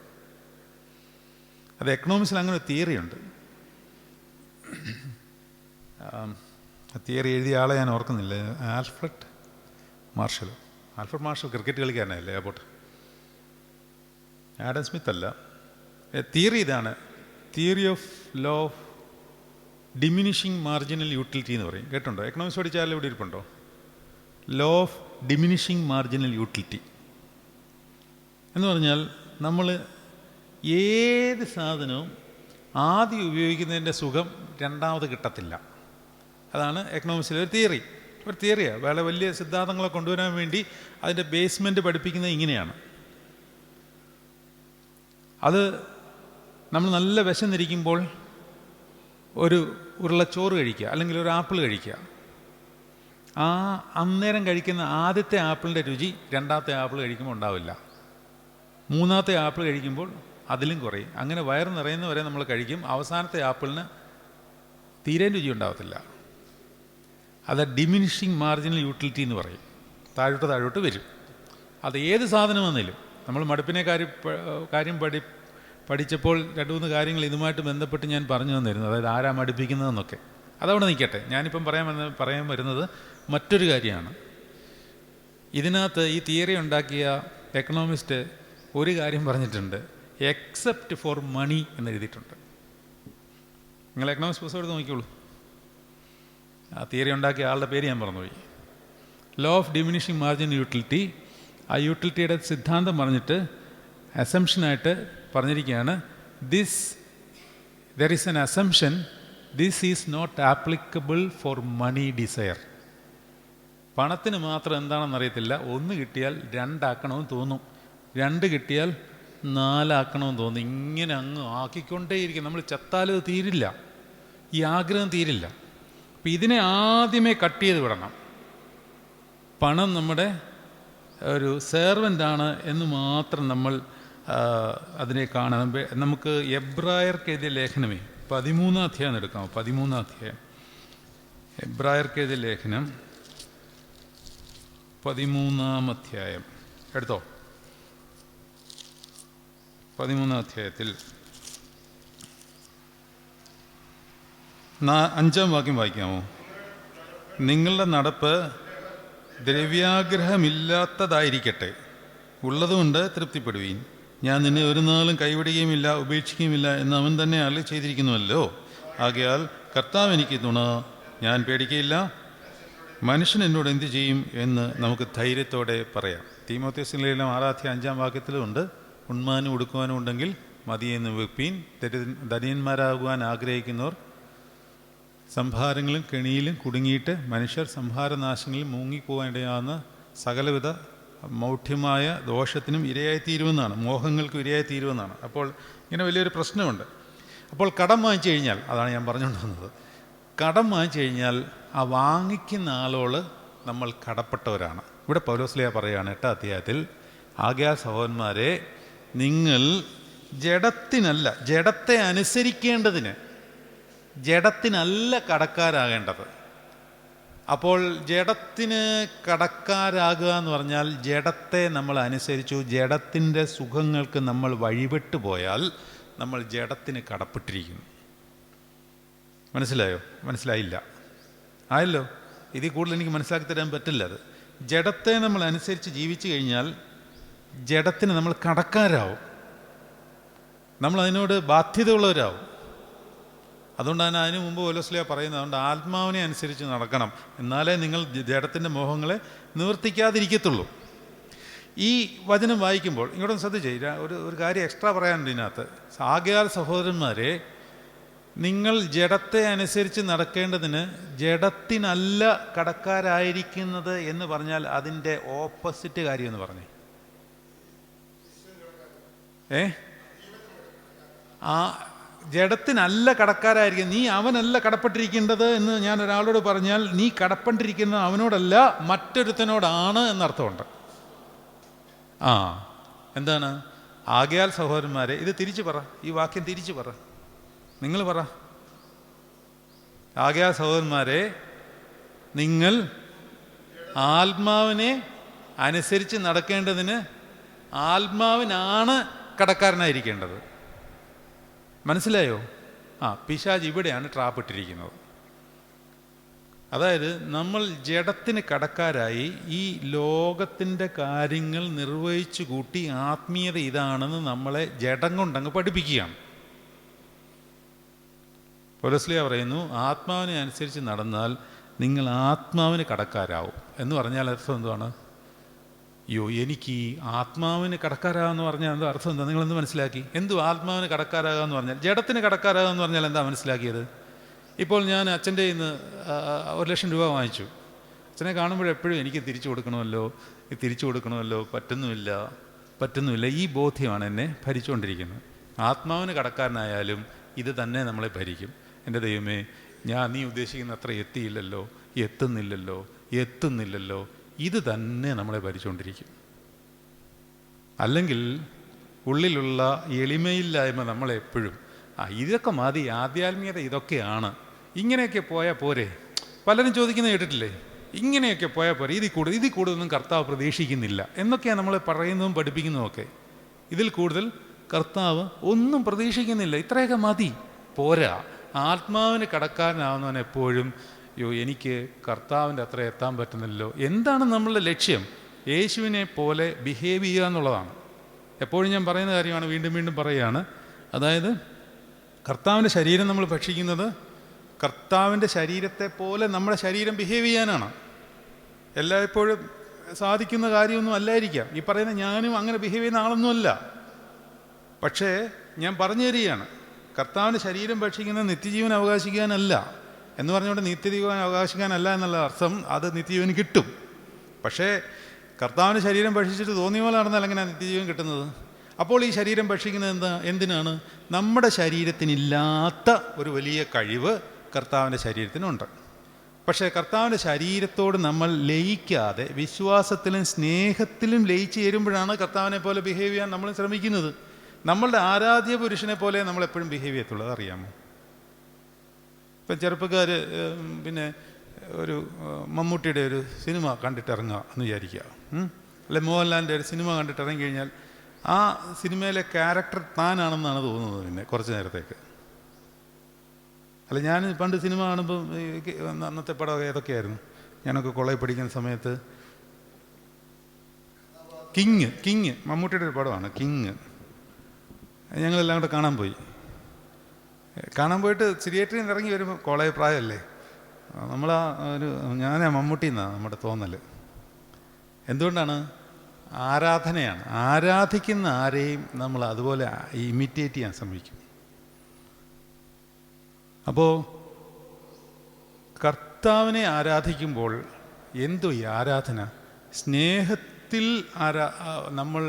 അത് എക്കണോമിക്സിൽ അങ്ങനെ ഒരു തിയറിയുണ്ട്. തിയറി എഴുതിയ ആളെ ഞാൻ ഓർക്കുന്നില്ല, ആൽഫ്രഡ് മാർഷൽ ക്രിക്കറ്റ് കളിക്കാരനല്ലേ പോട്ടെ, ആഡം സ്മിത്ത് അല്ല. തിയറി ഇതാണ്, theory of law of diminishing marginal utility എന്ന് പറയും. കേട്ടുണ്ടോ? എക്കണോമിക്സ് പഠിച്ചാലും ഇവിടെ ഇരിപ്പുണ്ടോ? Law of diminishing marginal utility എന്ന് പറഞ്ഞാൽ നമ്മൾ ഏത് സാധനവും ആദ്യം ഉപയോഗിക്കുന്നതിൻ്റെ സുഖം രണ്ടാമത് കിട്ടത്തില്ല. അതാണ് എക്കണോമിക്സിലെ ഒരു തിയറിയാണ്. വളരെ വലിയ സിദ്ധാന്തങ്ങളെ കൊണ്ടുവരാൻ വേണ്ടി അതിൻ്റെ ബേസ്മെൻറ്റ് പഠിപ്പിക്കുന്നത് ഇങ്ങനെയാണ്. അത് നമ്മൾ നല്ല വിശന്നിരിക്കുമ്പോൾ ഒരു ഉരുളച്ചോറ് കഴിക്കുക, അല്ലെങ്കിൽ ഒരു ആപ്പിൾ കഴിക്കുക. ആ അന്നേരം കഴിക്കുന്ന ആദ്യത്തെ ആപ്പിളിൻ്റെ രുചി രണ്ടാമത്തെ ആപ്പിൾ കഴിക്കുമ്പോൾ ഉണ്ടാവില്ല. മൂന്നാമത്തെ ആപ്പിൾ കഴിക്കുമ്പോൾ അതിലും കുറയും. അങ്ങനെ വയറ് നിറയുന്നവരെ നമ്മൾ കഴിക്കും. അവസാനത്തെ ആപ്പിളിന് തീരെ രുചി ഉണ്ടാകത്തില്ല. അത് ഡിമിനിഷിങ് മാർജിനൽ യൂട്ടിലിറ്റി എന്ന് പറയും. താഴോട്ട് വരും. അത് ഏത് സാധനം വന്നാലും. നമ്മൾ മടുപ്പിനെ കാര്യം പഠിച്ചപ്പോൾ 2-3 കാര്യങ്ങൾ ഇതുമായിട്ട് ബന്ധപ്പെട്ട് ഞാൻ പറഞ്ഞു തന്നിരുന്നു. അതായത് ആരാ മടുപ്പിക്കുന്നതെന്നൊക്കെ. അതവിടെ നിൽക്കട്ടെ. ഞാനിപ്പം പറയാൻ വരുന്നത് മറ്റൊരു കാര്യമാണ്. ഇതിനകത്ത് ഈ തിയറി ഉണ്ടാക്കിയ എക്കണോമിസ്റ്റ് ഒരു കാര്യം പറഞ്ഞിട്ടുണ്ട്, എക്സെപ്റ്റ് ഫോർ മണി എന്ന് എഴുതിയിട്ടുണ്ട്. നിങ്ങൾ എക്കണോമിക്സ് പുസ്തകം എടുത്ത് നോക്കിക്കോളൂ. ആ തിയറി ഉണ്ടാക്കിയ ആളുടെ പേര് ഞാൻ പറഞ്ഞുപോയി. Law of diminishing margin utility. ആ യൂട്ടിലിറ്റിയുടെ സിദ്ധാന്തം പറഞ്ഞിട്ട് അസംഷനായിട്ട് പറഞ്ഞിരിക്കുകയാണ്, there is an assumption this is not applicable for money desire. പണത്തിന് മാത്രം എന്താണെന്നറിയത്തില്ല, 1 കിട്ടിയാൽ 2 ആക്കണമെന്ന് തോന്നും, 2 കിട്ടിയാൽ 4 ആക്കണമെന്ന് തോന്നും. ഇങ്ങനെ അങ്ങ് ആക്കിക്കൊണ്ടേയിരിക്കും. നമ്മൾ ചത്താലും അത് തീരില്ല, ഈ ആഗ്രഹം തീരില്ല. അപ്പം ഇതിനെ ആദ്യമേ കട്ട് ചെയ്ത് വിടണം. പണം നമ്മുടെ ഒരു സെർവൻ്റാണ് എന്ന് മാത്രം നമ്മൾ അതിനെ കാണണം. നമുക്ക് എബ്രായർക്ക് എഴുതിയ ലേഖനമേ 13-ാം അധ്യായം എടുക്കാം. 13-ാം അധ്യായം എബ്രായർക്ക് എഴുതിയ ലേഖനം 13-ാം അധ്യായം എടുത്തോ. 13-ാം അധ്യായത്തിൽ 5-ാം വാക്യം വായിക്കാമോ? നിങ്ങളുടെ നടപ്പ് ദ്രവ്യാഗ്രഹമില്ലാത്തതായിരിക്കട്ടെ, ഉള്ളതുകൊണ്ട് തൃപ്തിപ്പെടുവീൻ. ഞാൻ നിന്നെ ഒരു നാളും കൈവിടുകയുമില്ല ഉപേക്ഷിക്കുകയുമില്ല എന്ന് അവൻ തന്നെ അരുളി ചെയ്തിരിക്കുന്നുവല്ലോ. ആകയാൽ കർത്താവ് എനിക്ക് തുണ, ഞാൻ പേടിക്കയില്ല. മനുഷ്യൻ എന്നോട് എന്ത് ചെയ്യും എന്ന് നമുക്ക് ധൈര്യത്തോടെ പറയാം. തീമോഥെയോസിലെ 6-ാം അധ്യായം 5-ാം വാക്യത്തിലുമുണ്ട്, ഉണ്മാനും ഉടുക്കുവാനും ഉണ്ടെങ്കിൽ മതിയെന്ന് വെപ്പീൻ. ധനിയന്മാരാകുവാൻ ആഗ്രഹിക്കുന്നവർ സംഭാരങ്ങളും കെണിയിലും കുടുങ്ങിയിട്ട് മനുഷ്യർ സംഹാരനാശങ്ങളിൽ മുങ്ങിപ്പോകാനിടയാകുന്ന സകലവിധ മൗഢ്യമായ ദോഷത്തിനും ഇരയായിത്തീരുമെന്നാണ്, മോഹങ്ങൾക്കും ഇരയായിത്തീരുമെന്നാണ്. അപ്പോൾ ഇങ്ങനെ വലിയൊരു പ്രശ്നമുണ്ട്. അപ്പോൾ കടം വാങ്ങിച്ചു കഴിഞ്ഞാൽ, അതാണ് ഞാൻ പറഞ്ഞുകൊണ്ട് വന്നത്, കടം വാങ്ങിച്ചു കഴിഞ്ഞാൽ ആ വാങ്ങിക്കുന്ന ആളോട് നമ്മൾ കടപ്പെട്ടവരാണ്. ഇവിടെ പൗലോസ്ലീഹ പറയുകയാണ് 8-ാം അധ്യായത്തിൽ, ആകയാൽ സഹോദരന്മാരെ, നിങ്ങൾ ജഡത്തെ അനുസരിക്കേണ്ടതിന് ജഡത്തിനല്ല കടക്കാരാകേണ്ടത്. അപ്പോൾ ജഡത്തിന് കടക്കാരാകുക എന്ന് പറഞ്ഞാൽ ജഡത്തെ നമ്മൾ അനുസരിച്ചു, ജഡത്തിൻ്റെ സുഖങ്ങൾക്ക് നമ്മൾ വഴിപെട്ടു പോയാൽ നമ്മൾ ജഡത്തിന് കടപ്പെട്ടിരിക്കുന്നു. മനസ്സിലായോ? മനസ്സിലായില്ല? ആയല്ലോ. ഇതിൽ കൂടുതൽ എനിക്ക് മനസ്സിലാക്കി തരാൻ പറ്റില്ല. അത് ജഡത്തെ നമ്മൾ അനുസരിച്ച് ജീവിച്ചു കഴിഞ്ഞാൽ ജഡത്തിന് നമ്മൾ കടക്കാരാവും, നമ്മൾ അതിനോട് ബാധ്യതയുള്ളവരാവും. അതുകൊണ്ടാണ് അതിനു മുമ്പ് പൗലോസ്ലീഹ പറയുന്നത്, അതുകൊണ്ട് ആത്മാവിനെ അനുസരിച്ച് നടക്കണം, എന്നാലേ നിങ്ങൾ ജഡത്തിൻ്റെ മോഹങ്ങളെ നിവർത്തിക്കാതിരിക്കത്തുള്ളൂ. ഈ വചനം വായിക്കുമ്പോൾ ഇങ്ങോട്ട് ശ്രദ്ധിച്ചേ, ഒരു കാര്യം എക്സ്ട്രാ പറയാനുണ്ട് ഇതിനകത്ത്. ആകയാൽ സഹോദരന്മാരെ, നിങ്ങൾ ജഡത്തെ അനുസരിച്ച് നടക്കേണ്ടതിന് ജഡത്തിനല്ല കടക്കാരായിരിക്കുന്നത് എന്ന് പറഞ്ഞാൽ അതിൻ്റെ ഓപ്പോസിറ്റ് കാര്യം എന്ന് പറഞ്ഞേ. ആ ജഡത്തിനല്ല കടക്കാരായിരിക്കും. നീ അവനല്ല കടപ്പെട്ടിരിക്കേണ്ടത് എന്ന് ഞാൻ ഒരാളോട് പറഞ്ഞാൽ നീ കടപ്പെട്ടിരിക്കുന്നത് അവനോടല്ല മറ്റൊരുത്തനോടാണ് എന്നർത്ഥമുണ്ട്. എന്താണ്? ആകയാൽ സഹോദരന്മാരെ, ഇത് തിരിച്ചു പറ, ഈ വാക്യം തിരിച്ചു പറ, നിങ്ങൾ പറ. ആകയാൽ സഹോദരന്മാരെ, നിങ്ങൾ ആത്മാവിനെ അനുസരിച്ച് നടക്കേണ്ടതിന് ആത്മാവിനാണ് കടക്കാരനായിരിക്കേണ്ടത്. മനസ്സിലായോ? പിശാച് ഇവിടെയാണ് ട്രാപ്പിട്ടിരിക്കുന്നത്. അതായത് നമ്മൾ ജഡത്തിന് കടക്കാരായി ഈ ലോകത്തിൻ്റെ കാര്യങ്ങൾ നിർവഹിച്ചു കൂട്ടി ആത്മീയത ഇതാണെന്ന് നമ്മളെ ജഡം കൊണ്ടങ്ങ് പഠിപ്പിക്കുകയാണ്. പൗലോസ്ലീഹ പറയുന്നു, ആത്മാവിനെ അനുസരിച്ച് നടന്നാൽ നിങ്ങൾ ആത്മാവിന് കടക്കാരാവും എന്ന് പറഞ്ഞാൽ അർത്ഥം എന്താണ്? എനിക്ക് ഈ ആത്മാവിന് കടക്കാരാകാന്ന് പറഞ്ഞാൽ എന്താ അർത്ഥം? എന്താ? നിങ്ങളെന്ത് മനസ്സിലാക്കി? എന്തു ആത്മാവിന് കടക്കാരാകാന്ന് പറഞ്ഞാൽ? ജഡത്തിന് കടക്കാരാകാന്ന് പറഞ്ഞാൽ എന്താ മനസ്സിലാക്കിയത്? ഇപ്പോൾ ഞാൻ അച്ഛൻ്റെ ഇന്ന് 1,00,000 രൂപ വാങ്ങിച്ചു. അച്ഛനെ കാണുമ്പോഴെപ്പോഴും എനിക്ക് തിരിച്ചു കൊടുക്കണമല്ലോ, പറ്റുന്നുമില്ല. ഈ ബോധ്യമാണ് എന്നെ ഭരിച്ചുകൊണ്ടിരിക്കുന്നത്. ആത്മാവിന് കടക്കാരനായാലും ഇത് തന്നെ നമ്മളെ ഭരിക്കും. എൻ്റെ ദൈവമേ, നീ ഉദ്ദേശിക്കുന്ന അത്ര എത്തുന്നില്ലല്ലോ, ഇത് തന്നെ നമ്മളെ ഭരിച്ചുകൊണ്ടിരിക്കും. അല്ലെങ്കിൽ ഉള്ളിലുള്ള എളിമയില്ലായ്മ നമ്മളെപ്പോഴും ഇതൊക്കെ മതി, ആധ്യാത്മികത ഇതൊക്കെയാണ്, ഇങ്ങനെയൊക്കെ പോയാൽ പോരെ. പലരും ചോദിക്കുന്നത് കേട്ടിട്ടില്ലേ? ഇങ്ങനെയൊക്കെ പോയാൽ പോരെ, ഇതിൽ കൂടുതലൊന്നും കർത്താവ് പ്രതീക്ഷിക്കുന്നില്ല എന്നൊക്കെയാണ് നമ്മൾ പറയുന്നതും പഠിപ്പിക്കുന്നതുമൊക്കെ. ഇതിൽ കൂടുതൽ കർത്താവ് ഒന്നും പ്രതീക്ഷിക്കുന്നില്ല, ഇത്രയൊക്കെ മതി, പോരാ. ആത്മാവിന് കടക്കാരനാവുന്നവൻ എപ്പോഴും എനിക്ക് കർത്താവിൻ്റെ അത്ര എത്താൻ പറ്റുന്നില്ലല്ലോ. എന്താണ് നമ്മളുടെ ലക്ഷ്യം? യേശുവിനെ പോലെ ബിഹേവ് ചെയ്യുക എന്നുള്ളതാണ്. എപ്പോഴും ഞാൻ പറയുന്ന കാര്യമാണ്, വീണ്ടും പറയുകയാണ്. അതായത് കർത്താവിൻ്റെ ശരീരം നമ്മൾ ഭക്ഷിക്കുന്നത് കർത്താവിൻ്റെ ശരീരത്തെ പോലെ നമ്മുടെ ശരീരം ബിഹേവ് ചെയ്യാനാണ്. എല്ലായ്പ്പോഴും സാധിക്കുന്ന കാര്യമൊന്നും അല്ലായിരിക്കാം. ഈ പറയുന്ന ഞാനും അങ്ങനെ ബിഹേവ് ചെയ്യുന്ന ആളൊന്നുമല്ല. പക്ഷേ ഞാൻ പറഞ്ഞു തരികയാണ്, കർത്താവിൻ്റെ ശരീരം ഭക്ഷിക്കുന്നത് നിത്യജീവൻ അവകാശിക്കാനല്ല എന്ന് പറഞ്ഞുകൊണ്ട് നിത്യജീവൻ അവകാശിക്കാനല്ല എന്നുള്ള അർത്ഥം. അത് നിത്യജീവൻ കിട്ടും. പക്ഷേ കർത്താവിൻ്റെ ശരീരം ഭക്ഷിച്ചിട്ട് തോന്നിയ പോലെ നടന്നാൽ എങ്ങനെയാണ് നിത്യജീവൻ കിട്ടുന്നത്? അപ്പോൾ ഈ ശരീരം ഭക്ഷിക്കുന്നത് എന്തിനാണ്? നമ്മുടെ ശരീരത്തിനില്ലാത്ത ഒരു വലിയ കഴിവ് കർത്താവിൻ്റെ ശരീരത്തിനുണ്ട്. പക്ഷേ കർത്താവിൻ്റെ ശരീരത്തോട് നമ്മൾ ലയിക്കാതെ വിശ്വാസത്തിലും സ്നേഹത്തിലും ലയിച്ച് ചേരുമ്പോഴാണ് കർത്താവിനെ പോലെ ബിഹേവ് ചെയ്യാൻ നമ്മൾ ശ്രമിക്കുന്നത്. നമ്മളുടെ ആരാധ്യ പുരുഷനെ പോലെ നമ്മളെപ്പോഴും ബിഹേവ് ചെയ്യത്തുള്ളൂ. അതറിയാമോ? ഇപ്പം ചെറുപ്പക്കാർ പിന്നെ ഒരു മമ്മൂട്ടിയുടെ ഒരു സിനിമ കണ്ടിട്ടിറങ്ങുക എന്ന് വിചാരിക്കുക, അല്ലെ മോഹൻലാലിൻ്റെ ഒരു സിനിമ കണ്ടിട്ടിറങ്ങി കഴിഞ്ഞാൽ ആ സിനിമയിലെ ക്യാരക്ടർ താനാണെന്നാണ് തോന്നുന്നത്. പിന്നെ കുറച്ച് നേരത്തേക്ക് അല്ല, ഞാൻ പണ്ട് സിനിമ കാണുമ്പോൾ അന്നത്തെ പടം ഏതൊക്കെയായിരുന്നു? ഞാനൊക്കെ കോളേജിൽ പഠിക്കുന്ന സമയത്ത് കിങ് മമ്മൂട്ടിയുടെ ഒരു പടമാണ് കിങ്. ഞങ്ങളെല്ലാം കൂടെ കാണാൻ പോയിട്ട് തിയേറ്ററിൽ നിന്ന് ഇറങ്ങി വരുമ്പോൾ, കോളേജ് പ്രായമല്ലേ, ഞാനാ മമ്മൂട്ടി എന്നാണ് നമ്മുടെ തോന്നൽ. എന്തുകൊണ്ടാണ്? ആരാധനയാണ്. ആരാധിക്കുന്ന ആരെയും നമ്മൾ അതുപോലെ ഇമിറ്റേറ്റ് ചെയ്യാൻ ശ്രമിക്കും. അപ്പോൾ കർത്താവിനെ ആരാധിക്കുമ്പോൾ ഈ ആരാധന? സ്നേഹത്തിൽ നമ്മൾ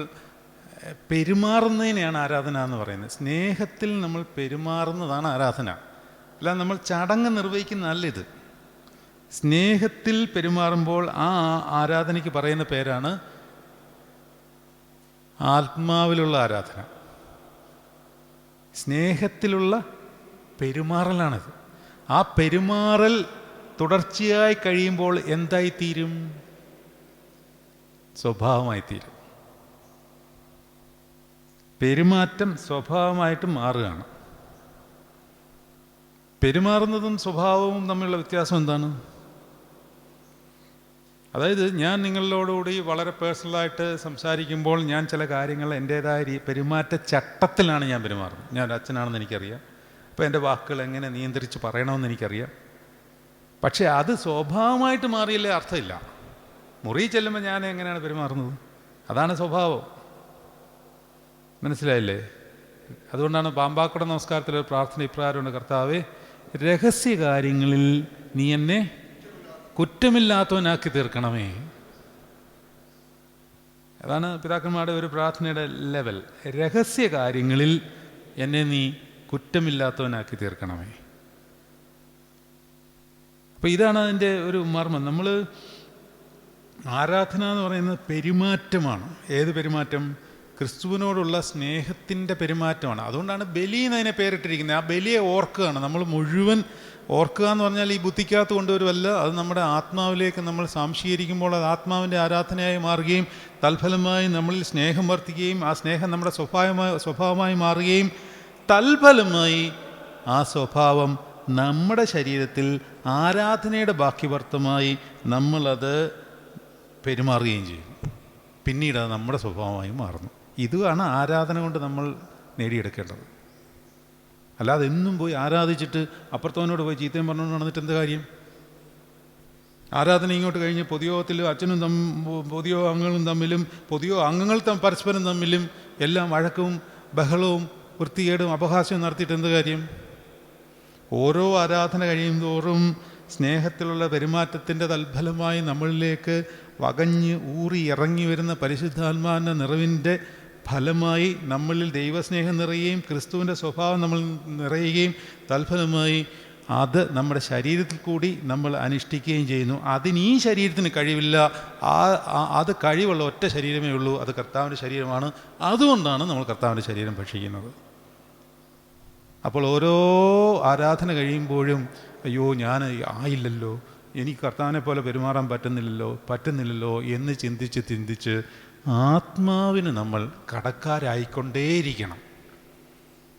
പെരുമാറുന്നതിനെയാണ് ആരാധന എന്ന് പറയുന്നത്. സ്നേഹത്തിൽ നമ്മൾ പെരുമാറുന്നതാണ് ആരാധന. അല്ല നമ്മൾ ചടങ്ങ് നിർവഹിക്കുന്നതല്ല ഇത്. സ്നേഹത്തിൽ പെരുമാറുമ്പോൾ ആ ആരാധനയ്ക്ക് പറയുന്ന പേരാണ് ആത്മാവിലുള്ള ആരാധന. സ്നേഹത്തിലുള്ള പെരുമാറലാണിത്. ആ പെരുമാറൽ തുടർച്ചയായി കഴിയുമ്പോൾ എന്തായിത്തീരും? സ്വഭാവമായിത്തീരും. പെരുമാറ്റം സ്വഭാവമായിട്ട് മാറുകയാണ്. പെരുമാറുന്നതും സ്വഭാവവും തമ്മിലുള്ള വ്യത്യാസം എന്താണ്? അതായത് ഞാൻ നിങ്ങളോടുകൂടി വളരെ പേഴ്സണലായിട്ട് സംസാരിക്കുമ്പോൾ ഞാൻ ചില കാര്യങ്ങൾ എൻ്റേതായ പെരുമാറ്റ ചട്ടത്തിലാണ് ഞാൻ പെരുമാറുന്നത്. ഞാൻ ഒരു അച്ഛനാണെന്ന് എനിക്കറിയാം. അപ്പോൾ എൻ്റെ വാക്കുകൾ എങ്ങനെ നിയന്ത്രിച്ച് പറയണമെന്ന് എനിക്കറിയാം. പക്ഷേ അത് സ്വഭാവമായിട്ട് മാറിയില്ലേ അർത്ഥമില്ല. മുറിയിൽ ചെല്ലുമ്പോൾ ഞാൻ എങ്ങനെയാണ് പെരുമാറുന്നത്, അതാണ് സ്വഭാവം. മനസ്സിലായില്ലേ? അതുകൊണ്ടാണ് പാമ്പാക്കുട നമസ്കാരത്തിലൊരു പ്രാർത്ഥന ഇപ്രകാരമുണ്ട്: കർത്താവേ, രഹസ്യകാര്യങ്ങളിൽ നീ എന്നെ കുറ്റമില്ലാത്തവനാക്കി തീർക്കണമേ. അതാണ് പിതാക്കന്മാരുടെ ഒരു പ്രാർത്ഥനയുടെ ലെവൽ. രഹസ്യകാര്യങ്ങളിൽ എന്നെ നീ കുറ്റമില്ലാത്തവനാക്കി തീർക്കണമേ. അപ്പോൾ ഇതാണ് അതിൻ്റെ ഒരു മർമ്മം. നമ്മൾ ആരാധന എന്ന് പറയുന്നത് പെരുമാറ്റമാണ്. ഏത് പെരുമാറ്റം? ക്രിസ്തുവിനോടുള്ള സ്നേഹത്തിൻ്റെ പെരുമാറ്റമാണ്. അതുകൊണ്ടാണ് ബലി എന്നതിനെ പേരിട്ടിരിക്കുന്നത്. ആ ബലിയെ ഓർക്കുകയാണ്. നമ്മൾ മുഴുവൻ ഓർക്കുക എന്ന് പറഞ്ഞാൽ ഈ ബുദ്ധിക്കകത്ത് കൊണ്ടുവരുമല്ല, അത് നമ്മുടെ ആത്മാവിലേക്ക് നമ്മൾ സംശീകരിക്കുമ്പോൾ അത് ആത്മാവിൻ്റെ ആരാധനയായി മാറുകയും തൽഫലമായി നമ്മളിൽ സ്നേഹം വർദ്ധിക്കുകയും ആ സ്നേഹം നമ്മുടെ സ്വഭാവമായി മാറുകയും തൽഫലമായി ആ സ്വഭാവം നമ്മുടെ ശരീരത്തിൽ ആരാധനയുടെ ബാക്കിവർത്തമായി നമ്മളത് പെരുമാറുകയും ചെയ്യും. പിന്നീട് അത് നമ്മുടെ സ്വഭാവമായി മാറുന്നു. ഇതാണ് ആരാധന കൊണ്ട് നമ്മൾ നേടിയെടുക്കേണ്ടത്. അല്ലാതെ എന്നും പോയി ആരാധിച്ചിട്ട് അപ്പുറത്തവനോട് പോയി ചീത്തയും പറഞ്ഞുകൊണ്ട് നടന്നിട്ട് എന്ത് കാര്യം? ആരാധന ഇങ്ങോട്ട് കഴിഞ്ഞ് പൊതുയോഗത്തിൽ അച്ഛനും പൊതുയോ അംഗങ്ങളും തമ്മിലും പൊതുയോ അംഗങ്ങൾ പരസ്പരം തമ്മിലും എല്ലാം വഴക്കവും ബഹളവും വൃത്തികേടും അപഹാസ്യവും നടത്തിയിട്ട് എന്ത് കാര്യം? ഓരോ ആരാധന കഴിയും തോറും സ്നേഹത്തിലുള്ള പെരുമാറ്റത്തിൻ്റെ തൽഫലമായി നമ്മളിലേക്ക് വകഞ്ഞ് ഊറി ഇറങ്ങി വരുന്ന പരിശുദ്ധാത്മാവിൻ്റെ നിറവിൻ്റെ ഫലമായി നമ്മളിൽ ദൈവസ്നേഹം നിറയുകയും ക്രിസ്തുവിൻ്റെ സ്വഭാവം നമ്മൾ നിറയുകയും തൽഫലമായി അത് നമ്മുടെ ശരീരത്തിൽ കൂടി നമ്മൾ അനുഷ്ഠിക്കുകയും ചെയ്യുന്നു. അതിന് ഈ ശരീരത്തിന് കഴിവില്ല. അത് കഴിവുള്ള ഒറ്റ ശരീരമേ ഉള്ളൂ, അത് കർത്താവിൻ്റെ ശരീരമാണ്. അതുകൊണ്ടാണ് നമ്മൾ കർത്താവിൻ്റെ ശരീരം ഭക്ഷിക്കുന്നത്. അപ്പോൾ ഓരോ ആരാധന കഴിയുമ്പോഴും അയ്യോ ഞാൻ ആയില്ലല്ലോ, എനിക്ക് കർത്താവിനെ പോലെ പെരുമാറാൻ പറ്റുന്നില്ലല്ലോ എന്ന് ചിന്തിച്ച് ആത്മാവിന് നമ്മൾ കടക്കാരായിക്കൊണ്ടേയിരിക്കണം.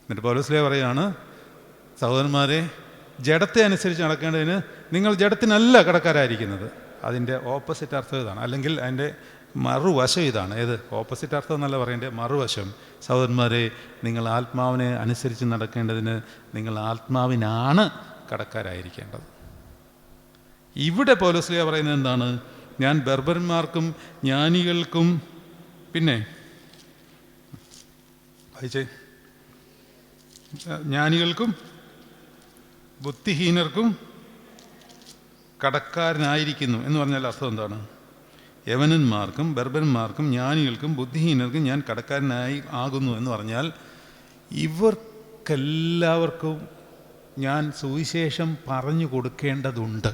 എന്നിട്ട് പൗലോസ് പറയുകയാണ്, സഹോദരന്മാരെ, ജഡത്തെ അനുസരിച്ച് നടക്കേണ്ടതിന് നിങ്ങൾ ജഡത്തിനല്ല കടക്കാരായിരിക്കുന്നത്. അതിൻ്റെ ഓപ്പോസിറ്റ് അർത്ഥം ഇതാണ്, അല്ലെങ്കിൽ അതിൻ്റെ മറുവശം ഇതാണ്. ഏത് ഓപ്പോസിറ്റ് അർത്ഥം എന്നല്ല പറയേണ്ടത്, മറുവശം. സഹോദരന്മാരെ, നിങ്ങൾ ആത്മാവിനെ അനുസരിച്ച് നടക്കേണ്ടതിന് നിങ്ങൾ ആത്മാവിനാണ് കടക്കാരായിരിക്കേണ്ടത്. ഇവിടെ പൗലോസ് പറയുന്നത് എന്താണ്? ഞാൻ ബർബരന്മാർക്കും ജ്ഞാനികൾക്കും പിന്നെ ജ്ഞാനികൾക്കും ബുദ്ധിഹീനർക്കും കടക്കാരനായിരിക്കുന്നു എന്ന് പറഞ്ഞാൽ അർത്ഥം എന്താണ്? യവനന്മാർക്കും ബർബരന്മാർക്കും ജ്ഞാനികൾക്കും ബുദ്ധിഹീനർക്കും ഞാൻ കടക്കാരനായി ആകുന്നു എന്ന് പറഞ്ഞാൽ ഇവർക്കെല്ലാവർക്കും ഞാൻ സുവിശേഷം പറഞ്ഞു കൊടുക്കേണ്ടതുണ്ട്.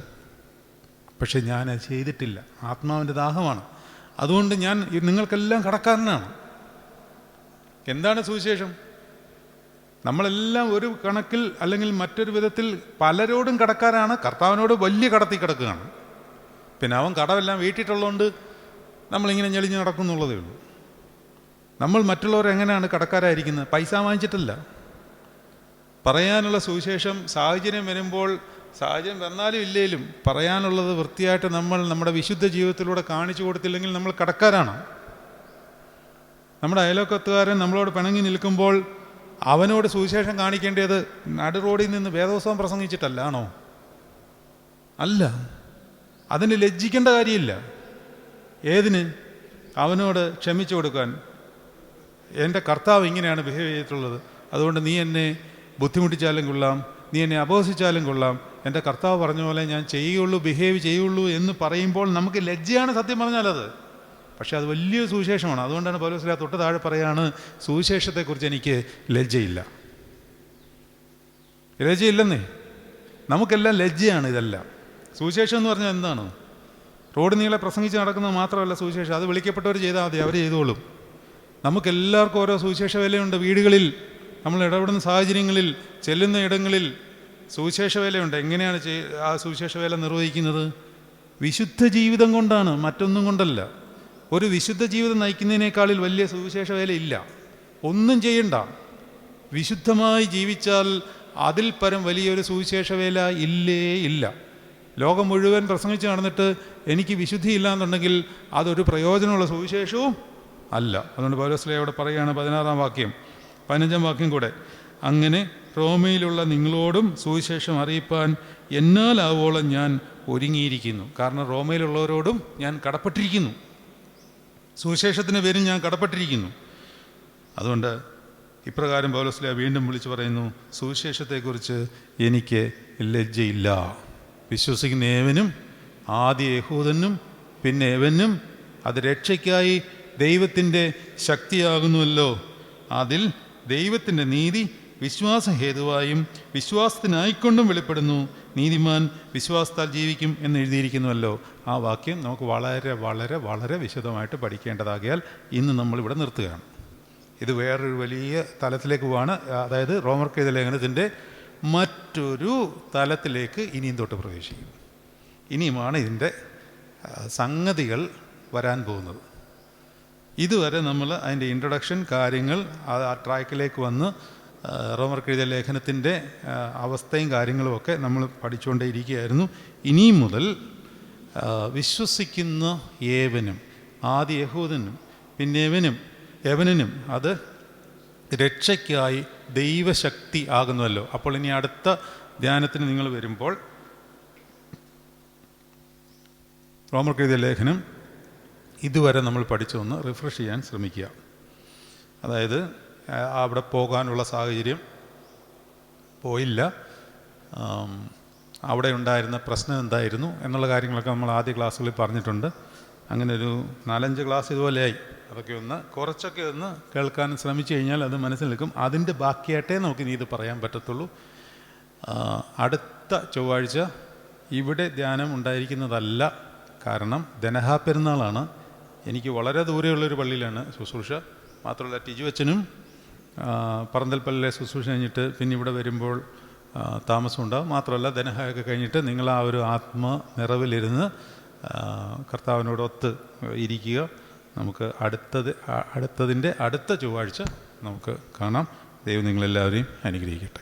പക്ഷെ ഞാനത് ചെയ്തിട്ടില്ല. ആത്മാവിൻ്റെ ദാഹമാണ്. അതുകൊണ്ട് ഞാൻ നിങ്ങൾക്കെല്ലാം കടക്കാരനാണ്. എന്താണ് സുവിശേഷം? നമ്മളെല്ലാം ഒരു കണക്കിൽ അല്ലെങ്കിൽ മറ്റൊരു വിധത്തിൽ പലരോടും കടക്കാരാണ്. കർത്താവിനോട് വലിയ കടത്തി കിടക്കുകയാണ്. പിന്നെ അവൻ കടമെല്ലാം വീട്ടിട്ടുള്ളതുകൊണ്ട് നമ്മളിങ്ങനെ ഞെളിഞ്ഞ് നടക്കുന്നുള്ളതേ ഉള്ളൂ. നമ്മൾ മറ്റുള്ളവരെങ്ങനെയാണ് കടക്കാരായിരിക്കുന്നത്? പൈസ വാങ്ങിച്ചിട്ടല്ല. പറയാനുള്ള സുവിശേഷം സാഹചര്യം വരുമ്പോൾ, സാഹചര്യം വന്നാലും ഇല്ലേലും പറയാനുള്ളത് വൃത്തിയായിട്ട് നമ്മൾ നമ്മുടെ വിശുദ്ധ ജീവിതത്തിലൂടെ കാണിച്ചു കൊടുത്തില്ലെങ്കിൽ നമ്മൾ കടക്കാരാണ്. നമ്മുടെ അയലോക്കത്തുകാരൻ നമ്മളോട് പിണങ്ങി നിൽക്കുമ്പോൾ അവനോട് സുവിശേഷം കാണിക്കേണ്ടത് നടു റോഡിൽ നിന്ന് വേദോത്സവം പ്രസംഗിച്ചിട്ടല്ല ആണോ? അല്ല. അതിന് ലജ്ജിക്കേണ്ട കാര്യമില്ല. ഏതിന്? അവനോട് ക്ഷമിച്ചു കൊടുക്കാൻ. എൻ്റെ കർത്താവ് ഇങ്ങനെയാണ് ബിഹേവ് ചെയ്തിട്ടുള്ളത്, അതുകൊണ്ട് നീ എന്നെ ബുദ്ധിമുട്ടിച്ചാലും കൊള്ളാം, നീ എന്നെ അപഹസിച്ചാലും കൊള്ളാം, എൻ്റെ കർത്താവ് പറഞ്ഞ പോലെ ഞാൻ ബിഹേവ് ചെയ്യുള്ളൂ എന്ന് പറയുമ്പോൾ നമുക്ക് ലജ്ജയാണ് സത്യം പറഞ്ഞാലത്. പക്ഷെ അത് വലിയ സുവിശേഷമാണ്. അതുകൊണ്ടാണ് പൗലോസ് തൊട്ട് താഴെ പറയാണ്, സുവിശേഷത്തെക്കുറിച്ച് എനിക്ക് ലജ്ജയില്ലെന്നേ. നമുക്കെല്ലാം ലജ്ജയാണ് ഇതെല്ലാം. സുവിശേഷം എന്ന് പറഞ്ഞാൽ എന്താണ്? റോഡ് നീളെ പ്രസംഗിച്ച് നടക്കുന്നത് മാത്രമല്ല സുവിശേഷം. അത് വിളിക്കപ്പെട്ടവർ ചെയ്താൽ മതി, അവർ ചെയ്തോളും. നമുക്കെല്ലാവർക്കും ഓരോ സുവിശേഷ വേലയുണ്ട്. വീടുകളിൽ നമ്മൾ ഇടപെടുന്ന സാഹചര്യങ്ങളിൽ, ചെല്ലുന്ന ഇടങ്ങളിൽ സുവിശേഷ വേലയുണ്ട്. എങ്ങനെയാണ് ആ സുവിശേഷ വേല നിർവഹിക്കുന്നത്? വിശുദ്ധ ജീവിതം കൊണ്ടാണ്, മറ്റൊന്നും കൊണ്ടല്ല. ഒരു വിശുദ്ധ ജീവിതം നയിക്കുന്നതിനേക്കാളിൽ വലിയ സുവിശേഷ വേല ഇല്ല. ഒന്നും ചെയ്യണ്ട. വിശുദ്ധമായി ജീവിച്ചാൽ അതിൽ പരം വലിയൊരു സുവിശേഷ വേല ഇല്ല. ലോകം മുഴുവൻ പ്രസംഗിച്ച് നടന്നിട്ട് എനിക്ക് വിശുദ്ധി ഇല്ലാന്നുണ്ടെങ്കിൽ അതൊരു പ്രയോജനമുള്ള സുവിശേഷവും അല്ല. അതുകൊണ്ട് പൗലോസ് അവിടെ പറയുകയാണ്, 16-ാം വാക്യം, 15-ാം വാക്യം കൂടെ, അങ്ങനെ റോമയിലുള്ള നിങ്ങളോടും സുവിശേഷം അറിയിപ്പാൻ എന്നാലാവോളം ഞാൻ ഒരുങ്ങിയിരിക്കുന്നു. കാരണം റോമയിലുള്ളവരോടും ഞാൻ കടപ്പെട്ടിരിക്കുന്നു, സുവിശേഷത്തിന് പേരിൽ ഞാൻ കടപ്പെട്ടിരിക്കുന്നു. അതുകൊണ്ട് ഇപ്രകാരം പൗലോസ് വീണ്ടും വിളിച്ചു പറയുന്നു, സുവിശേഷത്തെക്കുറിച്ച് എനിക്ക് ലജ്ജയില്ല. വിശ്വസിക്കുന്ന ഏവനും, ആദ്യ യഹൂദനും പിന്നെ ഏവനും അത് രക്ഷയ്ക്കായി ദൈവത്തിൻ്റെ ശക്തിയാകുന്നുവല്ലോ. അതിൽ ദൈവത്തിൻ്റെ നീതി വിശ്വാസഹേതുവായും വിശ്വാസത്തിനായിക്കൊണ്ടും വെളിപ്പെടുന്നു. നീതിമാൻ വിശ്വാസത്താൽ ജീവിക്കും എന്ന് എഴുതിയിരിക്കുന്നുവല്ലോ. ആ വാക്യം നമുക്ക് വളരെ വളരെ വളരെ വിശദമായിട്ട് പഠിക്കേണ്ടതാകിയാൽ ഇന്ന് നമ്മളിവിടെ നിർത്തുകയാണ്. ഇത് വേറൊരു വലിയ തലത്തിലേക്ക് പോവാണ്. അതായത് റോമർക്ക് എഴുതിയ ലേഖനത്തിൻ്റെ മറ്റൊരു തലത്തിലേക്ക് ഇനിയും തൊട്ട് പ്രവേശിക്കും. ഇനിയുമാണ് ഇതിൻ്റെ സംഗതികൾ വരാൻ പോകുന്നത്. ഇതുവരെ നമ്മൾ അതിൻ്റെ ഇൻട്രൊഡക്ഷൻ കാര്യങ്ങൾ ആ ട്രാക്കിലേക്ക് വന്ന് റോമർക്കെഴുതിയ ലേഖനത്തിൻ്റെ അവസ്ഥയും കാര്യങ്ങളുമൊക്കെ നമ്മൾ പഠിച്ചുകൊണ്ടേ ഇരിക്കുകയായിരുന്നു. ഇനിയും മുതൽ വിശ്വസിക്കുന്ന ഏവനും, ആദ്യ യഹൂദനും പിന്നെ യവനനും അത് രക്ഷയ്ക്കായി ദൈവശക്തി ആകുന്നുവല്ലോ. അപ്പോൾ ഇനി അടുത്ത ധ്യാനത്തിന് നിങ്ങൾ വരുമ്പോൾ റോമർക്കെഴുതിയ ലേഖനം ഇതുവരെ നമ്മൾ പഠിച്ചൊന്ന് റിഫ്രഷ് ചെയ്യാൻ ശ്രമിക്കുക. അതായത് അവിടെ പോകാനുള്ള സാഹചര്യം പോയില്ല, അവിടെ ഉണ്ടായിരുന്ന പ്രശ്നം എന്തായിരുന്നു എന്നുള്ള കാര്യങ്ങളൊക്കെ നമ്മൾ ആദ്യ ക്ലാസ്സുകളിൽ പറഞ്ഞിട്ടുണ്ട്. അങ്ങനെ ഒരു 4-5 ക്ലാസ് ഇതുപോലെയായി. അതൊക്കെ കുറച്ചൊക്കെ ഒന്ന് കേൾക്കാൻ ശ്രമിച്ചു കഴിഞ്ഞാൽ അത് മനസ്സിൽ നിൽക്കും. അതിൻ്റെ ബാക്കിയായിട്ടേ നമുക്കിനി ഇത് പറയാൻ പറ്റത്തുള്ളൂ. അടുത്ത ചൊവ്വാഴ്ച ഇവിടെ ധ്യാനം ഉണ്ടായിരിക്കുന്നതല്ല. കാരണം ദനഹാ പെരുന്നാളാണ്. എനിക്ക് വളരെ ദൂരെയുള്ളൊരു പള്ളിയിലാണ് ശുശ്രൂഷ. മാത്രമല്ല ടിജുവച്ചനും പറന്തൽപ്പള്ളിയിലെ ശുശ്രൂഷ കഴിഞ്ഞിട്ട് പിന്നെ ഇവിടെ വരുമ്പോൾ താമസമുണ്ടാകും. മാത്രമല്ല ദനഹായൊക്കെ കഴിഞ്ഞിട്ട് നിങ്ങൾ ആ ഒരു നിറവിലിരുന്ന് കർത്താവിനോടൊത്ത് ഇരിക്കുക. നമുക്ക് അടുത്തതിൻ്റെ അടുത്ത ചൊവ്വാഴ്ച നമുക്ക് കാണാം. ദൈവം നിങ്ങളെല്ലാവരെയും അനുഗ്രഹിക്കട്ടെ.